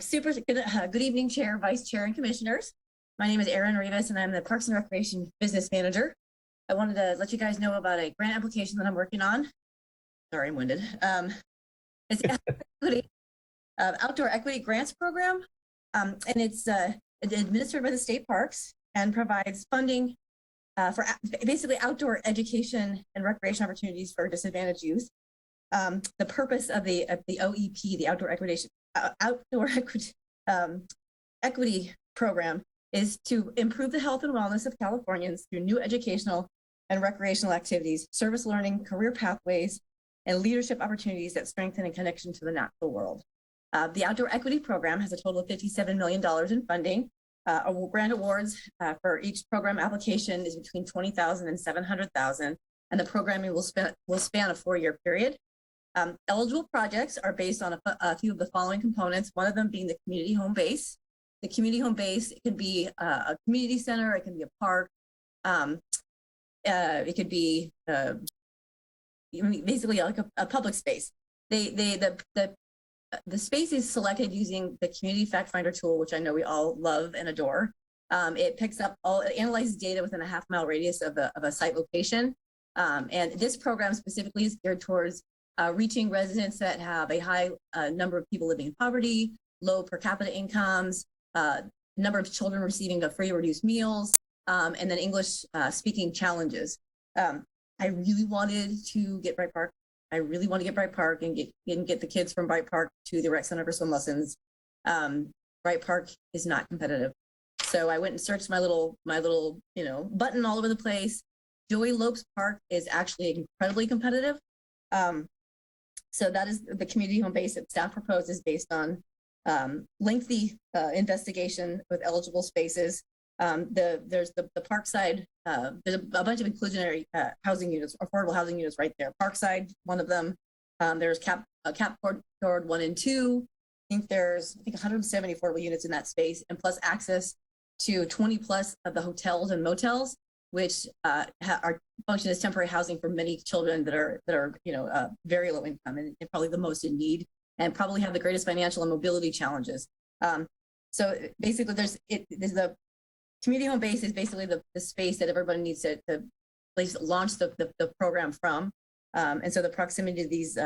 Speaker 9: Super good evening, Chair, Vice Chair, and Commissioners. My name is Erin Rivas, and I'm the Parks and Recreation Business Manager. I wanted to let you guys know about a grant application that I'm working on. Sorry, I'm winded. It's the Outdoor Equity Grants Program, and it's administered by the state parks and provides funding for basically outdoor education and recreation opportunities for disadvantaged youth. The purpose of the OEP, the Outdoor Equity Program, is to improve the health and wellness of Californians through new educational and recreational activities, service learning, career pathways, and leadership opportunities that strengthen a connection to the natural world. The Outdoor Equity Program has a total of $57 million in funding. Grant awards for each program application is between $20,000 and $700,000, and the programming will span a 4-year period. Eligible projects are based on a few of the following components, one of them being the community home base. The community home base, it could be a community center, it can be a park, it could be basically like a public space. The space is selected using the Community Fact Finder tool, which I know we all love and adore. It picks up it analyzes data within a half-mile radius of a site location. And this program specifically is geared towards reaching residents that have a high number of people living in poverty, low per capita incomes, number of children receiving the free or reduced meals, and then English speaking challenges. I really wanted to get Bright Park. I really want to get Bright Park and get the kids from Bright Park to the rec center for swim lessons. Bright Park is not competitive. So I went and searched my little button all over the place. Joey Lopes Park is actually incredibly competitive. So that is the community home base that staff proposes based on lengthy investigation with eligible spaces. There's the Parkside, there's a bunch of inclusionary housing units, affordable housing units right there. Parkside, one of them. There's Cap Court 1 and 2. I think 170 affordable units in that space, and plus access to 20 plus of the hotels and motels, which are function as temporary housing for many children that are very low income and probably the most in need, and probably have the greatest financial and mobility challenges. So basically, there's the community home base is basically the space that everybody needs to launch the program from. And so the proximity to these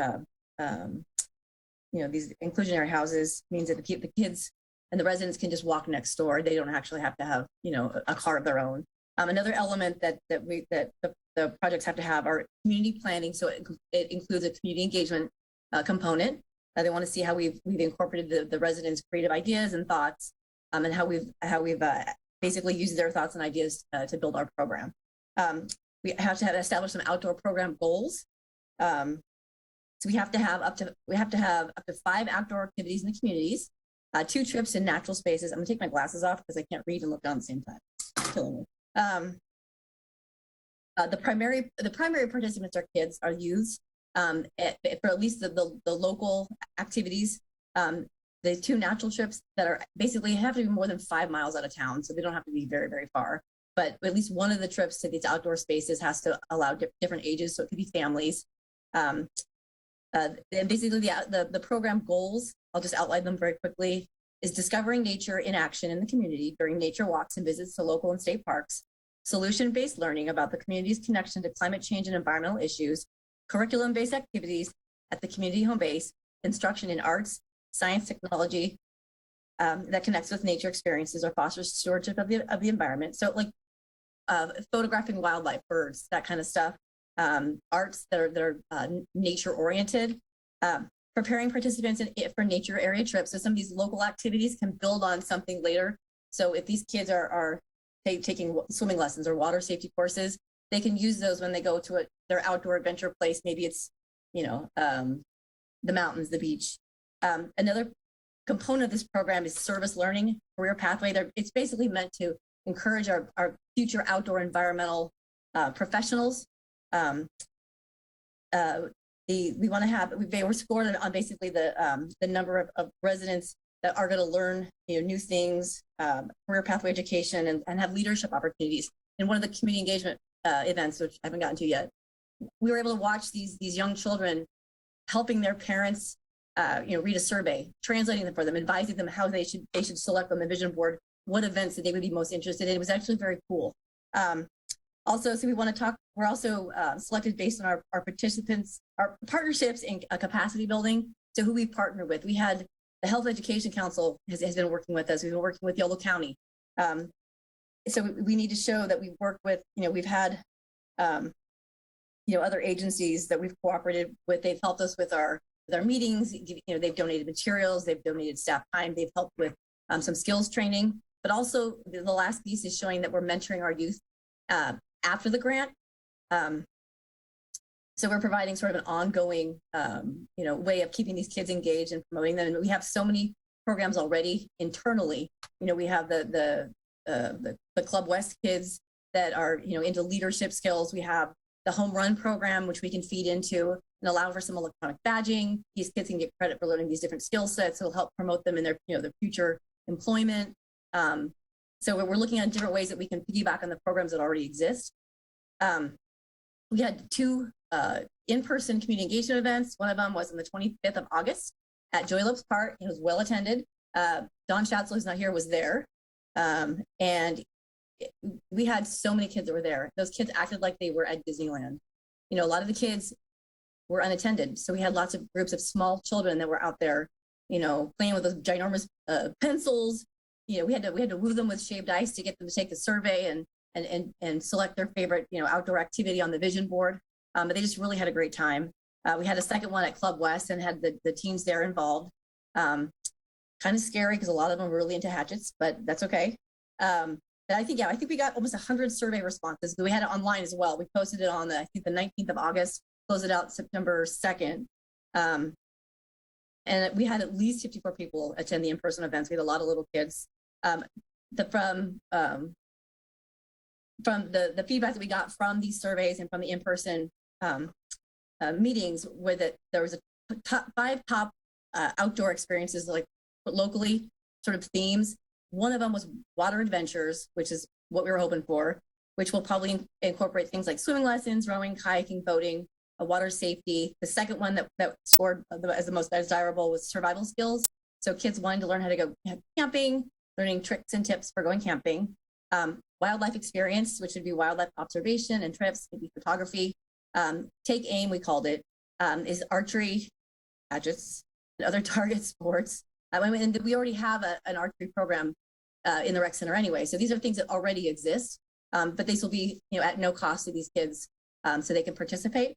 Speaker 9: these inclusionary houses means that the kids and the residents can just walk next door. They don't actually have to have a car of their own. Another element that the projects have to have are community planning. So it includes a community engagement component. They want to see how we've incorporated the residents' creative ideas and thoughts, and how we've basically used their thoughts and ideas to build our program. We have to establish some outdoor program goals. So we have to have up to 5 outdoor activities in the communities, 2 trips in natural spaces. I'm gonna take my glasses off because I can't read and look down at the same time. It's killing me. The primary participants are kids, are youths. For at least the local activities, the 2 natural trips that are basically have to be more than 5 miles out of town, so they don't have to be very, very far. But at least one of the trips to these outdoor spaces has to allow different ages, so it could be families. And basically the program goals, I'll just outline them very quickly, is discovering nature in action in the community during nature walks and visits to local and state parks, solution-based learning about the community's connection to climate change and environmental issues, curriculum-based activities at the community home base, instruction in arts, science, technology that connects with nature experiences or fosters stewardship of the environment. So like photographing wildlife, birds, that kind of stuff. Arts that are nature oriented, preparing participants for nature area trips. So some of these local activities can build on something later. So if these kids are taking swimming lessons or water safety courses, they can use those when they go to their outdoor adventure place. Maybe it's, the mountains, the beach. Another component of this program is service learning, career pathway. It's basically meant to encourage our future outdoor environmental professionals. We want to have, they were scored on basically the number of residents that are going to learn new things, career pathway education, and have leadership opportunities. In one of the community engagement events, which I haven't gotten to yet, we were able to watch these young children helping their parents read a survey, translating them for them, advising them how they should select on the vision board what events that they would be most interested in. It was actually very cool. Also, so we want to talk, we're also selected based on our participants, our partnerships in capacity building. So who we partner with. We had the Health Education Council has been working with us. We've been working with Yolo County. So we need to show that we work with, we've had, other agencies that we've cooperated with. They've helped us with our meetings. They've donated materials, they've donated staff time, they've helped with some skills training. But also the last piece is showing that we're mentoring our youth after the grant. So we're providing sort of an ongoing, way of keeping these kids engaged and promoting them. And we have so many programs already internally. We have the Club West kids that are, into leadership skills. We have the home run program, which we can feed into and allow for some electronic badging. These kids can get credit for learning these different skill sets. It'll help promote them in their, their future employment. So we're looking at different ways that we can piggyback on the programs that already exist. We had 2 in-person community engagement events. One of them was on the 25th of August at Joy Lopes Park. It was well attended. Don Schatzel, who's not here, was there. And we had so many kids that were there. Those kids acted like they were at Disneyland. A lot of the kids were unattended. So we had lots of groups of small children that were out there, playing with those ginormous pencils. We had to woo them with shaved ice to get them to take the survey and select their favorite, outdoor activity on the vision board. But they just really had a great time. We had a second one at Club West and had the teens there involved. Kind of scary because a lot of them were really into hatchets, but that's okay. But I think we got almost 100 survey responses. We had it online as well. We posted it on the 19th of August, closed it out September 2nd. And we had at least 54 people attend the in-person events. We had a lot of little kids. From the feedback that we got from these surveys and from the in-person meetings, were that there was a five top outdoor experiences, like locally sort of themes. One of them was water adventures, which is what we were hoping for, which will probably incorporate things like swimming lessons, rowing, kayaking, boating, water safety. The second one that scored as the most desirable was survival skills. So kids wanting to learn how to go camping, learning tricks and tips for going camping. Wildlife experience, which would be wildlife observation and trips, maybe photography. Take aim, we called it, is archery, gadgets, and other target sports. And we already have an archery program in the rec center anyway. So these are things that already exist, but these will be at no cost to these kids, so they can participate.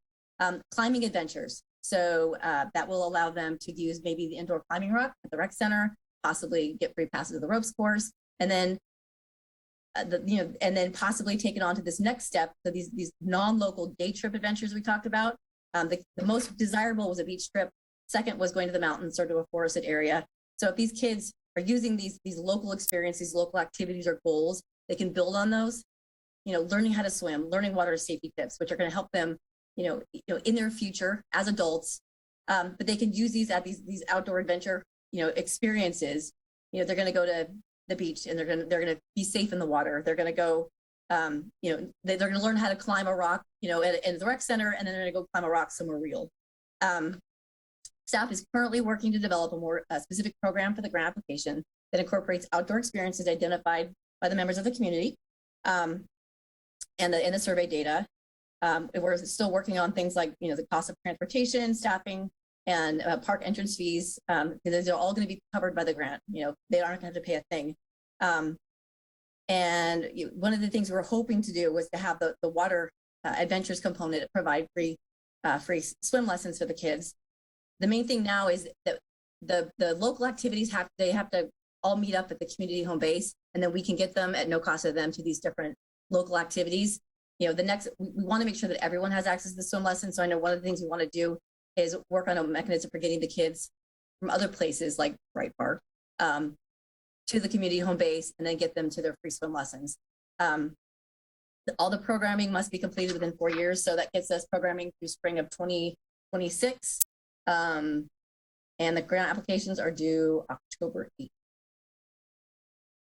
Speaker 9: Climbing adventures. So that will allow them to use maybe the indoor climbing rock at the rec center, possibly get free passes to the ropes course, and then and then possibly take it on to this next step. So these non-local day trip adventures we talked about. The most desirable was a beach trip. Second was going to the mountains or to a forested area. So if these kids are using these local experiences, local activities or goals, they can build on those. Learning how to swim, learning water safety tips, which are going to help them, in their future as adults. But they can use these at these outdoor adventure, experiences. They're going to go to the beach and they're going to be safe in the water. They're going to go, they're going to learn how to climb a rock, in the rec center, and then they're going to go climb a rock somewhere real. Staff is currently working to develop a more specific program for the grant application that incorporates outdoor experiences identified by the members of the community, and the survey data. We're still working on things like, the cost of transportation, staffing, and park entrance fees, because these are all going to be covered by the grant. They aren't going to have to pay a thing. And one of the things we were hoping to do was to have the water adventures component provide free swim lessons for the kids. The main thing now is that the local activities have to all meet up at the community home base, and then we can get them at no cost to them to these different local activities. We want to make sure that everyone has access to the swim lessons. So I know one of the things we want to do is work on a mechanism for getting the kids from other places like Bright Park to the community home base, and then get them to their free swim lessons. All the programming must be completed within 4 years. So that gets us programming through spring of 2026. And the grant applications are due October 8th.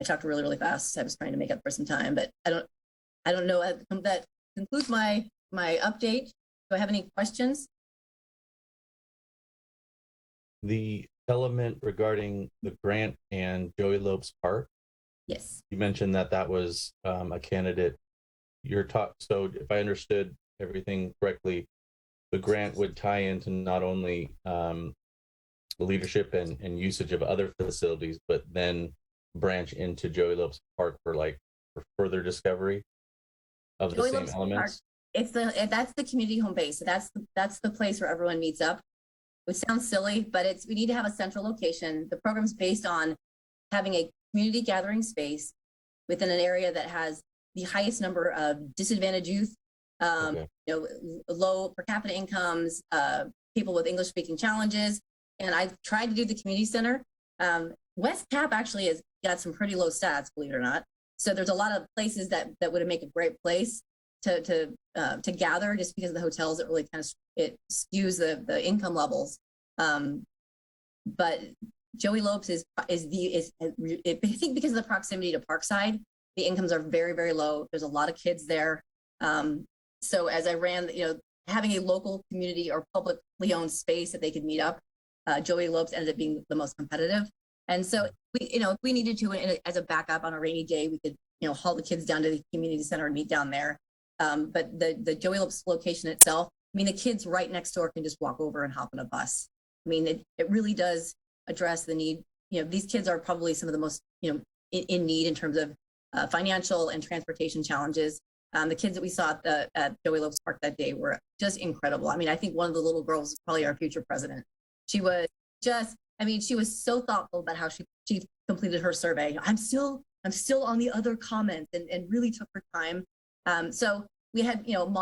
Speaker 9: I talked really, really fast. So I was trying to make up for some time, but I don't know. That concludes my update. Do I have any questions?
Speaker 2: The element regarding the grant and Joey Lopes Park.
Speaker 9: Yes.
Speaker 2: You mentioned that was a candidate. So if I understood everything correctly, the grant would tie into not only the leadership and usage of other facilities, but then branch into Joey Lopes Park for further discovery of the same elements.
Speaker 9: That's the community home base. So that's the place where everyone meets up. It sounds silly, but we need to have a central location. The program's based on having a community gathering space within an area that has the highest number of disadvantaged youth, low per capita incomes, people with English speaking challenges. And I've tried to do the community center. West Cap actually has got some pretty low stats, believe it or not. So there's a lot of places that would make a great place to gather, just because of the hotels, it really it skews the income levels. But Joey Lopes I think because of the proximity to Parkside, the incomes are very, very low. There's a lot of kids there. So as I ran, having a local community or publicly owned space that they could meet up, Joey Lopes ended up being the most competitive. And so if we needed to, as a backup on a rainy day, we could, haul the kids down to the community center and meet down there. But the Joey Lopes location itself, the kids right next door can just walk over and hop on a bus. It really does address the need. These kids are probably some of the most, in need in terms of financial and transportation challenges. The kids that we saw at Joey Lopes Park that day were just incredible. I think one of the little girls is probably our future president. She was she was so thoughtful about how she completed her survey. I'm still on the other comments, and really took her time. So we had, a young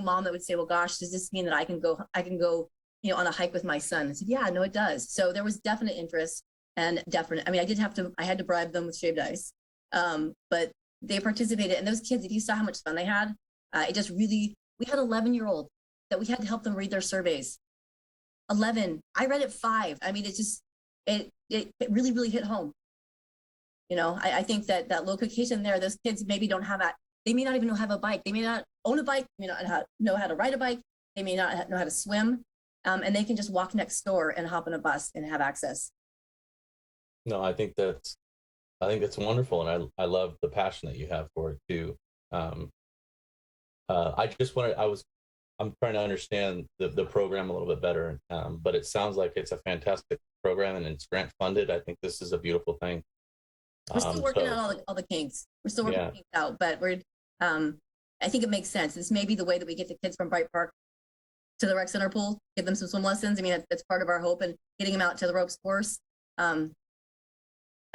Speaker 9: mom that would say, well, gosh, does this mean that I can go, on a hike with my son. I said, yeah, no, it does. So there was definite interest and definite, I mean, I had to bribe them with shaved ice. But they participated, and those kids, if you saw how much fun they had, it just really, we had 11-year-olds that we had to help them read their surveys. 11, I read at 5. I mean, it really, really hit home. I think that location there, those kids maybe don't have that. They may not even have a bike. They may not own a bike, may not know how to ride a bike. They may not know how to swim. And they can just walk next door and hop on a bus and have access.
Speaker 2: No, I think that's wonderful, and I love the passion that you have for it too. I'm trying to understand the program a little bit better, but it sounds like it's a fantastic program and it's grant funded. I think this is a beautiful thing.
Speaker 9: We're still working on all the kinks. We're still working kinks out, but I think it makes sense. This may be the way that we get the kids from Bright Park to the rec center pool, give them some swim lessons. I mean, that's part of our hope, and getting them out to the ropes course. But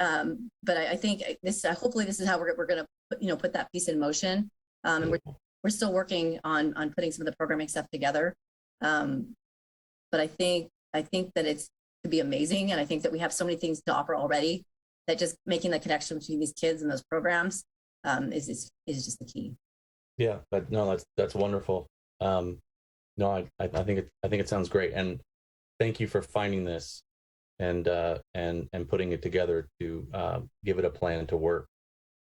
Speaker 9: I think hopefully this is how we're going to put that piece in motion. And we're still working on putting some of the programming stuff together. But I think that it's to be amazing, and I think that we have so many things to offer already that just making the connection between these kids and those programs is just the key.
Speaker 2: Yeah, but no, that's wonderful. No, I think it sounds great, and thank you for finding this and putting it together to give it a plan to work.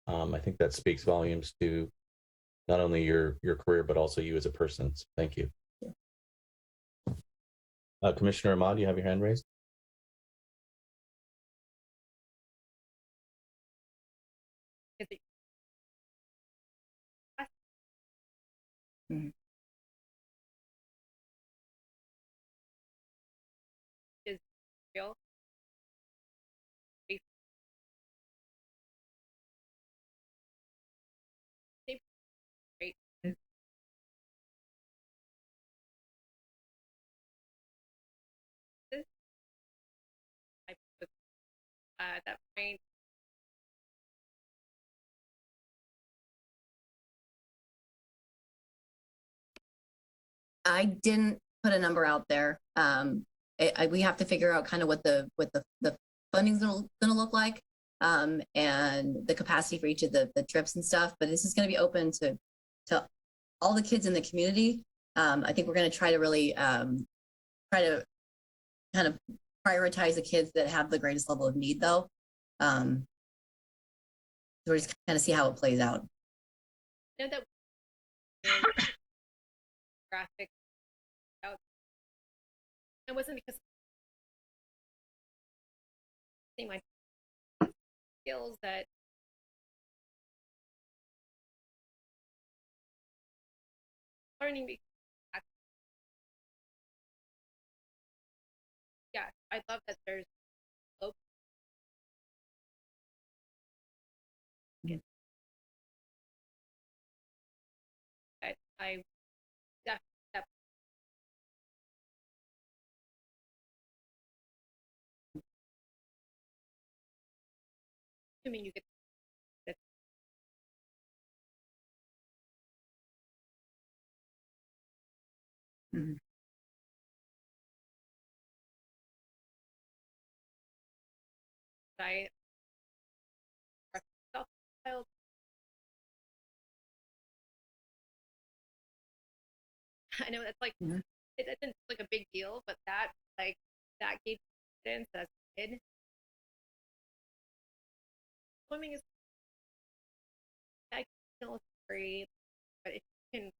Speaker 2: I think that speaks volumes to not only your career but also you as a person. So thank you. Commissioner Ahmad, you have your hand raised.
Speaker 9: Mm-hmm.
Speaker 1: Is real. Great. At that point,
Speaker 9: I didn't put a number out there. We have to figure out kind of what the funding's going to look like, and the capacity for each of the trips and stuff. But this is going to be open to all the kids in the community. I think we're going to try to really try to kind of prioritize the kids that have the greatest level of need, though. So we're just kind of see how it plays out.
Speaker 1: I know that graphic out. It wasn't because I think my skills that learning because yeah, I love that there's hope. I definitely assuming you get that.
Speaker 9: Mm-hmm.
Speaker 1: I know that's like it didn't like a big deal, but that gave confidence as a kid. Swimming is I know it's free, but if you can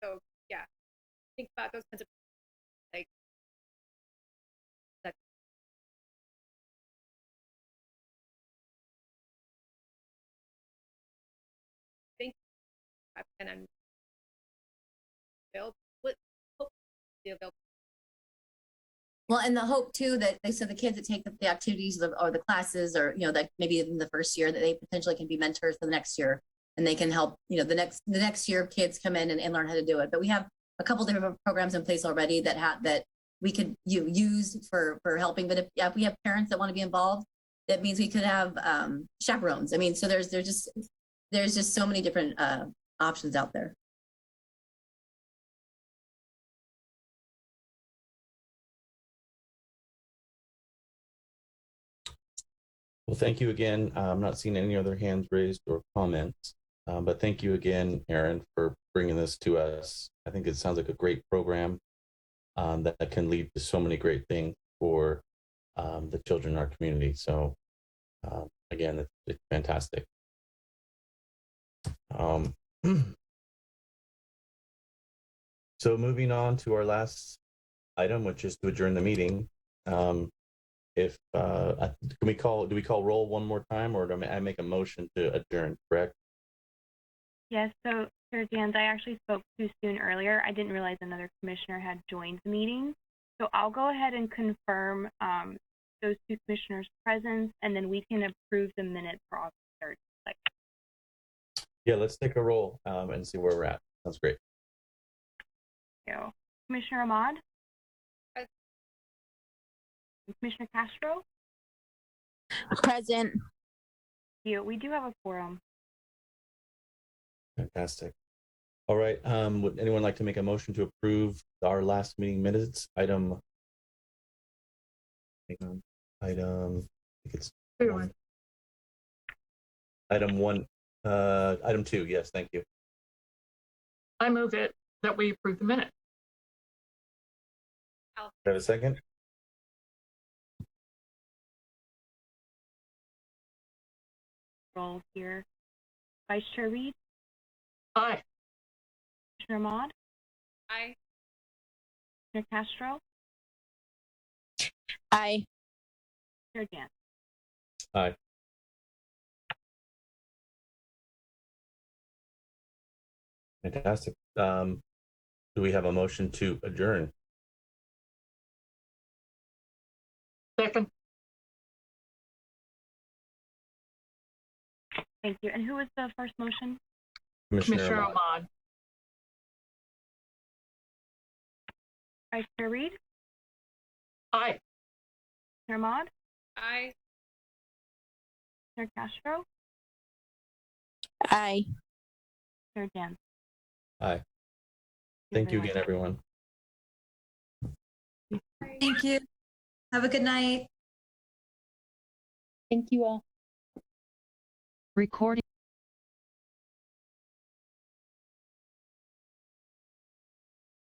Speaker 1: so yeah, think about those kinds of like that. Think and I'm available. What hope be available.
Speaker 9: Well, and the hope too that they said the kids that take the activities or the classes, or that maybe in the first year, that they potentially can be mentors for the next year, and they can help the next year kids come in and learn how to do it. But we have a couple different programs in place already that we could use for helping. But if we have parents that want to be involved, that means we could have chaperones. I mean, so there's just so many different options out there.
Speaker 2: Well, thank you again. I'm not seeing any other hands raised or comments, but thank you again, Aaron, for bringing this to us. I think it sounds like a great program that can lead to so many great things for the children in our community. So again, it's fantastic. So moving on to our last item, which is to adjourn the meeting. If do we call roll one more time, or do I make a motion to adjourn? Correct?
Speaker 8: Yes. So, Chair Jans, I actually spoke too soon earlier. I didn't realize another commissioner had joined the meeting. So I'll go ahead and confirm those two commissioners' presence, and then we can approve the minutes for August 3rd.
Speaker 2: Yeah, let's take a roll and see where we're at. Sounds great.
Speaker 8: So, Commissioner Ahmad?
Speaker 1: Present.
Speaker 8: Commissioner Castro?
Speaker 10: Present.
Speaker 8: We do have a quorum.
Speaker 2: Fantastic. All right. Would anyone like to make a motion to approve our last meeting minutes? Item. I think it's item 1. Item 2. Yes, thank you.
Speaker 4: I move it that we approve the minutes.
Speaker 2: Have a second?
Speaker 8: Roll here. Vice Chair Reed?
Speaker 4: Aye.
Speaker 8: Commissioner Ahmad?
Speaker 1: Aye.
Speaker 8: Commissioner Castro?
Speaker 10: Aye.
Speaker 8: Chair Jans?
Speaker 2: Aye. Fantastic. Do we have a motion to adjourn?
Speaker 4: Second.
Speaker 8: Thank you. And who was the first motion?
Speaker 4: Commissioner Ahmad.
Speaker 8: Vice Chair Reed?
Speaker 4: Aye.
Speaker 8: Commissioner Ahmad?
Speaker 1: Aye.
Speaker 8: Commissioner Castro?
Speaker 10: Aye.
Speaker 8: Chair Jans?
Speaker 2: Aye. Thank you again, everyone.
Speaker 3: Thank you. Have a good night.
Speaker 6: Thank you all.
Speaker 11: Recording.